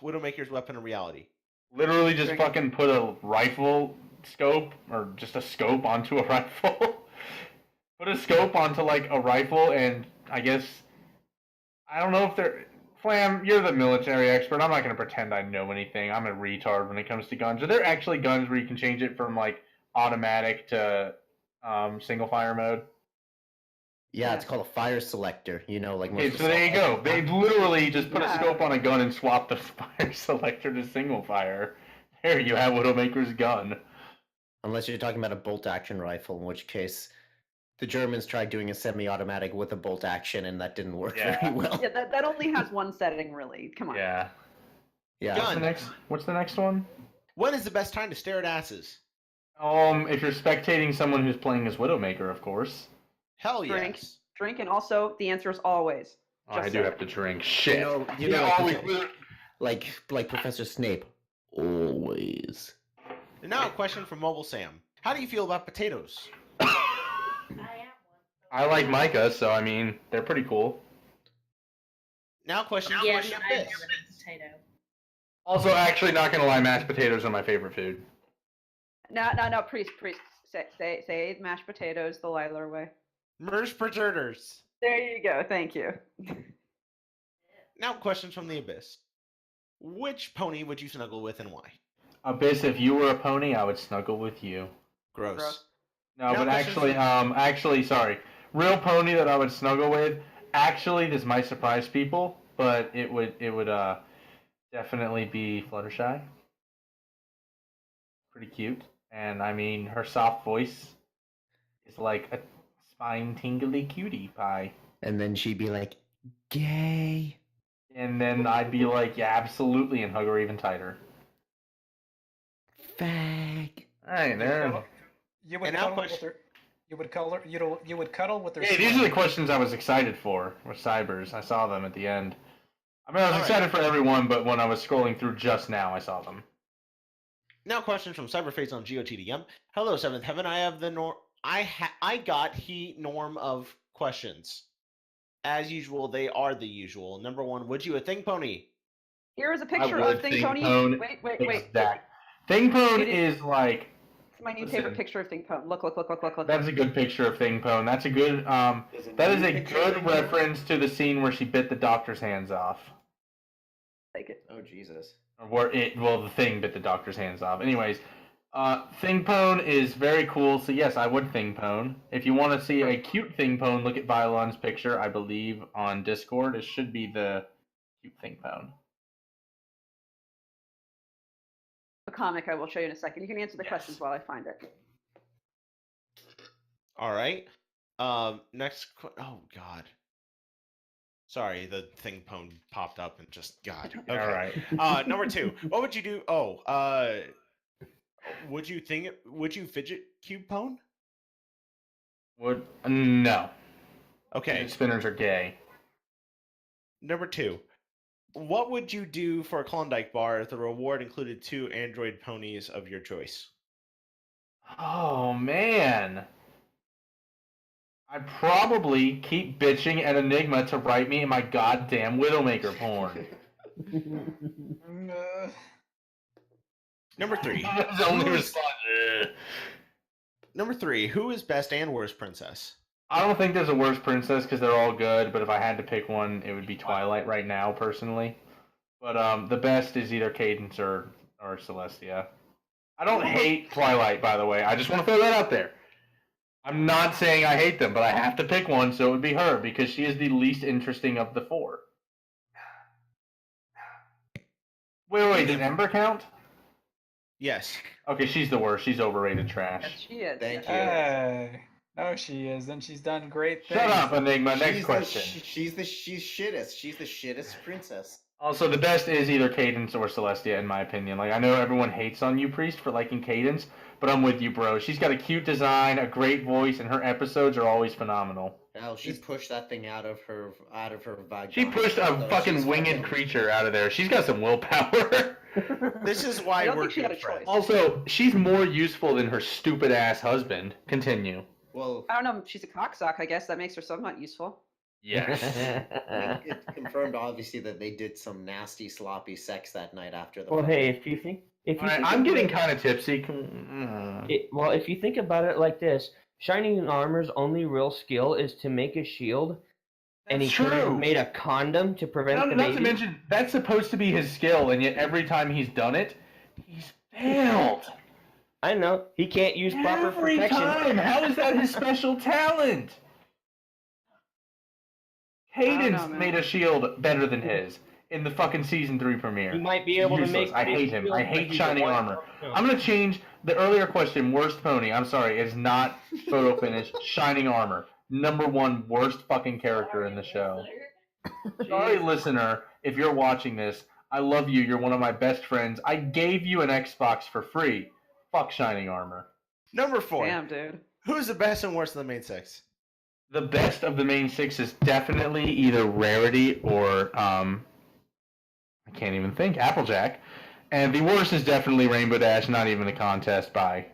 Widowmaker's weapon a reality? Literally just fucking put a rifle scope, or just a scope onto a rifle. Put a scope onto, like, a rifle, and I guess... I don't know if they're... Flam, you're the military expert. I'm not going to pretend I know anything. I'm a retard when it comes to guns. Are there actually guns where you can change it from, like, automatic to single-fire mode? Yeah, it's called a fire selector. You know, like most Okay, so there you go. They literally just put a Yeah. scope on a gun and swap the fire selector to single fire. There you have Widowmaker's gun. Unless you're talking about a bolt-action rifle, in which case the Germans tried doing a semi-automatic with a bolt action, and that didn't work very well. Yeah, that only has one setting, really. Come on. Yeah. Yeah. Gun. What's the next one? When is the best time to stare at asses? If you're spectating someone who's playing as Widowmaker, of course. Hell Drink. yes. Drink, and also the answer is always. Oh, I Just do saying. have to drink. Shit. You Yeah, know, always. like Professor Snape. Always. And now a question from Mobile Sam. How do you feel about potatoes? I like Micah, so I mean, they're pretty cool. Now a question from Yes, the I have Abyss. a potato. Also, actually, not gonna lie, mashed potatoes are my favorite food. No, priest. Say mashed potatoes the Lilar way. Merge preservers. There you go. Thank you. Now questions from the Abyss. Which pony would you snuggle with and why? Abyss, if you were a pony, I would snuggle with you. Gross. No, Now but questions actually, sorry. Real pony that I would snuggle with. Actually, this might surprise people, but it would definitely be Fluttershy. Pretty cute, and I mean, her soft voice is like a spine tingly cutie pie. And then she'd be like, gay. And then I'd be like, yeah, absolutely, and hug her even tighter. Fag. Hey, there. You would And now cuddle with her. You would cuddle with her. Hey, these are the questions I was excited for. With Cybers, I saw them at the end. I mean, I was All right. excited for everyone, but when I was scrolling through just now, I saw them. Now questions from Cyberface on GOTDM. Hello, Seventh Heaven. I have the norm. I got he norm of questions. As usual, they are the usual. Number 1, would you a thing pony? Here is a I picture would of Thing think Pony. Pone Wait. Exact. Thingpone is like. It's my new Listen. favorite picture of Thing Pony. Look. That's a good picture of Thingpone. That's a good. That is a good reference to the scene where she bit the doctor's hands off. Take it. Oh, Jesus. The thing bit the doctor's hands off. Anyways, Thingpone is very cool, so yes, I would Thingpone. If you want to see a cute Thingpone, look at Vylon's picture, I believe, on Discord. It should be the cute Thingpone. The comic I will show you in a second. You can answer the questions while I find it. All right. Oh God. Sorry, the Thingpone popped up and just God. Okay. All right. Number 2. What would you do? Would you fidget cube pone? No. Okay. Fidget spinners are gay. Number 2. What would you do for a Klondike bar if the reward included 2 android ponies of your choice? Oh, man. I'd probably keep bitching at Enigma to write me in my goddamn Widowmaker porn. Number 3. That's the only response. Number 3. Who is best and worst princess? I don't think there's a worse princess because they're all good, but if I had to pick one, it would be Twilight right now, personally. But the best is either Cadence or Celestia. I don't hate Twilight, by the way. I just want to throw that out there. I'm not saying I hate them, but I have to pick one, so it would be her, because she is the least interesting of the 4. Wait, does Ember count? Yes. Okay, she's the worst. She's overrated trash. She is. Thank you. Hey. No, she is. And she's done great things. Shut up, Enigma. Next question. She's shittest. She's the shittest princess. Also, the best is either Cadence or Celestia, in my opinion. Like, I know everyone hates on you, Priest, for liking Cadence, but I'm with you, bro. She's got a cute design, a great voice, and her episodes are always phenomenal. Hell, she pushed that thing out of her vagina. She pushed a fucking winged creature out of there. She's got some willpower. This is why we're good friends. Also, she's more useful than her stupid-ass husband. Continue. Well, I don't know. She's a cocksock. I guess that makes her somewhat useful. Yes. It's confirmed, obviously, that they did some nasty, sloppy sex that night after the. Well, hey, if you think, I'm getting kind of tipsy. If you think about it like this, Shining Armor's only real skill is to make a shield, and he could have made a condom to prevent the baby. Not to mention, that's supposed to be his skill, and yet every time he's done it, he's failed. I know. He can't use proper protection. Every time! How is that his special talent? Cadence made a shield better than his in the fucking season 3 premiere. He might be able to make. I hate him. I hate shield, Shining Armor. I'm gonna change the earlier question. Worst pony. I'm sorry. It is not photo finish. Shining Armor. Number 1 worst fucking character in the show. Sorry, listener, if you're watching this. I love you. You're one of my best friends. I gave you an Xbox for free. Fuck Shining Armor. Number 4. Damn, dude. Who's the best and worst of the main 6? The best of the main 6 is definitely either Rarity or I can't even think, Applejack. And the worst is definitely Rainbow Dash, not even a contest. Bye.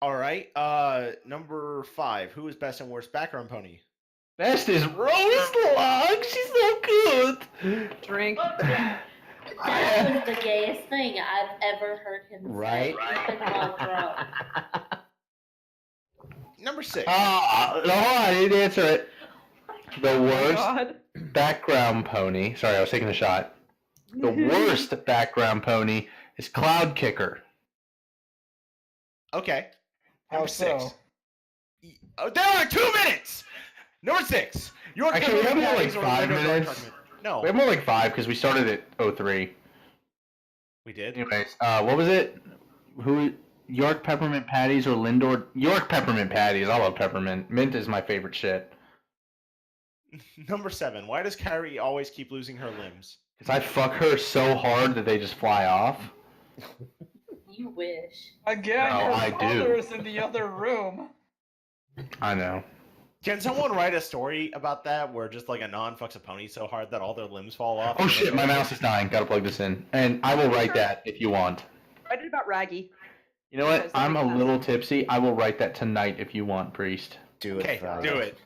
Alright, number 5. Who is best and worst background pony? Best is Rose Log. She's so good. Drink. That was the gayest thing I've ever heard him say. Right? Number 6. No, I didn't answer it. The worst background pony. Sorry, I was taking a shot. The worst background pony is Cloud Kicker. Okay. Number 6. So? There are 2 minutes! Number 6. Actually, we have more like 5 minutes. No. We have more like 5 because we started at 03. We did? Anyways, what was it? York Peppermint Patties or Lindor? York Peppermint Patties. I love peppermint. Mint is my favorite shit. Number 7. Why does Kairi always keep losing her limbs? Because I fuck her so hard that they just fly off. You wish. Again, No, her I do. father is in the other room. I know. Can someone write a story about that where just like a non fucks a pony so hard that all their limbs fall off? Oh shit, my mouse is dying. Gotta plug this in. And I will write that if you want. Write it about Raggy. You know what? I'm a little tipsy. I will write that tonight if you want, Priest. Do it. Okay, do it.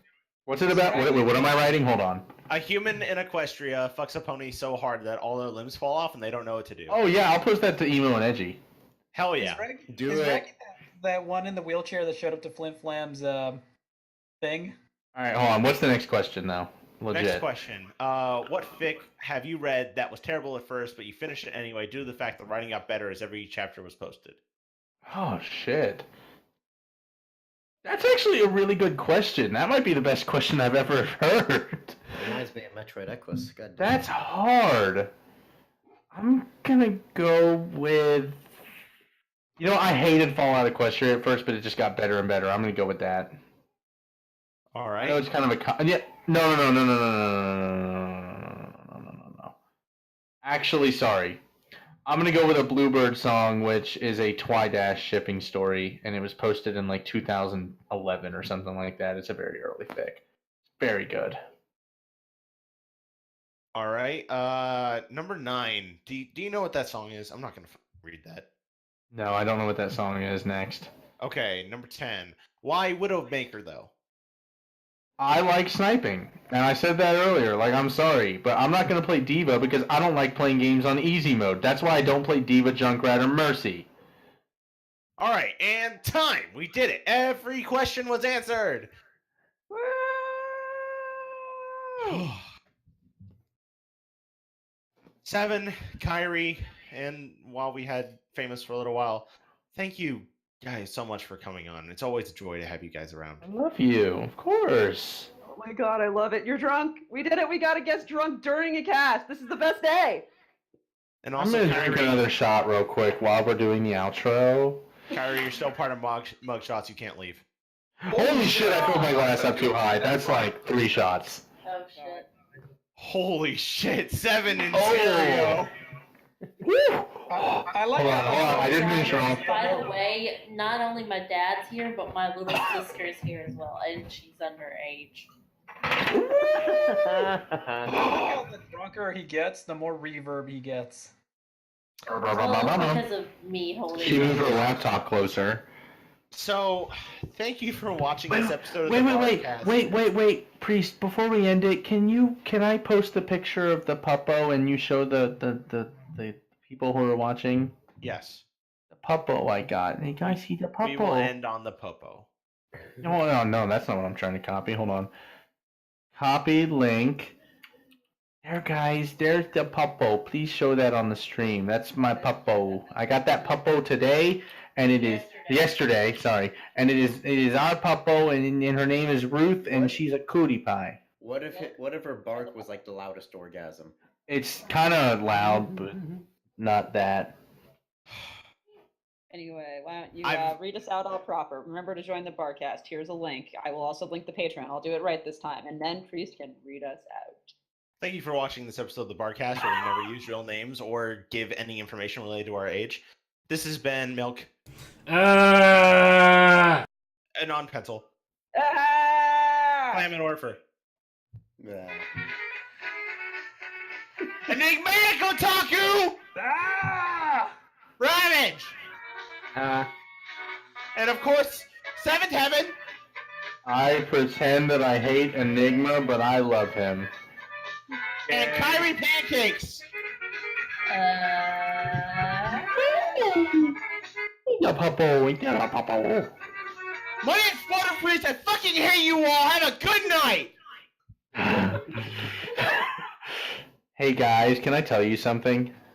What's it about? What am I writing? Hold on. A human in Equestria fucks a pony so hard that all their limbs fall off and they don't know what to do. Oh yeah, I'll post that to Emo and Edgy. Hell yeah. Do it. Raggy that one in the wheelchair that showed up to Flint Flam's thing? Alright, hold on. What's the next question, though? legit. Next question. What fic have you read that was terrible at first, but you finished it anyway due to the fact the writing got better as every chapter was posted? Oh, shit. That's actually a really good question. That might be the best question I've ever heard. Reminds me of Metroid Equus. God damn. That's hard. I'm gonna go with... You know, I hated Fallout Equestria at first, but it just got better and better. I'm gonna go with that. All I right. know it's kind of a... Yeah, no. Actually, sorry. I'm gonna go with a Bluebird song, which is a Twidash shipping story, and it was posted in like 2011 or something like that. It's a very early fic. Very good. All right. Number 9. Do you know what that song is? I'm not gonna read that. No, I don't know what that song is next. Okay, number 10. Why Widowmaker though? I like sniping, and I said that earlier. Like, I'm sorry, but I'm not gonna play Diva because I don't like playing games on easy mode. That's why I don't play Diva, Junkrat, or Mercy. All right, and time. We did it. Every question was answered. 7, Kyrie, and while we had Famous for a little while, thank you guys so much for coming on. It's always a joy to have you guys around. I love you, of course. Oh my god, I love it. You're drunk. We did it. We got to get drunk during a cast. This is the best day. And I'm also, gonna drink another shot real quick while we're doing the outro. Kyrie, you're still part of Mugshots. You can't leave. Holy shit, I filled my glass up too high. That's like 3 shots. Oh shit. Holy shit, 7 in Oh. stereo. I like Hold on. I didn't finish wrong. By the way, not only my dad's here, but my little sister's here as well, and she's underage. The drunker he gets, the more reverb he gets. Because of me holding She moved her it. laptop closer. So, thank you for watching this episode of the Barcast. Wait, Priest, before we end it, can I post the picture of the puppo and you show the people who are watching? Yes. The puppo I got. Hey guys, see the puppo. We will end on the popo. No, that's not what I'm trying to copy. Hold on. Copy link. There, guys, there's the puppo. Please show that on the stream. That's my puppo. I got that puppo today, and it is yesterday. Sorry, and it is our puppo, and her name is Ruth, and she's a cootie pie. What if her bark was like the loudest orgasm? It's kind of loud, but not that. Anyway, why don't you I've- read us out all proper? Remember to join the Barcast. Here's a link. I will also link the Patreon. I'll do it right this time. And then Priest can read us out. Thank you for watching this episode of the Barcast, where we never use real names or give any information related to our age. This has been Milk. And on Pencil. Clam and Orfer. Enigmatic Otaku! Ravage! And of course, Seventh Heaven! I pretend that I hate Enigma, but I love him. And Kairipancakes! Yeah, puppo. Yeah, puppo. My name's Water Priest. I fucking hate you all. Have a good night! Hey guys, can I tell you something?